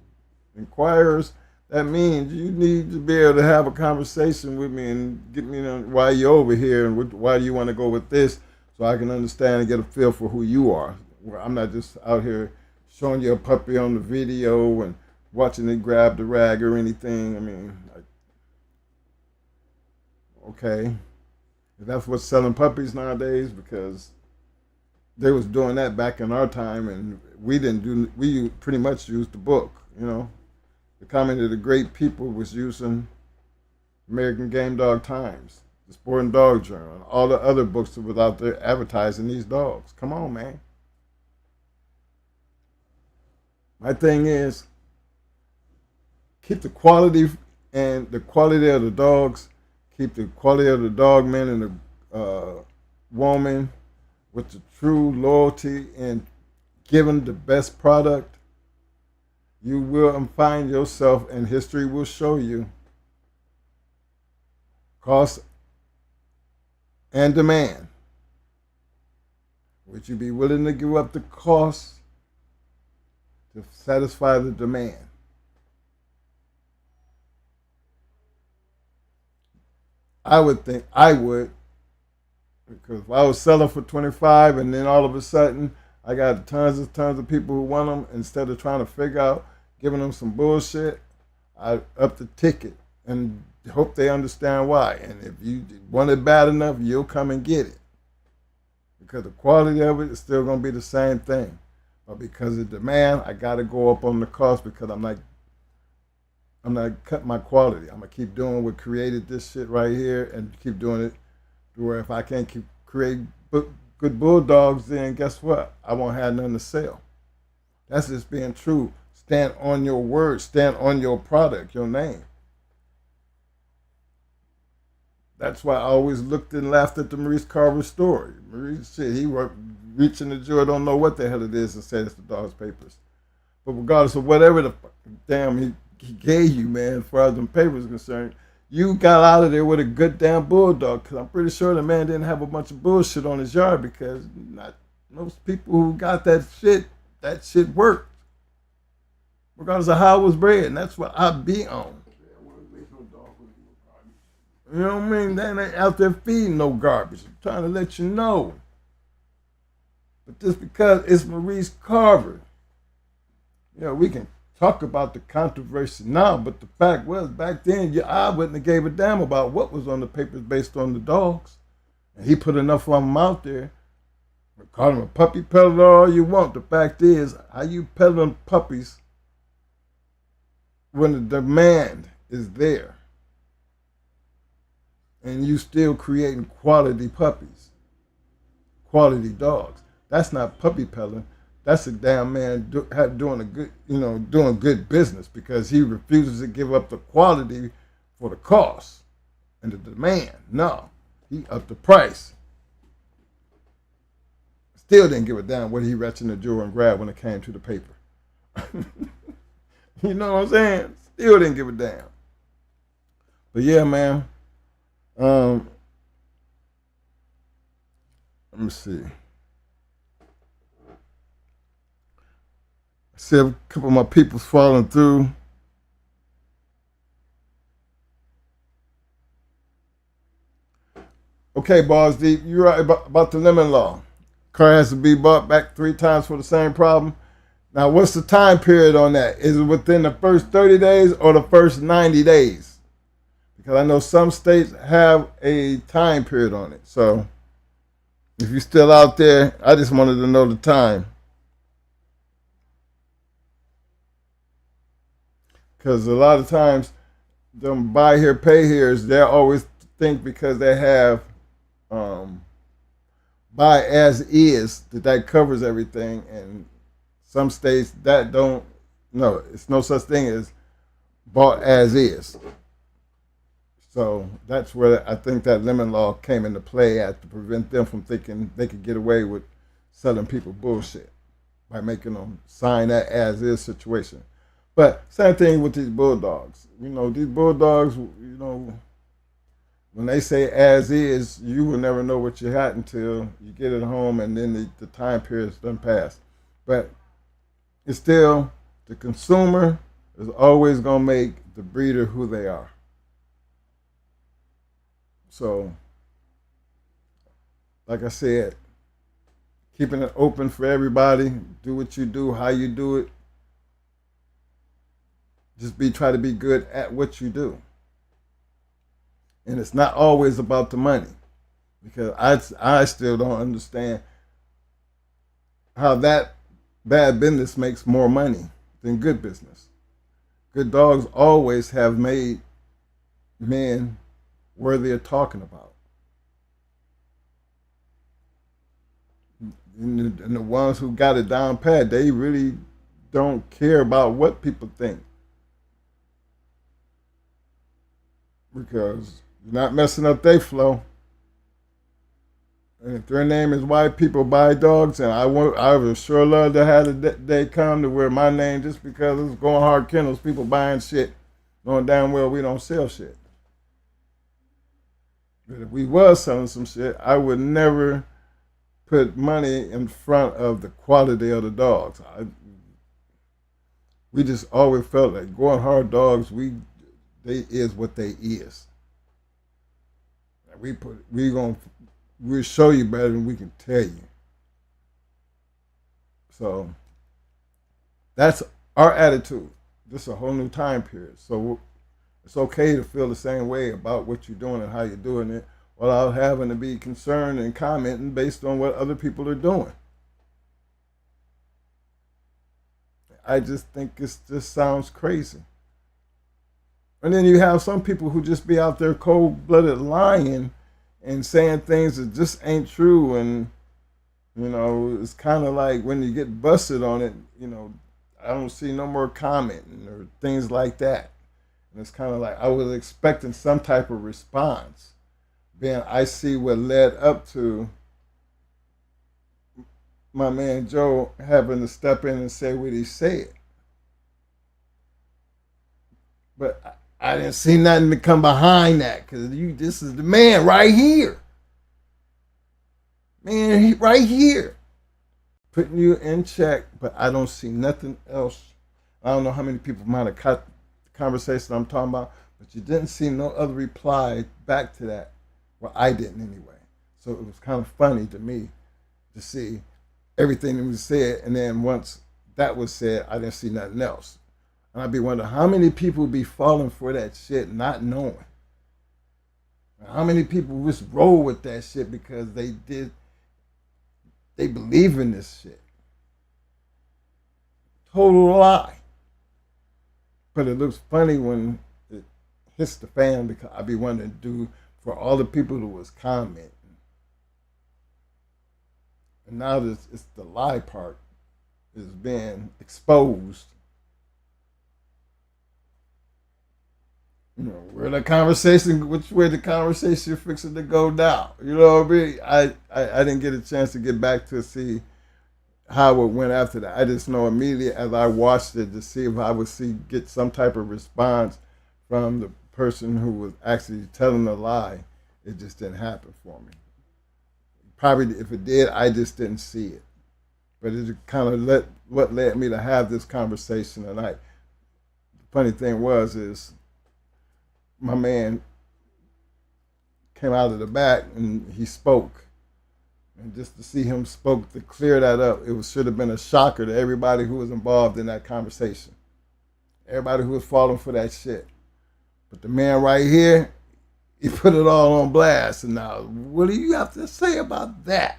That means you need to be able to have a conversation with me and get me why you're over here and why do you want to go with this, so I can understand and get a feel for who you are. I'm not just out here showing you a puppy on the video and watching it grab the rag or anything. I mean, Okay, that's what's selling puppies nowadays, because they was doing that back in our time, and we didn't do. We pretty much used the book. You know, the comment of the great people was using American Game Dog Times, the Sporting Dog Journal, and all the other books that was out there advertising these dogs. Come on, man. My thing is, keep the quality and the quality of the dogs. Keep the quality of the dog man and the woman with the true loyalty and giving the best product. You will find yourself, and history will show you, cost and demand. Would you be willing to give up the cost to satisfy the demand? I would think I would, because if I was selling for 25 and then all of a sudden I got tons of people who want them, instead of trying to figure out giving them some bullshit, I up the ticket and hope they understand why. And if you want it bad enough, you'll come and get it, because the quality of it is still going to be the same thing. But because of demand, I got to go up on the cost, because I'm not cutting my quality. I'm gonna keep doing what created this shit right here, and keep doing it to where if I can't keep creating good bulldogs, then guess what? I won't have nothing to sell. That's just being true. Stand on your word. Stand on your product, your name. That's why I always looked and laughed at the Maurice Carver story. Maurice, shit, he reaching the jaw, don't know what the hell it is, and said it's the dog's papers. But regardless of whatever the damn he gave you, man, as far as them papers concerned, you got out of there with a good damn bulldog. Because I'm pretty sure the man didn't have a bunch of bullshit on his yard, because not most people who got that shit worked. Regardless of how it was bred. And that's what I be on. You know what I mean? They ain't out there feeding no garbage. I'm trying to let you know. But just because it's Maurice Carver, you know, we can talk about the controversy now, but the fact was, back then, I wouldn't have gave a damn about what was on the papers based on the dogs. And he put enough of them out there. Call him a puppy peddler all you want. The fact is, how you peddling puppies when the demand is there, and you still creating quality puppies, quality dogs? That's not puppy peddling. That's a damn man doing a good, doing good business, because he refuses to give up the quality for the cost and the demand. No, he upped the price. Still didn't give a damn what he reached in the drawer and grabbed when it came to the paper. You know what I'm saying? Still didn't give a damn. But yeah, man. Let me see. I see a couple of my people's falling through. Okay, Balls Deep, you're right about the lemon law. Car has to be bought back 3 times for the same problem. Now, what's the time period on that? Is it within the first 30 days or the first 90 days? Because I know some states have a time period on it. So if you're still out there, I just wanted to know the time. Because a lot of times, them buy here, pay here's, they always think because they have buy as is, that covers everything. And some states that don't, no, it's no such thing as bought as is. So that's where I think that lemon law came into play at, to prevent them from thinking they could get away with selling people bullshit by making them sign that as is situation. But same thing with these bulldogs. These bulldogs, when they say as is, you will never know what you had until you get it home, and then the time period's done passed. But it's still, the consumer is always going to make the breeder who they are. So, like I said, keeping it open for everybody. Do what you do, how you do it. Just try to be good at what you do. And it's not always about the money, because I still don't understand how that bad business makes more money than good business. Good dogs always have made men worthy of talking about. And the ones who got it down pat, they really don't care about what people think, because you're not messing up their flow. And if their name is White People Buy Dogs, and I would sure love to have the day come to where my name, just because it's going hard Kennels, people buying shit, knowing damn well we don't sell shit. But if we was selling some shit, I would never put money in front of the quality of the dogs. We just always felt like going hard dogs, they is what they is. We'll show you better than we can tell you. So that's our attitude. This is a whole new time period. So it's okay to feel the same way about what you're doing and how you're doing it, without having to be concerned and commenting based on what other people are doing. I just think it just sounds crazy. And then you have some people who just be out there cold-blooded lying and saying things that just ain't true. And, it's kind of like when you get busted on it, I don't see no more commenting or things like that. And it's kind of like I was expecting some type of response. Then I see what led up to my man Joe having to step in and say what he said. But I didn't see nothing to come behind that, because this is the man right here. Man, right here. Putting you in check, but I don't see nothing else. I don't know how many people might have caught the conversation I'm talking about, but you didn't see no other reply back to that. Well, I didn't anyway. So it was kind of funny to me to see everything that was said, and then once that was said, I didn't see nothing else. And I'd be wondering how many people be falling for that shit not knowing. How many people just roll with that shit because they believe in this shit. Total lie. But it looks funny when it hits the fan, because I be wanting to do for all the people who was commenting. And now it's the lie part is being exposed. Where the conversation, which way the conversation fixing to go down. You know what I mean? I didn't get a chance to get back to see how it went after that. I just know immediately as I watched it to see if I would get some type of response from the person who was actually telling the lie. It just didn't happen for me. Probably if it did, I just didn't see it. But it kind of what led me to have this conversation tonight. The funny thing is my man came out of the back and he spoke. And just to see him spoke to clear that up, should have been a shocker to everybody who was involved in that conversation. Everybody who was falling for that shit. But the man right here, he put it all on blast. And now, what do you have to say about that?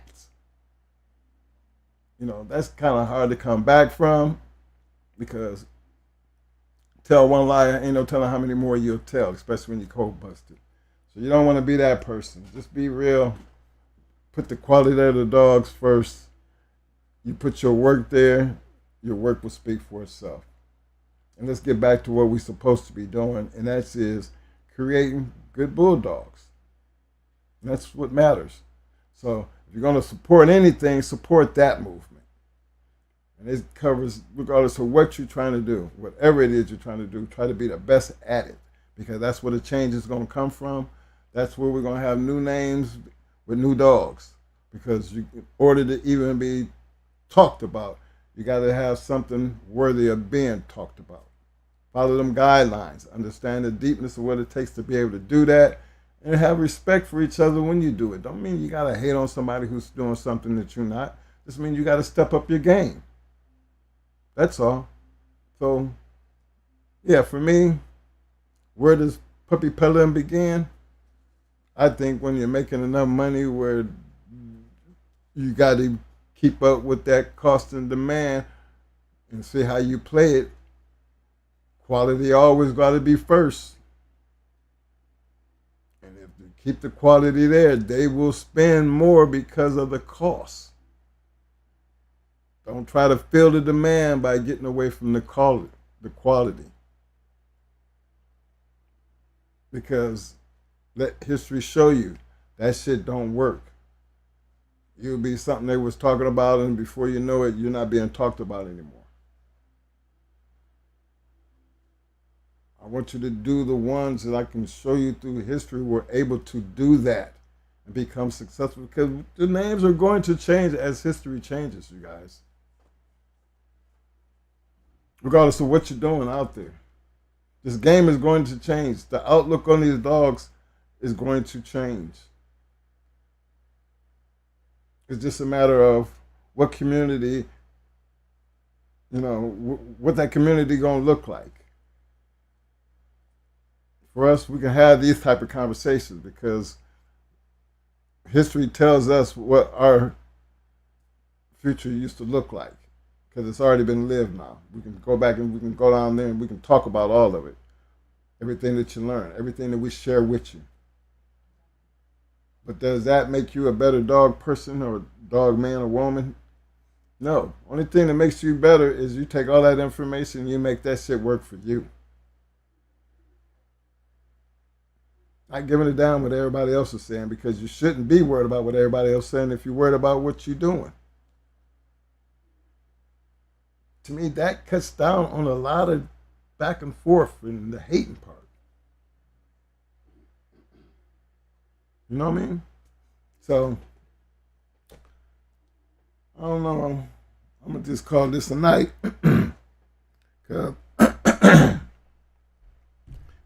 That's kind of hard to come back from, because tell one lie, ain't no telling how many more you'll tell, especially when you're cold busted. So you don't want to be that person. Just be real. Put the quality of the dogs first. You put your work there, your work will speak for itself. And let's get back to what we're supposed to be doing, and that is creating good bulldogs. And that's what matters. So if you're going to support anything, support that movement. And it covers, regardless of what you're trying to do, whatever it is you're trying to do, try to be the best at it, because that's where the change is going to come from. That's where we're going to have new names with new dogs, because in order to even be talked about, you got to have something worthy of being talked about. Follow them guidelines, understand the deepness of what it takes to be able to do that, and have respect for each other when you do it. Don't mean you got to hate on somebody who's doing something that you're not. Just mean you got to step up your game. That's all. So, yeah, for me, where does puppy peddling begin? I think when you're making enough money where you got to keep up with that cost and demand and see how you play it, quality always got to be first. And if you keep the quality there, they will spend more because of the cost. Don't try to fill the demand by getting away from the quality. Because let history show you that shit don't work. You'll be something they was talking about, and before you know it, you're not being talked about anymore. I want you to do the ones that I can show you through history were able to do that and become successful, because the names are going to change as history changes, you guys. Regardless of what you're doing out there. This game is going to change. The outlook on these dogs is going to change. It's just a matter of what community, what that community going to look like. For us, we can have these type of conversations because history tells us what our future used to look like, because it's already been lived now. We can go back and we can go down there and we can talk about all of it. Everything that you learn, everything that we share with you. But does that make you a better dog person or dog man or woman? No. Only thing that makes you better is you take all that information and you make that shit work for you. Not giving it down what everybody else is saying, because you shouldn't be worried about what everybody else is saying if you're worried about what you're doing. To me, that cuts down on a lot of back and forth and the hating part. You know what I mean? So, I don't know. I'm going to just call this a night.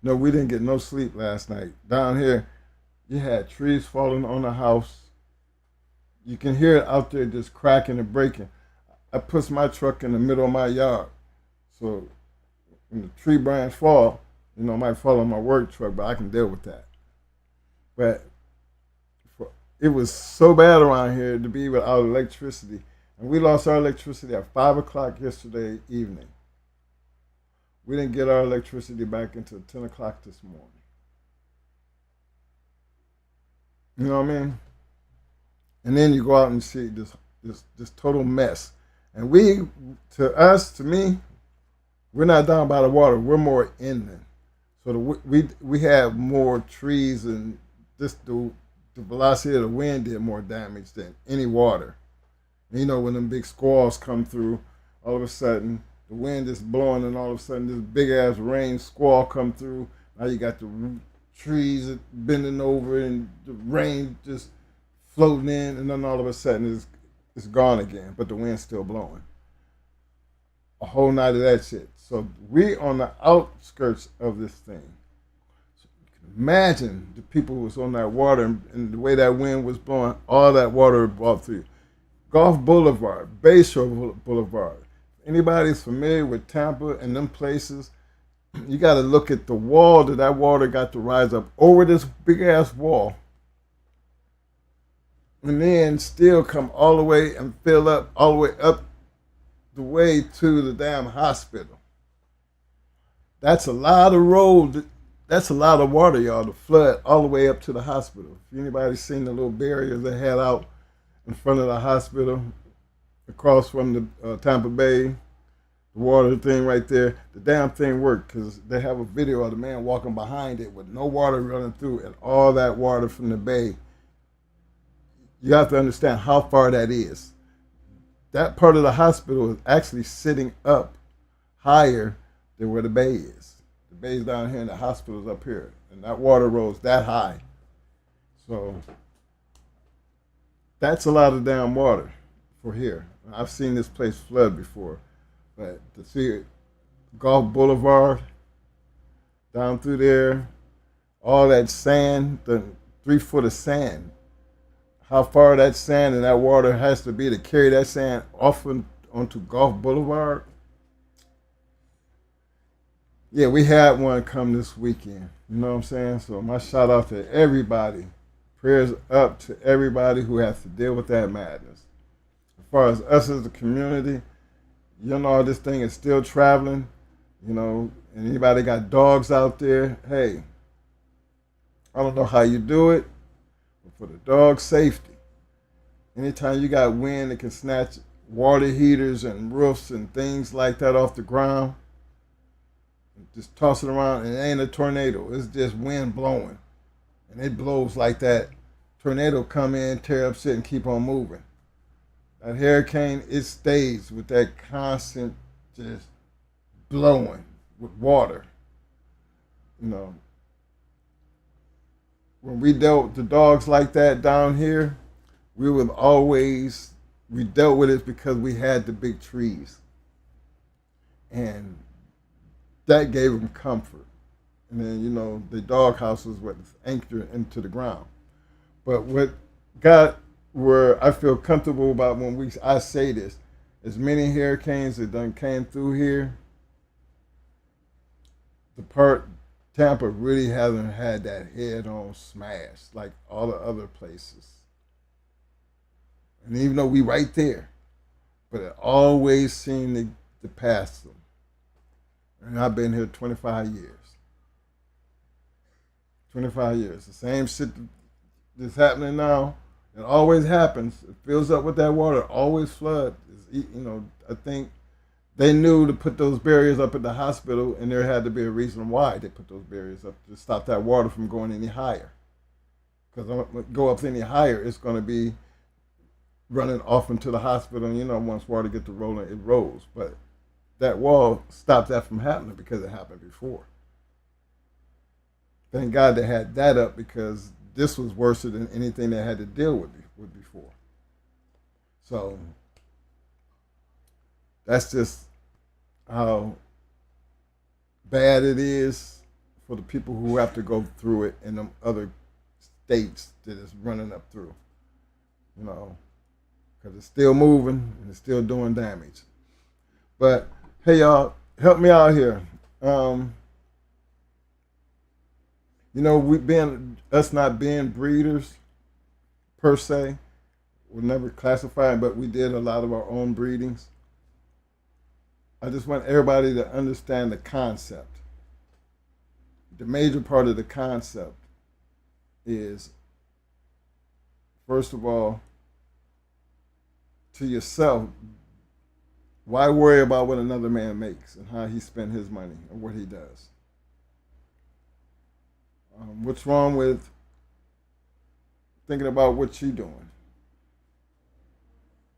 No, we didn't get no sleep last night. Down here, you had trees falling on the house. You can hear it out there just cracking and breaking. I put my truck in the middle of my yard. So when the tree branch fall, it might fall on my work truck, but I can deal with that. But it was so bad around here to be without electricity. And we lost our electricity at 5 o'clock yesterday evening. We didn't get our electricity back until 10 o'clock this morning. You know what I mean? And then you go out and see this total mess. And to me, we're not down by the water. We're more inland. So we have more trees, and the velocity of the wind did more damage than any water. And when them big squalls come through, all of a sudden, the wind is blowing, and all of a sudden this big ass rain squall come through. Now you got the trees bending over and the rain just floating in, and then all of a sudden it's gone again, but the wind's still blowing. A whole night of that shit. So we on the outskirts of this thing. So you can imagine the people who was on that water and the way that wind was blowing, all that water brought through. Gulf Boulevard, Bayshore Boulevard. Anybody's familiar with Tampa and them places, you got to look at the wall that water got to rise up over this big ass wall, and then still come all the way and fill up all the way up the way to the damn hospital. That's a lot of road. That's a lot of water, y'all, to flood all the way up to the hospital. If anybody's seen the little barriers they had out in front of the hospital, across from the Tampa Bay, the water thing right there, the damn thing worked, because they have a video of the man walking behind it with no water running through, and all that water from the bay. You have to understand how far that is. That part of the hospital is actually sitting up higher than where the bay is. The bay's down here and the hospital's up here, and that water rose that high. So that's a lot of damn water for here. I've seen this place flood before, but to see it, Gulf Boulevard, down through there, all that sand, the 3 foot of sand, how far that sand and that water has to be to carry that sand off onto Gulf Boulevard. Yeah, we had one come this weekend. You know what I'm saying? So my shout out to everybody Prayers up to everybody who has to deal with that madness. As far as us as a community, this thing is still traveling, and anybody got dogs out there, hey, I don't know how you do it, but for the dog safety, anytime you got wind that can snatch water heaters and roofs and things like that off the ground, just toss it around, and it ain't a tornado, it's just wind blowing. And it blows like that. Tornado come in, tear up shit, and keep on moving. That hurricane, it stays with that constant just blowing with water. When we dealt with the dogs like that down here, we dealt with it because we had the big trees. And that gave them comfort. And then, the dog house was what anchored into the ground. But what where I feel comfortable about when I say this, as many hurricanes that done came through here, the part Tampa really hasn't had that head-on smash like all the other places. And even though we right there, but it always seemed to pass them. And I've been here 25 years. 25 years. The same shit that's happening now, it always happens. It fills up with that water, always flood. I think they knew to put those barriers up at the hospital, and there had to be a reason why they put those barriers up to stop that water from going any higher. Because if it go up any higher, it's going to be running off into the hospital. And once water gets to rolling, it rolls. But that wall stopped that from happening because it happened before. Thank God they had that up, because this was worse than anything they had to deal with before. So that's just how bad it is for the people who have to go through it in them other states that it's running up through. Because it's still moving and it's still doing damage. But hey, y'all, help me out here. Us not being breeders per se, we're never classified, but we did a lot of our own breedings. I just want everybody to understand the concept. The major part of the concept is, first of all, to yourself, why worry about what another man makes and how he spends his money or what he does? What's wrong with thinking about what you're doing?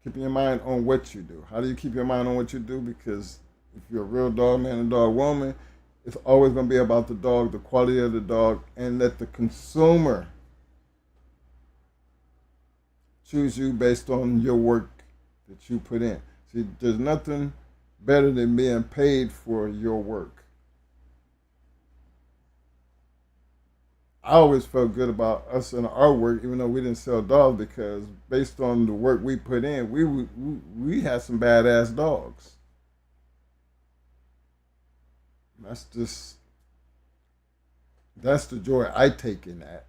Keeping your mind on what you do. How do you keep your mind on what you do? Because if you're a real dog man and dog woman, it's always going to be about the dog, the quality of the dog, and let the consumer choose you based on your work that you put in. See, there's nothing better than being paid for your work. I always felt good about us and our work, even though we didn't sell dogs, because based on the work we put in, we had some badass dogs. That's the joy I take in that.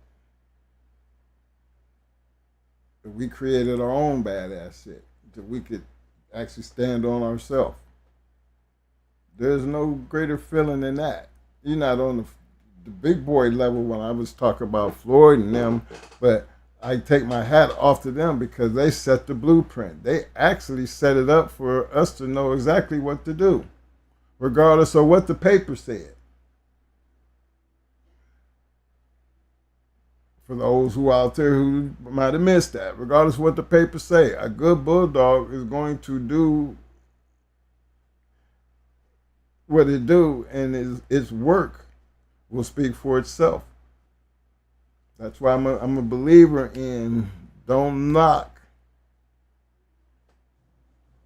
That we created our own badass shit, that we could actually stand on ourselves. There's no greater feeling than that. You're not on the big boy level when I was talking about Floyd and them, but I take my hat off to them because they set the blueprint. They actually set it up for us to know exactly what to do, regardless of what the paper said. For those who out there who might have missed that, regardless of what the papers say, a good bulldog is going to do what it do, and its work will speak for itself. That's why I'm a believer in don't knock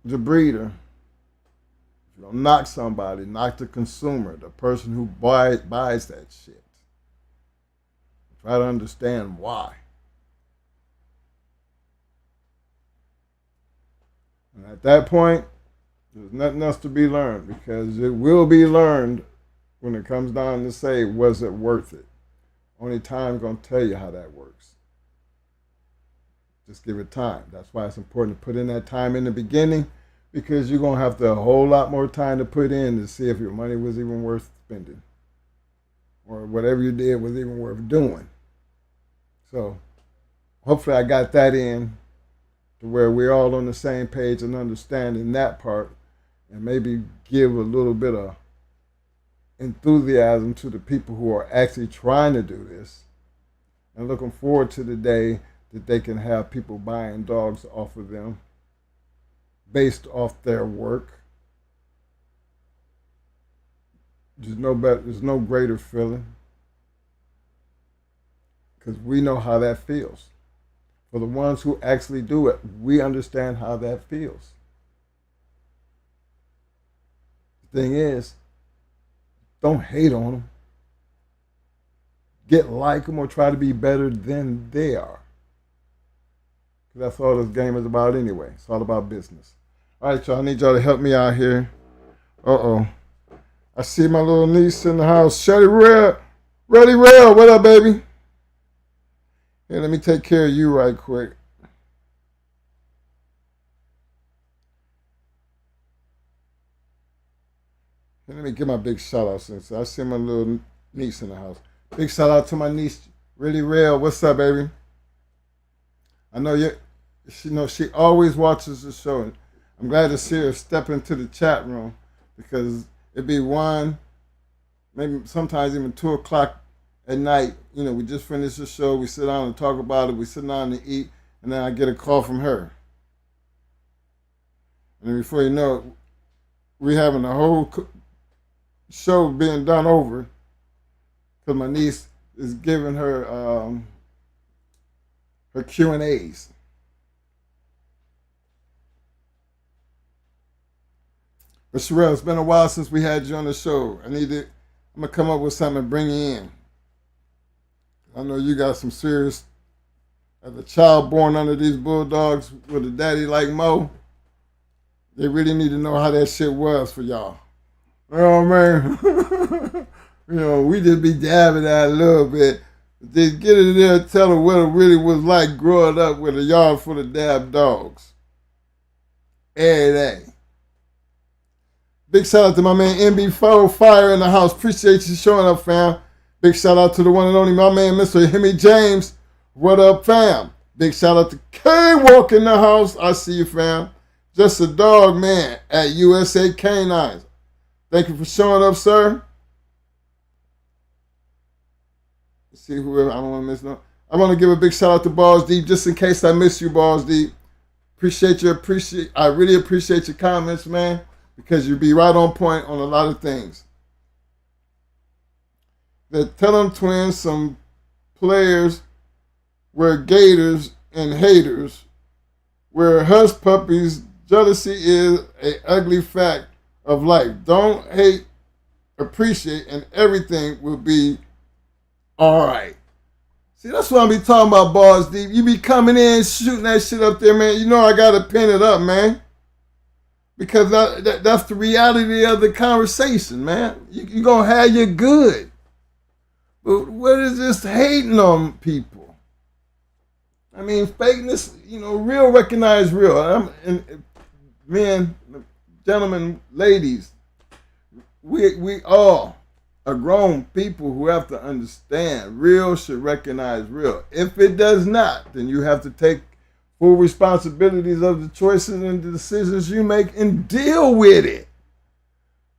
the breeder. If you don't knock somebody, knock the consumer, the person who buys that shit. Try to understand why. And at that point, there's nothing else to be learned, because it will be learned when it comes down to say, was it worth it? Only time's going to tell you how that works. Just give it time. That's why it's important to put in that time in the beginning, because you're going to have to a whole lot more time to put in to see if your money was even worth spending or whatever you did was even worth doing. So hopefully I got that in to where we're all on the same page and understanding that part, and maybe give a little bit of enthusiasm to the people who are actually trying to do this and looking forward to the day that they can have people buying dogs off of them based off their work. There's no greater feeling, because we know how that feels. For the ones who actually do it, we understand how that feels. The thing is, don't hate on them. Get like them or try to be better than they are. That's all this game is about anyway. It's all about business. All right, y'all. I need y'all to help me out here. Uh-oh. I see my little niece in the house. Shuddy Rail. Ready Rail. What up, baby? Here, let me take care of you right quick. Here, let me give my big shout out since I see my little niece in the house. Big shout out to my niece, Really Rail. What's up, baby? I know she always watches the show, and I'm glad to see her step into the chat room, because it'd be 1, maybe sometimes even 2 o'clock at night. We just finished the show, we sit down and talk about it, we sit down to eat, and then I get a call from her. And then before you know it, we're having a whole show being done over, because my niece is giving her her Q&As. But Sherelle, it's been a while since we had you on the show. I'm gonna come up with something and bring you in. I know you got some serious, as a child born under these bulldogs with a daddy like Mo, they really need to know how that shit was for y'all. Oh man. We just be dabbing that a little bit. Just get in there and tell them what it really was like growing up with a yard full of dab dogs. Every day. Big shout out to my man MB4 Fire in the house. Appreciate you showing up, fam. Big shout out to the one and only my man, Mr. Hemi James. What up, fam? Big shout out to K-Walk in the house. I see you, fam. Just a dog man at USA Canines. Thank you for showing up, sir. Let's see whoever, I don't want to miss no. I want to give a big shout out to Balls Deep, just in case I miss you, Balls Deep. I really appreciate your comments, man, because you be right on point on a lot of things. The Tell 'em Twins, some players were gators and haters, where hush puppies, jealousy is a ugly fact of life. Don't hate, appreciate, and everything will be all right. See, that's what I be talking about, Balls Deep. You be coming in, shooting that shit up there, man. You know I got to pin it up, man. Because that's the reality of the conversation, man. You going to have your good. But what is this hating on people? I mean, fakeness, real recognize real. Men, gentlemen, ladies, we all are grown people who have to understand real should recognize real. If it does not, then you have to take full responsibilities of the choices and the decisions you make and deal with it.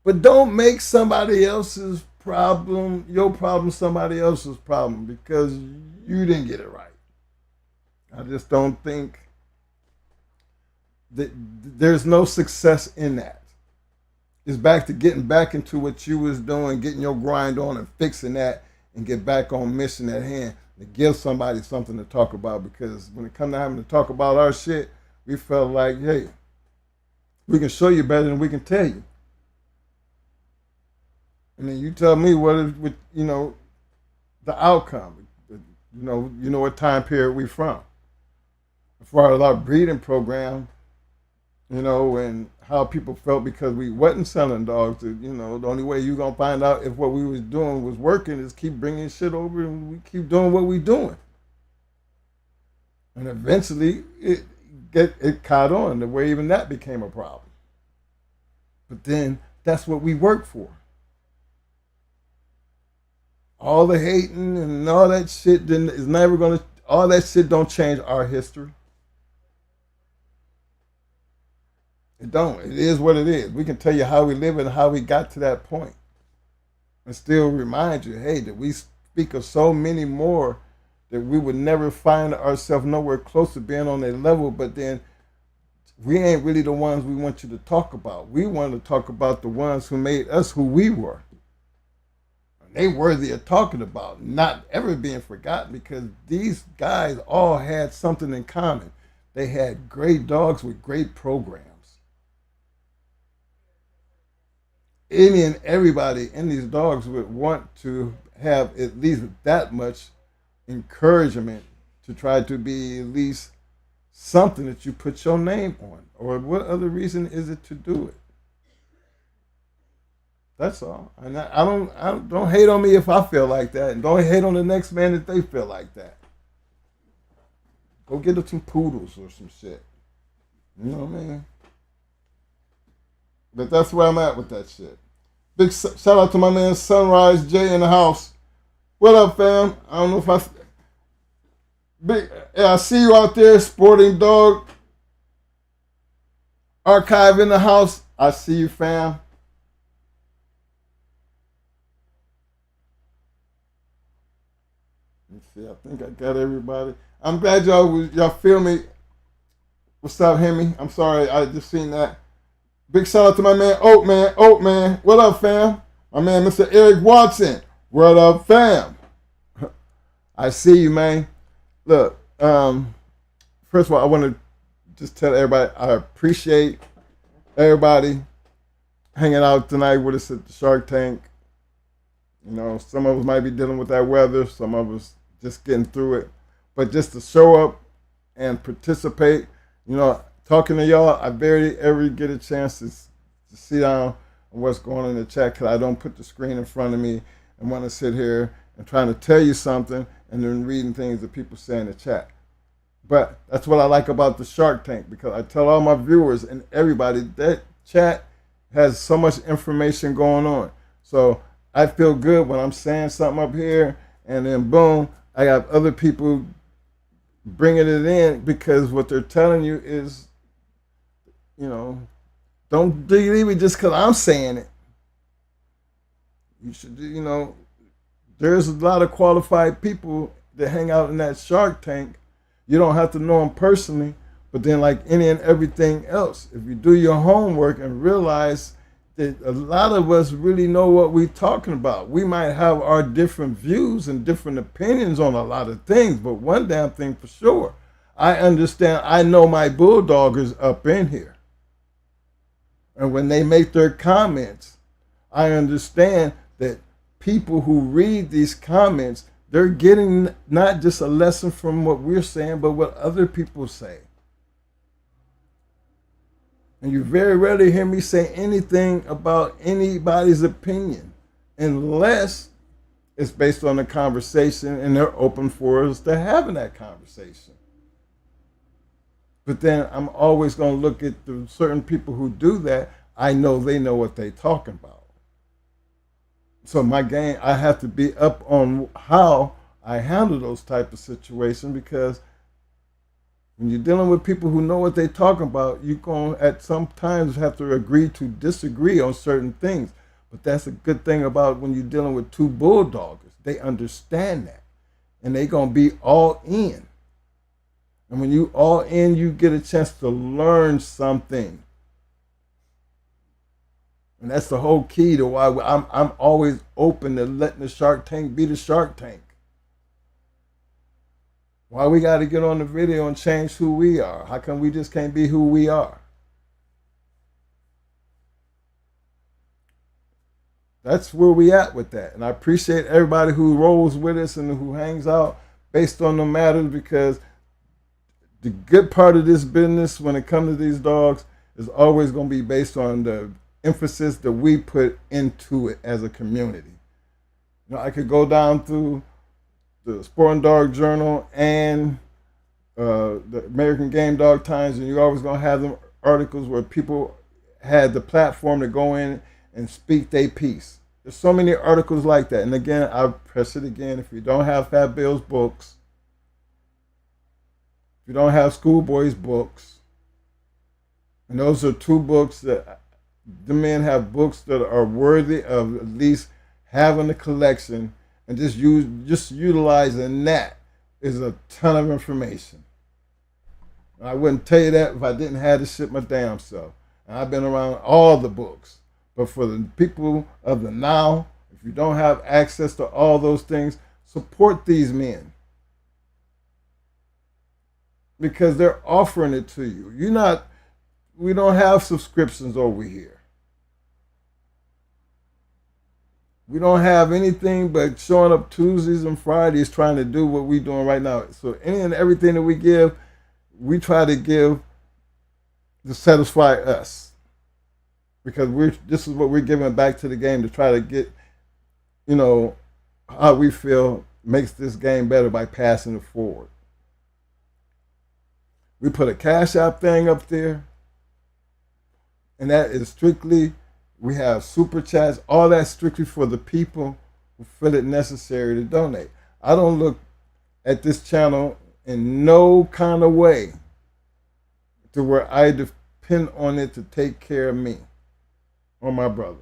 But don't make somebody else's problem, your problem, somebody else's problem because you didn't get it right. I just don't think that there's no success in that. It's back to getting back into what you was doing, getting your grind on and fixing that and get back on mission at hand to give somebody something to talk about, because when it comes to having to talk about our shit, we felt like, hey, we can show you better than we can tell you. And then you tell me what is, the outcome. You know what time period we from. As far as our breeding program, and how people felt because we wasn't selling dogs. The only way you're going to find out if what we was doing was working is keep bringing shit over and we keep doing what we doing. And eventually it caught on the way even that became a problem. But then that's what we work for. All the hating and all that shit is never gonna. All that shit don't change our history. It don't. It is what it is. We can tell you how we live and how we got to that point, and still remind you, hey, that we speak of so many more that we would never find ourselves nowhere close to being on their level. But then we ain't really the ones we want you to talk about. We want to talk about the ones who made us who we were. And they worthy of talking about, not ever being forgotten, because these guys all had something in common. They had great dogs with great programs. Any and everybody in these dogs would want to have at least that much encouragement to try to be at least something that you put your name on. Or what other reason is it to do it? That's all. And I don't hate on me if I feel like that, and don't hate on the next man if they feel like that. Go get them some poodles or some shit. You know what I mean? But that's where I'm at with that shit. Big shout out to my man Sunrise J in the house. What up, fam? I don't know if I see you out there, Sporting Dog Archive in the house. I see you, fam. Let's see. I think I got everybody. I'm glad y'all feel me. What's up, Hemi? I'm sorry, I just seen that. Big shout out to my man Oatman. What up, fam? My man Mr. Eric Watson. What up, fam? I see you, man. Look, first of all, I want to just tell everybody I appreciate everybody hanging out tonight with us at the Shark Tank. You know, some of us might be dealing with that weather, some of us just getting through it. But just to show up and participate, you know, talking to y'all, I barely ever get a chance to see down on what's going on in the chat, because I don't put the screen in front of me and want to sit here and trying to tell you something and then reading things that people say in the chat. But that's what I like about the Shark Tank, because I tell all my viewers and everybody that chat has so much information going on. So I feel good when I'm saying something up here and then boom, I have other people bringing it in, because what they're telling you is, you know, don't believe it just because I'm saying it. You should, you know, there's a lot of qualified people that hang out in that Shark Tank. You don't have to know them personally, but then like any and everything else, if you do your homework and realize that a lot of us really know what we're talking about. We might have our different views and different opinions on a lot of things, but one damn thing for sure, I understand, I know my bulldoggers up in here. And when they make their comments, I understand that people who read these comments, they're getting not just a lesson from what we're saying, but what other people say. And you very rarely hear me say anything about anybody's opinion unless it's based on a conversation and they're open for us to having that conversation. But then I'm always going to look at the certain people who do that. I know they know what they're talking about. So my game, I have to be up on how I handle those type of situations, because when you're dealing with people who know what they're talking about, you're going to at some times have to agree to disagree on certain things. But that's a good thing about when you're dealing with two bulldoggers. They understand that. And they're going to be all in. And when you all in, you get a chance to learn something. And that's the whole key to why I'm always open to letting the Shark Tank be the Shark Tank. Why we got to get on the video and change who we are? How come we just can't be who we are? That's where we at with that. And I appreciate everybody who rolls with us and who hangs out based on the matters, because the good part of this business when it comes to these dogs is always going to be based on the emphasis that we put into it as a community. You know, I could go down through the Sporting Dog Journal and the American Game Dog Times, and you're always gonna have them articles where people had the platform to go in and speak their piece. There's so many articles like that. And again, I'll press it again. If you don't have Fat Bill's books, if you don't have Schoolboy's books, and those are two books that the men have books that are worthy of at least having a collection, and just utilizing that is a ton of information. I wouldn't tell you that if I didn't have to shit my damn self. And I've been around all the books. But for the people of the now, if you don't have access to all those things, support these men. Because they're offering it to you. We don't have subscriptions over here. We don't have anything but showing up Tuesdays and Fridays trying to do what we're doing right now. So any and everything that we give, we try to give to satisfy us. Because this is what we're giving back to the game to try to get, how we feel makes this game better by passing it forward. We put a Cash App thing up there, and that is strictly, we have super chats, all that strictly for the people who feel it necessary to donate. I don't look at this channel in no kind of way to where I depend on it to take care of me or my brother.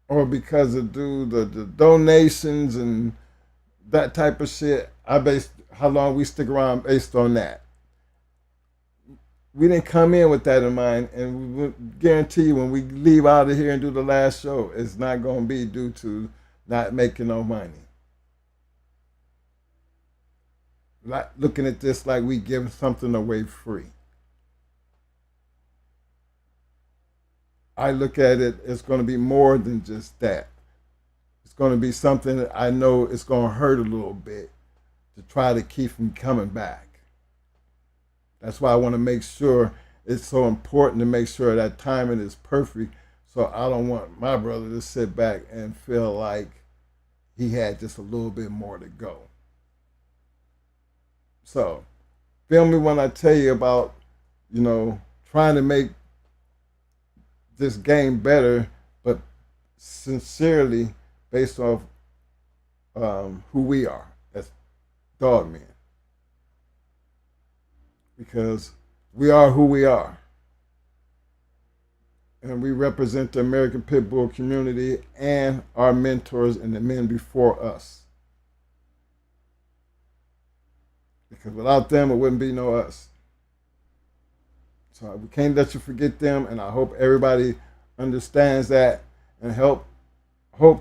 Or because of the donations and that type of shit, I base how long we stick around based on that. We didn't come in with that in mind, and we guarantee you when we leave out of here and do the last show, it's not going to be due to not making no money. Not looking at this like we give something away free. I look at it, it's going to be more than just that. It's going to be something that I know it's going to hurt a little bit to try to keep from coming back. That's why I want to make sure it's so important to make sure that timing is perfect. So I don't want my brother to sit back and feel like he had just a little bit more to go. So feel me when I tell you about, trying to make this game better, but sincerely based off who we are as Dogman. Because we are who we are. And we represent the American Pit Bull community and our mentors and the men before us. Because without them, it wouldn't be no us. So we can't let you forget them, and I hope everybody understands that and hope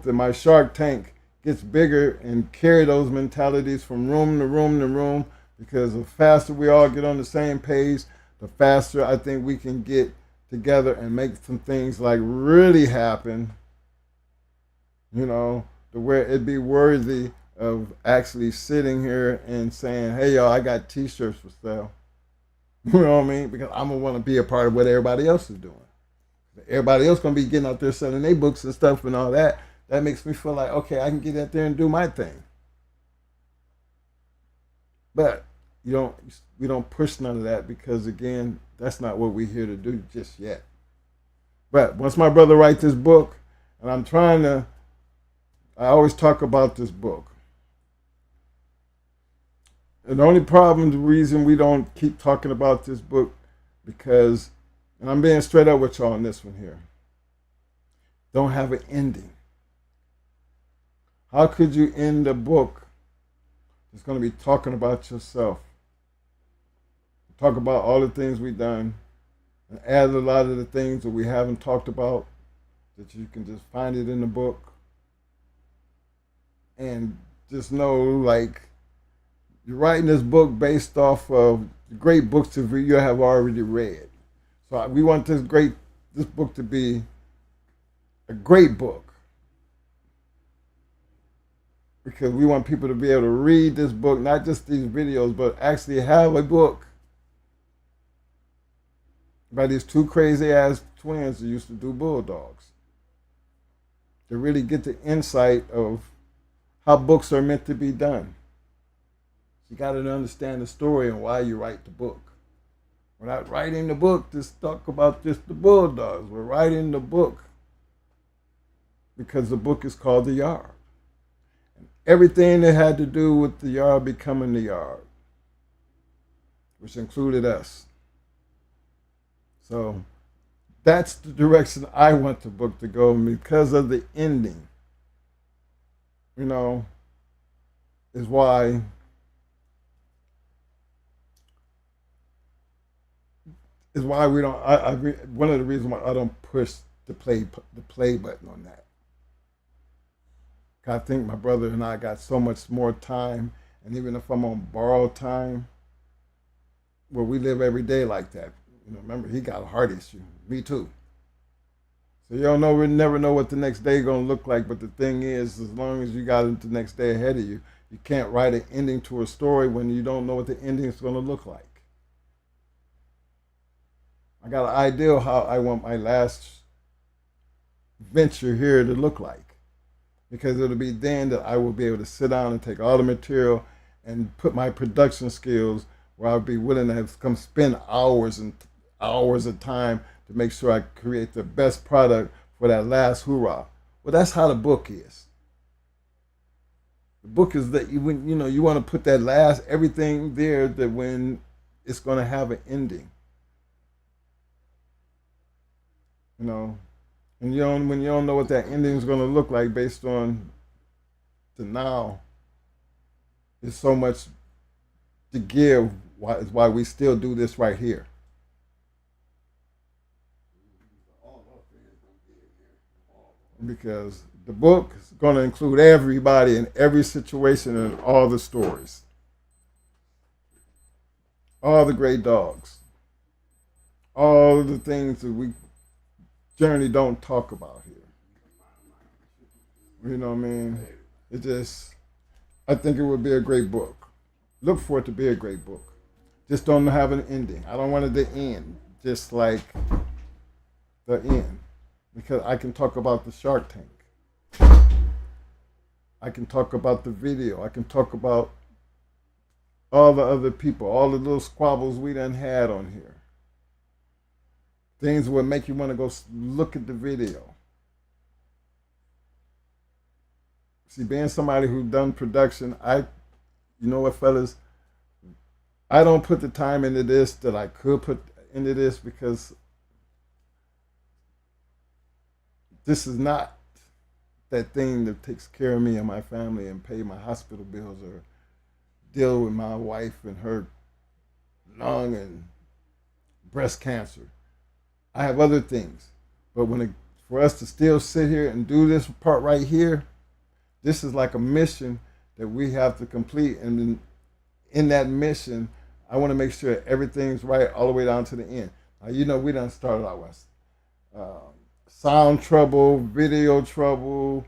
that my Shark Tank gets bigger and carry those mentalities from room to room to room, because the faster we all get on the same page, the faster I think we can get together and make some things like really happen, to where it'd be worthy of actually sitting here and saying, hey, y'all, I got t-shirts for sale. You know what I mean? Because I'm going to want to be a part of what everybody else is doing. Everybody else going to be getting out there selling their books and stuff and all that. That makes me feel like, okay, I can get out there and do my thing. But we don't push none of that because, again, that's not what we're here to do just yet. But once my brother writes this book, and I always talk about this book. And the only problem, the reason we don't keep talking about this book, because, and I'm being straight up with y'all on this one here, don't have an ending. How could you end a book that's going to be talking about yourself? Talk about all the things we've done, and add a lot of the things that we haven't talked about, that you can just find it in the book. And just know, like, you're writing this book based off of great books that you have already read. So we want this book to be a great book, because we want people to be able to read this book, not just these videos, but actually have a book by these two crazy ass twins that used to do bulldogs, to really get the insight of how books are meant to be done. You got to understand the story and why you write the book. We're not writing the book to talk about just the bulldogs. We're writing the book because the book is called The Yard. And everything that had to do with the yard becoming the yard, which included us. So that's the direction I want the book to go because of the ending. You know, is why we don't. One of the reasons why I don't push the play button on that. I think my brother and I got so much more time, and even if I'm on borrowed time, well, we live every day like that. You know, remember he got a heart issue. Me too. So you don't know. We never know what the next day is gonna look like. But the thing is, as long as you got the next day ahead of you, you can't write an ending to a story when you don't know what the ending is gonna look like. I got an idea of how I want my last venture here to look like, because it'll be then that I will be able to sit down and take all the material and put my production skills where I'll be willing to come spend hours and hours of time to make sure I create the best product for that last hoorah. Well, that's how the book is. The book is that you want to put that last everything there that when it's going to have an ending. You know, and when you don't know what that ending is going to look like based on the now, there's so much to give. Is why we still do this right here. Because the book is going to include everybody in every situation and all the stories. All the great dogs. All the things that we generally don't talk about here. You know what I mean? I think it would be a great book. Look for it to be a great book. Just don't have an ending. I don't want it to end just like the end. Because I can talk about the Shark Tank. I can talk about the video. I can talk about all the other people, all the little squabbles we done had on here. Things would make you want to go look at the video. See, being somebody who done production, you know what, fellas? I don't put the time into this that I could put into this because this is not that thing that takes care of me and my family and pay my hospital bills or deal with my wife and her lung and breast cancer. I have other things. But for us to still sit here and do this part right here, this is like a mission that we have to complete. And in that mission, I want to make sure everything's right all the way down to the end. Now, we done started out with sound trouble, video trouble.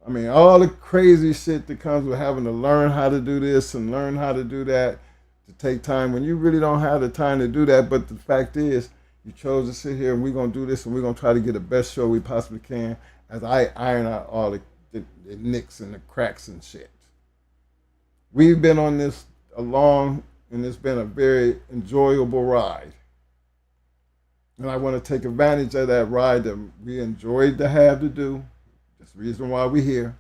I mean, all the crazy shit that comes with having to learn how to do this and learn how to do that, to take time when you really don't have the time to do that. But the fact is, you chose to sit here and we're going to do this and we're going to try to get the best show we possibly can as I iron out all the nicks and the cracks and shit. We've been on this long, and it's been a very enjoyable ride. And I want to take advantage of that ride that we enjoyed to have to do. That's the reason why we're here.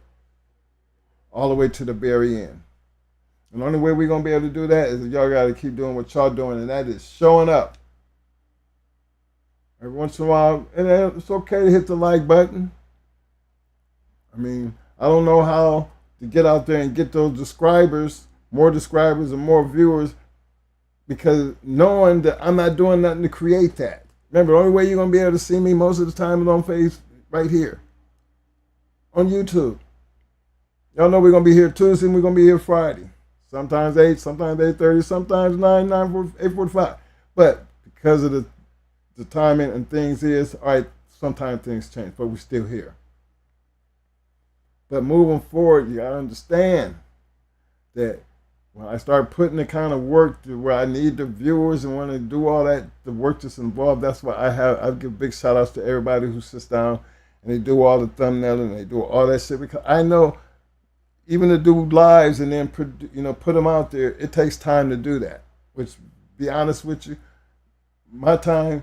All the way to the very end. And the only way we're going to be able to do that is if y'all got to keep doing what y'all doing, and that is showing up. Every once in a while, and it's okay to hit the like button. I mean, I don't know how to get out there and get those more subscribers and more viewers, because knowing that I'm not doing nothing to create that. Remember, the only way you're going to be able to see me most of the time is on Facebook, right here, on YouTube. Y'all know we're going to be here Tuesday and we're going to be here Friday. Sometimes 8, sometimes 8:30, sometimes 8:45. But because of the timing and things is, all right, sometimes things change, but we're still here. But moving forward, you got to understand that when I start putting the kind of work to where I need the viewers and want to do all that, the work that's involved, that's why I give big shout outs to everybody who sits down and they do all the thumbnail and they do all that shit, because I know even to do lives and then put them out there, it takes time to do that. Which, be honest with you, my time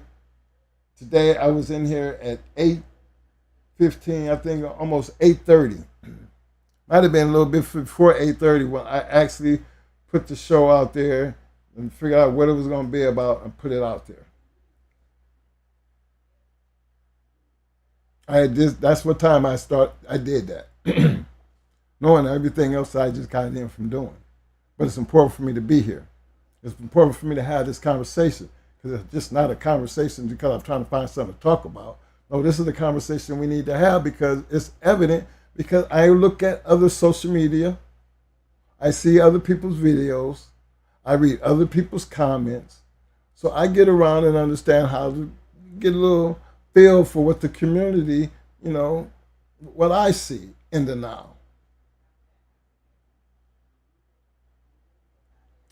today, I was in here at 8:15, I think almost 8:30. Might have been a little bit before 8:30 when I actually put the show out there and figured out what it was going to be about and put it out there. That's what time I did that. Knowing everything else I just got in from doing. But it's important for me to be here. It's important for me to have this conversation, because it's just not a conversation because I'm trying to find something to talk about. No, this is a conversation we need to have because it's evident, because I look at other social media, I see other people's videos, I read other people's comments, so I get around and understand how to get a little feel for what the community, what I see in the now.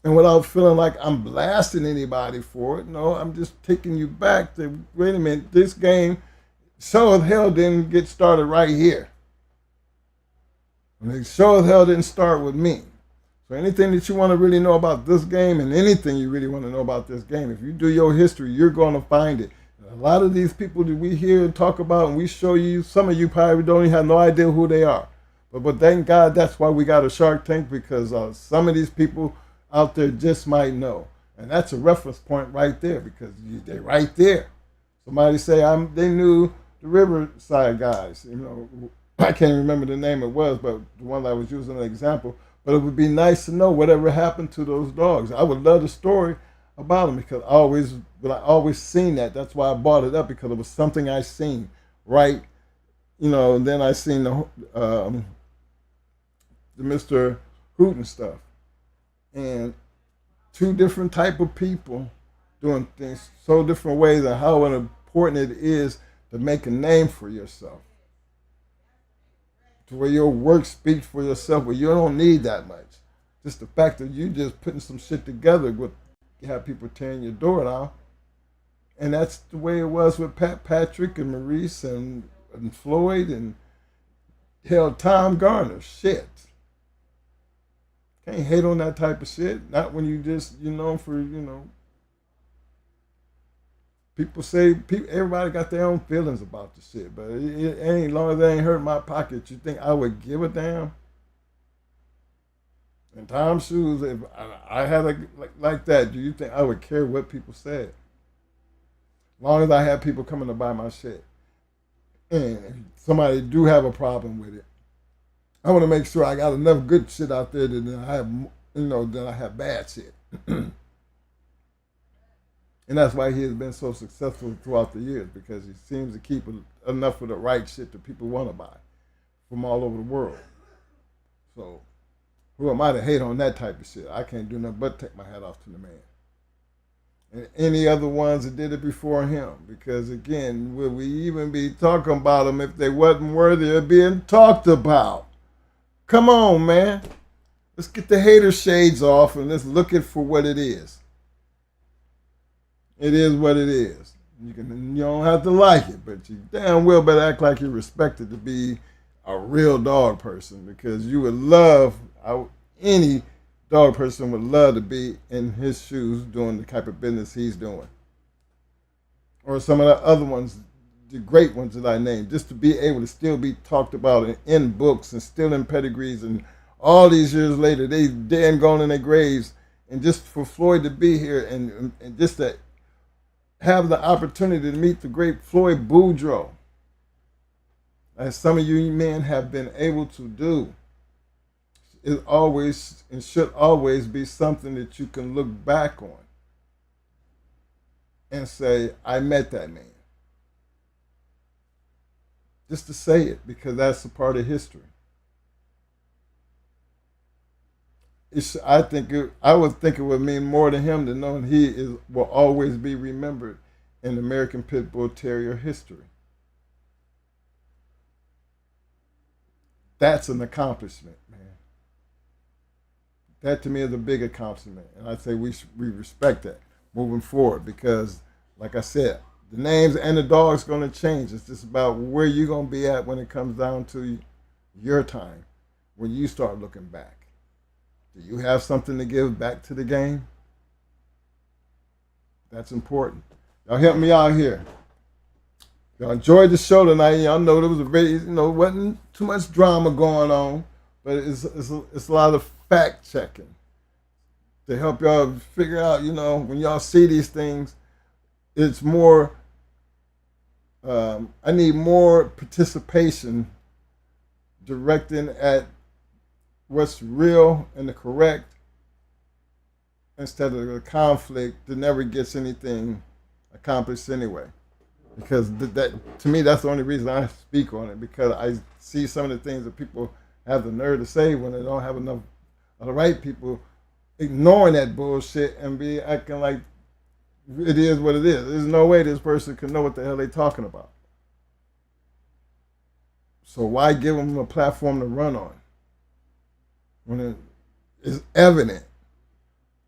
And without feeling like I'm blasting anybody for it, no, I'm just taking you back to, wait a minute, this game sure as hell didn't get started right here. And it sure as hell didn't start with me. So anything that you want to really know about this game, and anything you really want to know about this game, if you do your history, you're going to find it. A lot of these people that we hear and talk about and we show you, some of you probably don't even have no idea who they are. But thank God that's why we got a Shark Tank, because some of these people out there just might know. And that's a reference point right there, because they're right there. Somebody say they knew the Riverside guys. I can't remember the name it was, but the one I was using an example. But it would be nice to know whatever happened to those dogs. I would love the story about them, because I always seen that. That's why I brought it up, because it was something I seen, right? And then I seen the Mr. Hoot and stuff. And two different type of people doing things so different ways, and how important it is to make a name for yourself, to where your work speaks for yourself, where you don't need that much. Just the fact that you just putting some shit together with have people tearing your door down. And that's the way it was with Patrick and Maurice and Floyd and hell, Tom Garner. Shit. Can't hate on that type of shit. Not when you just, people say, everybody got their own feelings about the shit, but it ain't, long as they ain't hurt my pocket, you think I would give a damn? In Tom's shoes, if I had like that, do you think I would care what people said? As long as I have people coming to buy my shit. And if somebody do have a problem with it, I want to make sure I got enough good shit out there that I have, that I have bad shit. And that's why he has been so successful throughout the years, because he seems to keep enough of the right shit that people want to buy from all over the world. So who am I to hate on that type of shit? I can't do nothing but take my hat off to the man. And any other ones that did it before him, because again, will we even be talking about them if they wasn't worthy of being talked about? Come on, man. Let's get the hater shades off and let's look at for what it is. It is what it is. You don't have to like it, but you damn well better act like you're respected to be a real dog person, because you would love, any dog person would love to be in his shoes doing the type of business he's doing. Or some of the other ones, the great ones that I named, just to be able to still be talked about in books and still in pedigrees, and all these years later, they dead and gone in their graves, and just for Floyd to be here and just to have the opportunity to meet the great Floyd Boudreaux, as some of you men have been able to do, is always and should always be something that you can look back on and say, I met that man. Just to say it, because that's a part of history. I would think it would mean more to him to know he will always be remembered in American Pit Bull Terrier history. That's an accomplishment, man. That to me is a big accomplishment, and I say we respect that moving forward, because, like I said, the names and the dog's going to change. It's just about where you're going to be at when it comes down to your time. when you start looking back? Do you have something to give back to the game? That's important. Y'all help me out here. Y'all enjoyed the show tonight. Y'all know there was wasn't too much drama going on, but it's a lot of fact checking to help y'all figure out, when y'all see these things, it's more, I need more participation directing at what's real and the correct instead of the conflict that never gets anything accomplished anyway. Because that to me, that's the only reason I speak on it, because I see some of the things that people have the nerve to say when they don't have enough of the right people ignoring that bullshit and be acting like it is what it is. There's no way this person can know what the hell they're talking about. So why give them a platform to run on when it is evident?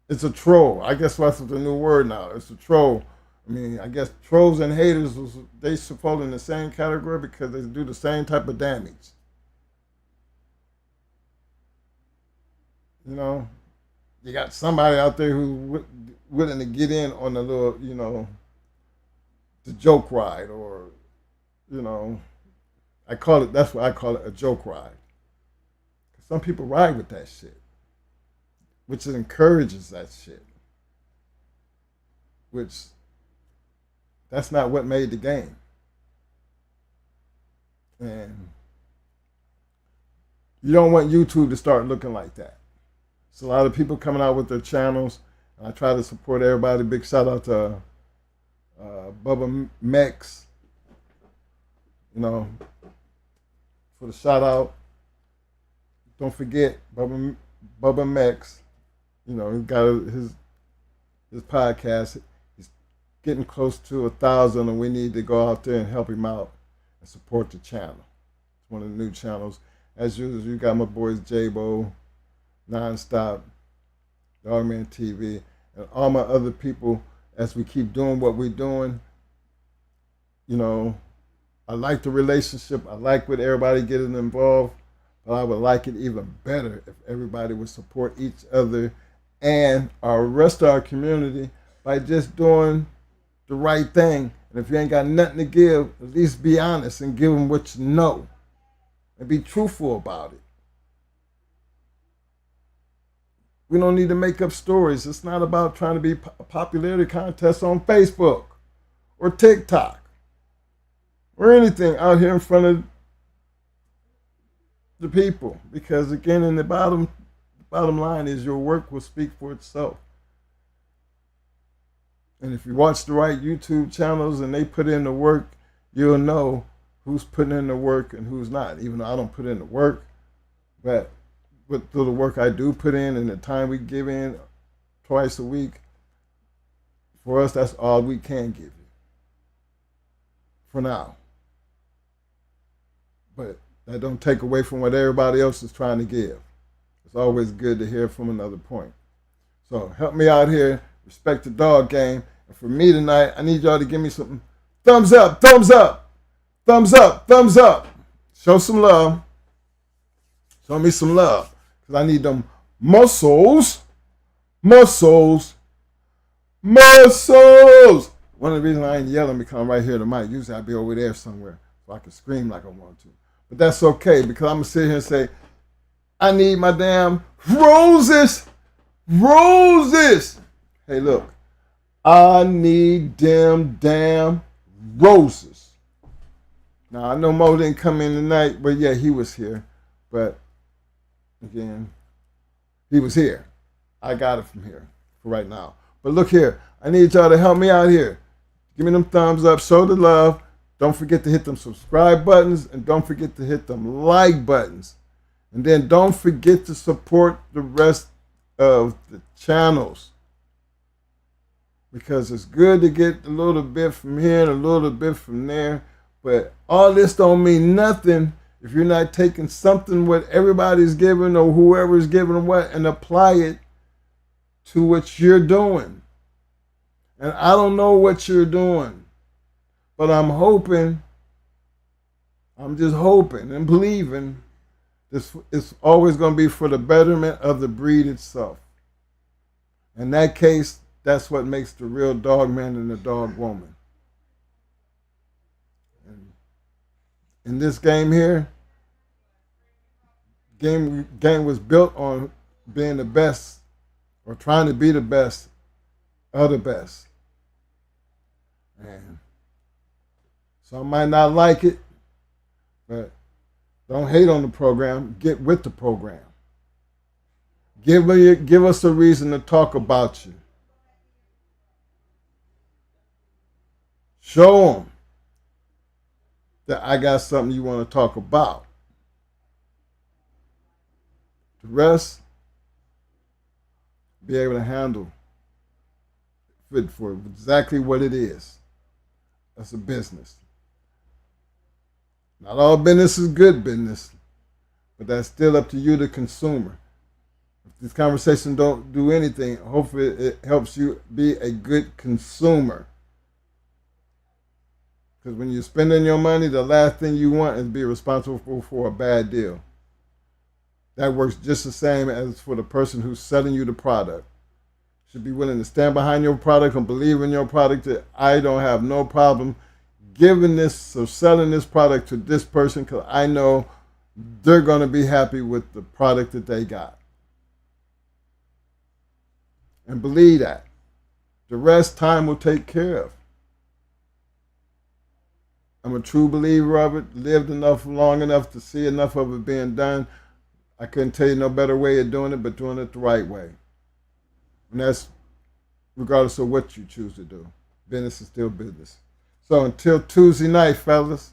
It's a troll. I guess that's the new word now. It's a troll. I mean, I guess trolls and haters, they fall in the same category because they do the same type of damage. You got somebody out there who's willing to get in on the little, the joke ride, or, that's why I call it a joke ride. Some people ride with that shit, which encourages that shit, which that's not what made the game. And you don't want YouTube to start looking like that. It's a lot of people coming out with their channels. And I try to support everybody. Big shout out to Bubba Mex, for the shout out. Don't forget Bubba Mex. He got his podcast. He's getting close to 1,000, and we need to go out there and help him out and support the channel. It's one of the new channels. As usual, you got my boys J-Bo, Nonstop, DOGMAN TV, and all my other people. As we keep doing what we're doing, I like the relationship. I like with everybody getting involved. But I would like it even better if everybody would support each other and our rest of our community by just doing the right thing. And if you ain't got nothing to give, at least be honest and give them what you know. And be truthful about it. We don't need to make up stories. It's not about trying to be a popularity contest on Facebook or TikTok or anything out here in front of the people, because again, in the bottom line is your work will speak for itself. And if you watch the right YouTube channels and they put in the work, you'll know who's putting in the work and who's not. Even though I don't put in the work, but through the work I do put in and the time we give in twice a week, for us, that's all we can give you for now. But that don't take away from what everybody else is trying to give. It's always good to hear from another point. So help me out here. Respect the dog game. And for me tonight, I need y'all to give me some thumbs up, thumbs up, thumbs up, thumbs up. Show some love. Show me some love. Because I need them muscles, muscles, muscles. One of the reasons I ain't yelling because I'm right here at the mic. Usually I'd be over there somewhere so I can scream like I want to. But that's okay, because I'm going to sit here and say, I need my damn roses. Roses. Hey, look. I need them damn roses. Now, I know Mo didn't come in tonight, but yeah, he was here. But, again, he was here. I got it from here for right now. But look here. I need y'all to help me out here. Give me them thumbs up. Show the love. Don't forget to hit them subscribe buttons, and don't forget to hit them like buttons. And then don't forget to support the rest of the channels, because it's good to get a little bit from here and a little bit from there, but all this don't mean nothing if you're not taking something what everybody's giving or whoever's giving what and apply it to what you're doing. And I don't know what you're doing, but I'm just hoping and believing This is always going to be for the betterment of the breed itself. In that case, that's what makes the real dog man and the dog woman. And in this game here, game was built on being the best or trying to be the best of the best. And some might not like it, but don't hate on the program. Get with the program. Give us a reason to talk about you. Show them that I got something you want to talk about. The rest, be able to handle fit for exactly what it is. That's a business. Not all business is good business, but that's still up to you, the consumer. If this conversation don't do anything, hopefully it helps you be a good consumer. Because when you're spending your money, the last thing you want is to be responsible for a bad deal. That works just the same as for the person who's selling you the product. Should be willing to stand behind your product and believe in your product. That I don't have no problem giving this or selling this product to this person because I know they're going to be happy with the product that they got. And believe that. The rest, time will take care of. I'm a true believer of it. Lived long enough to see enough of it being done. I couldn't tell you no better way of doing it, but doing it the right way. And that's regardless of what you choose to do. Business is still business. So until Tuesday night, fellas,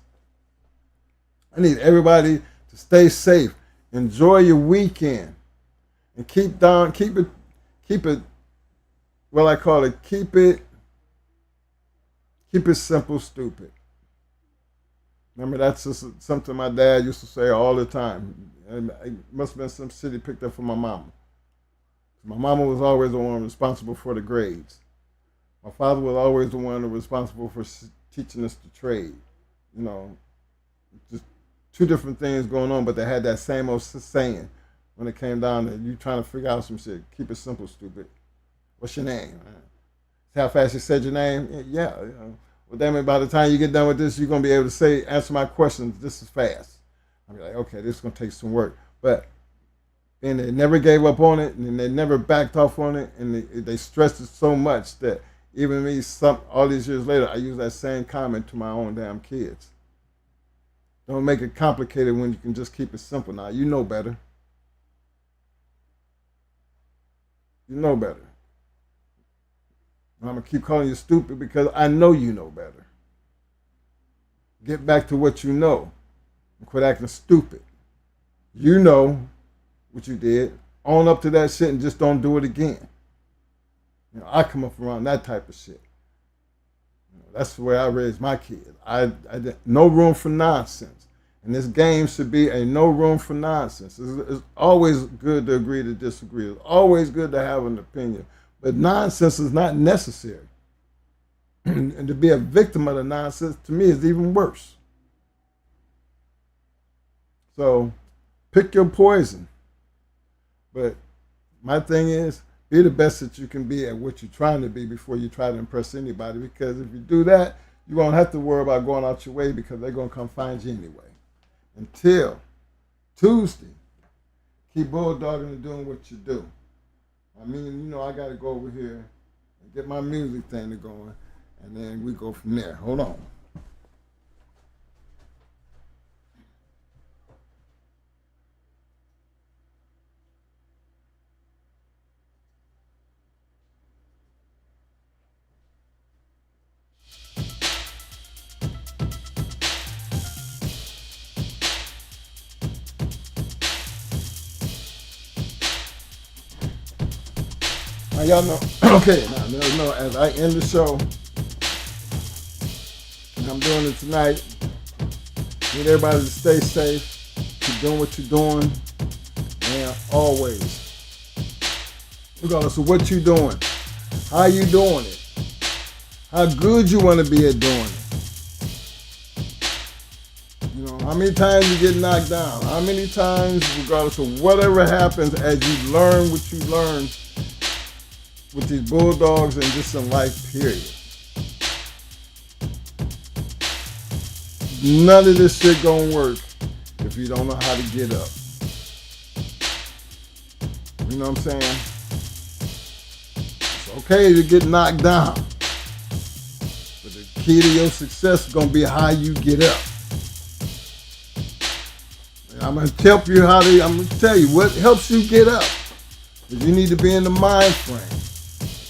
I need everybody to stay safe. Enjoy your weekend. And keep it, well, I call it, keep it simple, stupid. Remember, that's just something my dad used to say all the time. And it must have been some shit he picked up from my mama. My mama was always the one responsible for the grades. My father was always the one responsible for teaching us the trade. You know, just two different things going on, but they had that same old saying when it came down to you trying to figure out some shit. Keep it simple, stupid. What's your name? See how fast you said your name? Yeah. You know. Well, damn it, by the time you get done with this, you're going to be able to answer my questions just as fast. I'll be like, okay, this is going to take some work. But then they never gave up on it, and they never backed off on it, and they stressed it so much that even me, all these years later, I use that same comment to my own damn kids. Don't make it complicated when you can just keep it simple. Now, you know better. You know better. I'm going to keep calling you stupid because I know you know better. Get back to what you know and quit acting stupid. You know what you did. Own up to that shit and just don't do it again. You know, I come up around that type of shit. You know, that's the way I raised my kids. I no room for nonsense. And this game should be a no room for nonsense. It's always good to agree to disagree. It's always good to have an opinion. But nonsense is not necessary. And to be a victim of the nonsense, to me, is even worse. So, pick your poison. But my thing is, be the best that you can be at what you're trying to be before you try to impress anybody. Because if you do that, you won't have to worry about going out your way because they're going to come find you anyway. Until Tuesday, keep bulldogging and doing what you do. I mean, you know, I got to go over here and get my music thing going, and then we go from there. Hold on. Now, y'all know, okay, now, as I end the show, and I'm doing it tonight, need everybody to stay safe, keep doing what you're doing, and always, regardless of what you're doing, how you doing it, how good you want to be at doing it. You know, how many times you get knocked down? How many times, regardless of whatever happens, as you learn what you learn with these bulldogs and just in life, period. None of this shit gonna work if you don't know how to get up. You know what I'm saying? It's okay to get knocked down, but the key to your success is gonna be how you get up. And I'm gonna tell you what helps you get up. Because you need to be in the mind frame,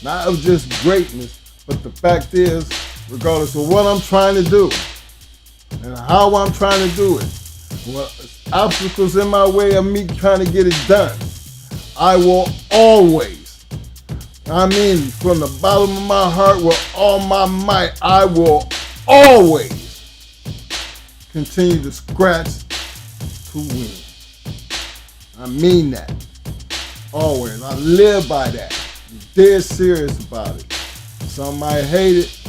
not of just greatness, but the fact is, regardless of what I'm trying to do and how I'm trying to do it, what obstacles in my way of me trying to get it done, I will always, I mean from the bottom of my heart with all my might, I will always continue to scratch to win. I mean that. Always. I live by that. I'm dead serious about it. Some might hate it,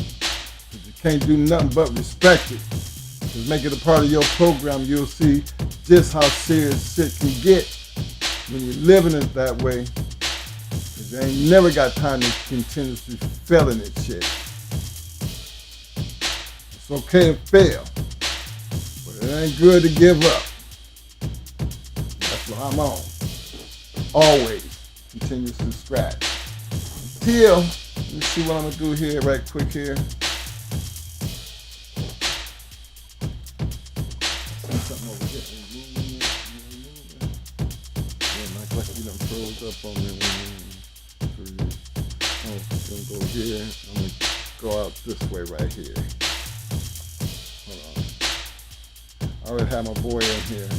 but you can't do nothing but respect it. Just make it a part of your program, you'll see just how serious shit can get when you're living it that way. Because you ain't never got time to continuously failing at shit. It's okay to fail, but it ain't good to give up. That's what I'm on. Always continuously scratch. Until, let me see what I'm gonna do here right quick here. Something over here. Yeah, like you done froze up on me. I'm gonna go here. I'm gonna go out this way right here. Hold on. I already have my boy in here.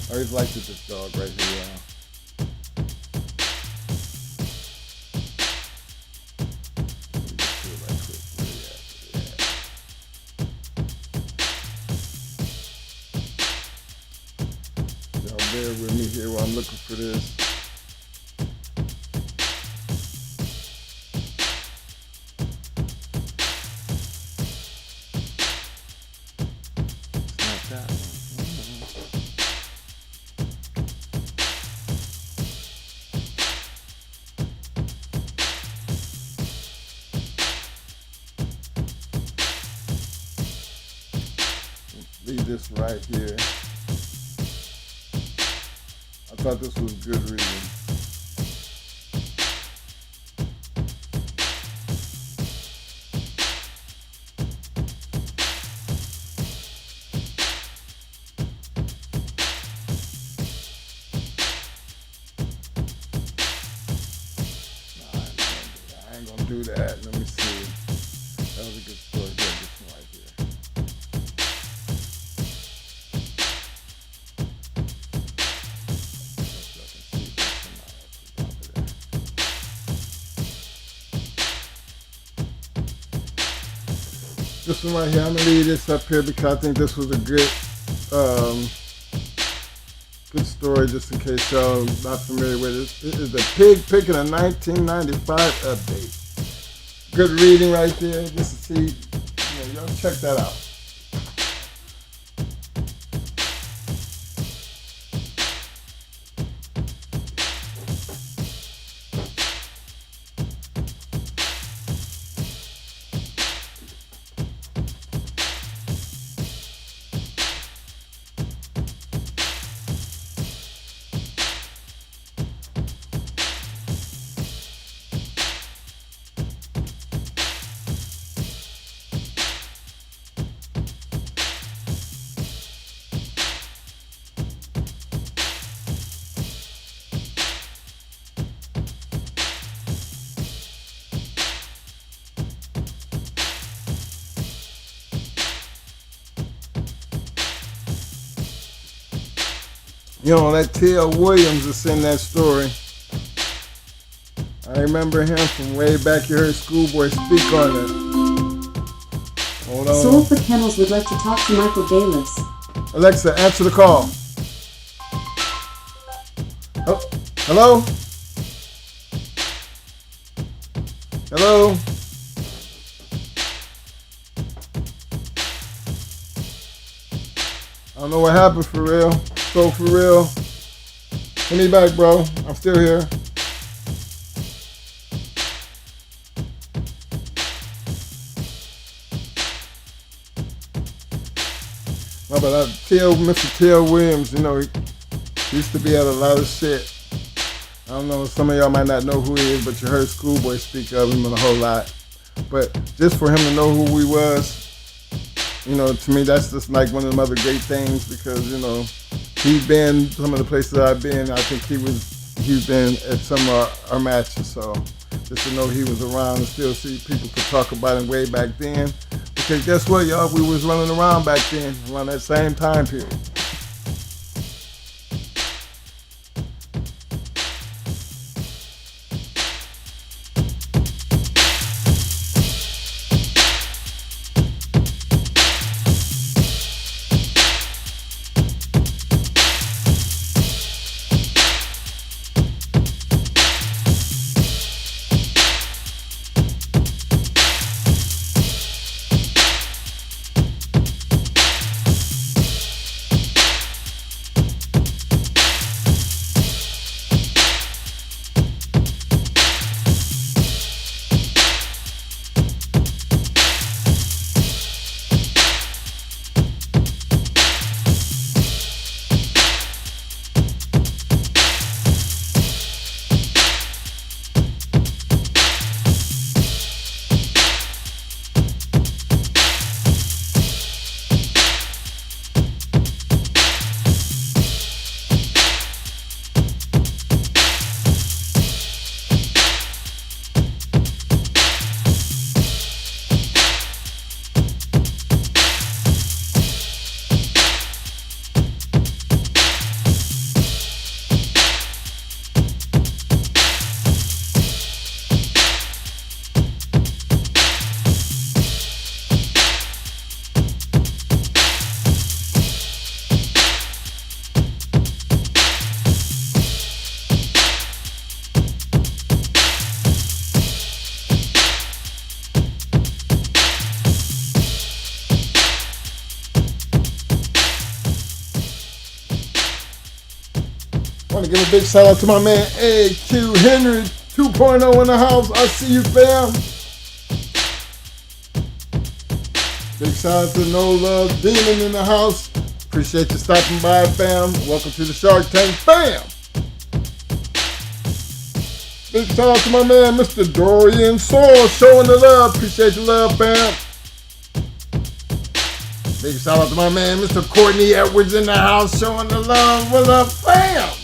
I always liked this dog right here, y'all. Bear with me here while I'm looking for this. It's not that one. Leave this right here. I thought this was good reading. I ain't gonna do that. Let me see. That was a good story. This one right here. This one right here, I'm gonna leave this up here because I think this was a good good story, just in case y'all not familiar with it. It is the Pig Picking a 1995 update. Good reading right there, just to see, y'all check that out. You know, that T.L. Williams is in that story. I remember him from way back. You heard Schoolboy speak on it. Hold on. Soul for Kennels would like to talk to Michael Bayless. Alexa, answer the call. Oh, hello? Hello? don't know what happened for real. So for real, hit me back, bro. I'm still here. No, but Mr. T.L. Williams, you know, he used to be at a lot of shit. I don't know, some of y'all might not know who he is, but you heard Schoolboy speak of him a whole lot. But just for him to know who he was, you know, to me, that's just like one of them other great things because, you know, he's been some of the places I've been. I think he's been at some of our matches. So just to know he was around and still see people could talk about him way back then. Because guess what, y'all? We was running around back then, around that same time period. I want to give a big shout out to my man AQ Henry 2.0 in the house. I see you, fam. Big shout out to No Love Demon in the house. Appreciate you stopping by, fam. Welcome to the Shark Tank, fam. Big shout out to my man Mr. Dorian Soul showing the love. Appreciate the love, fam. Big shout out to my man Mr. Courtney Edwards in the house showing the love. What up, fam?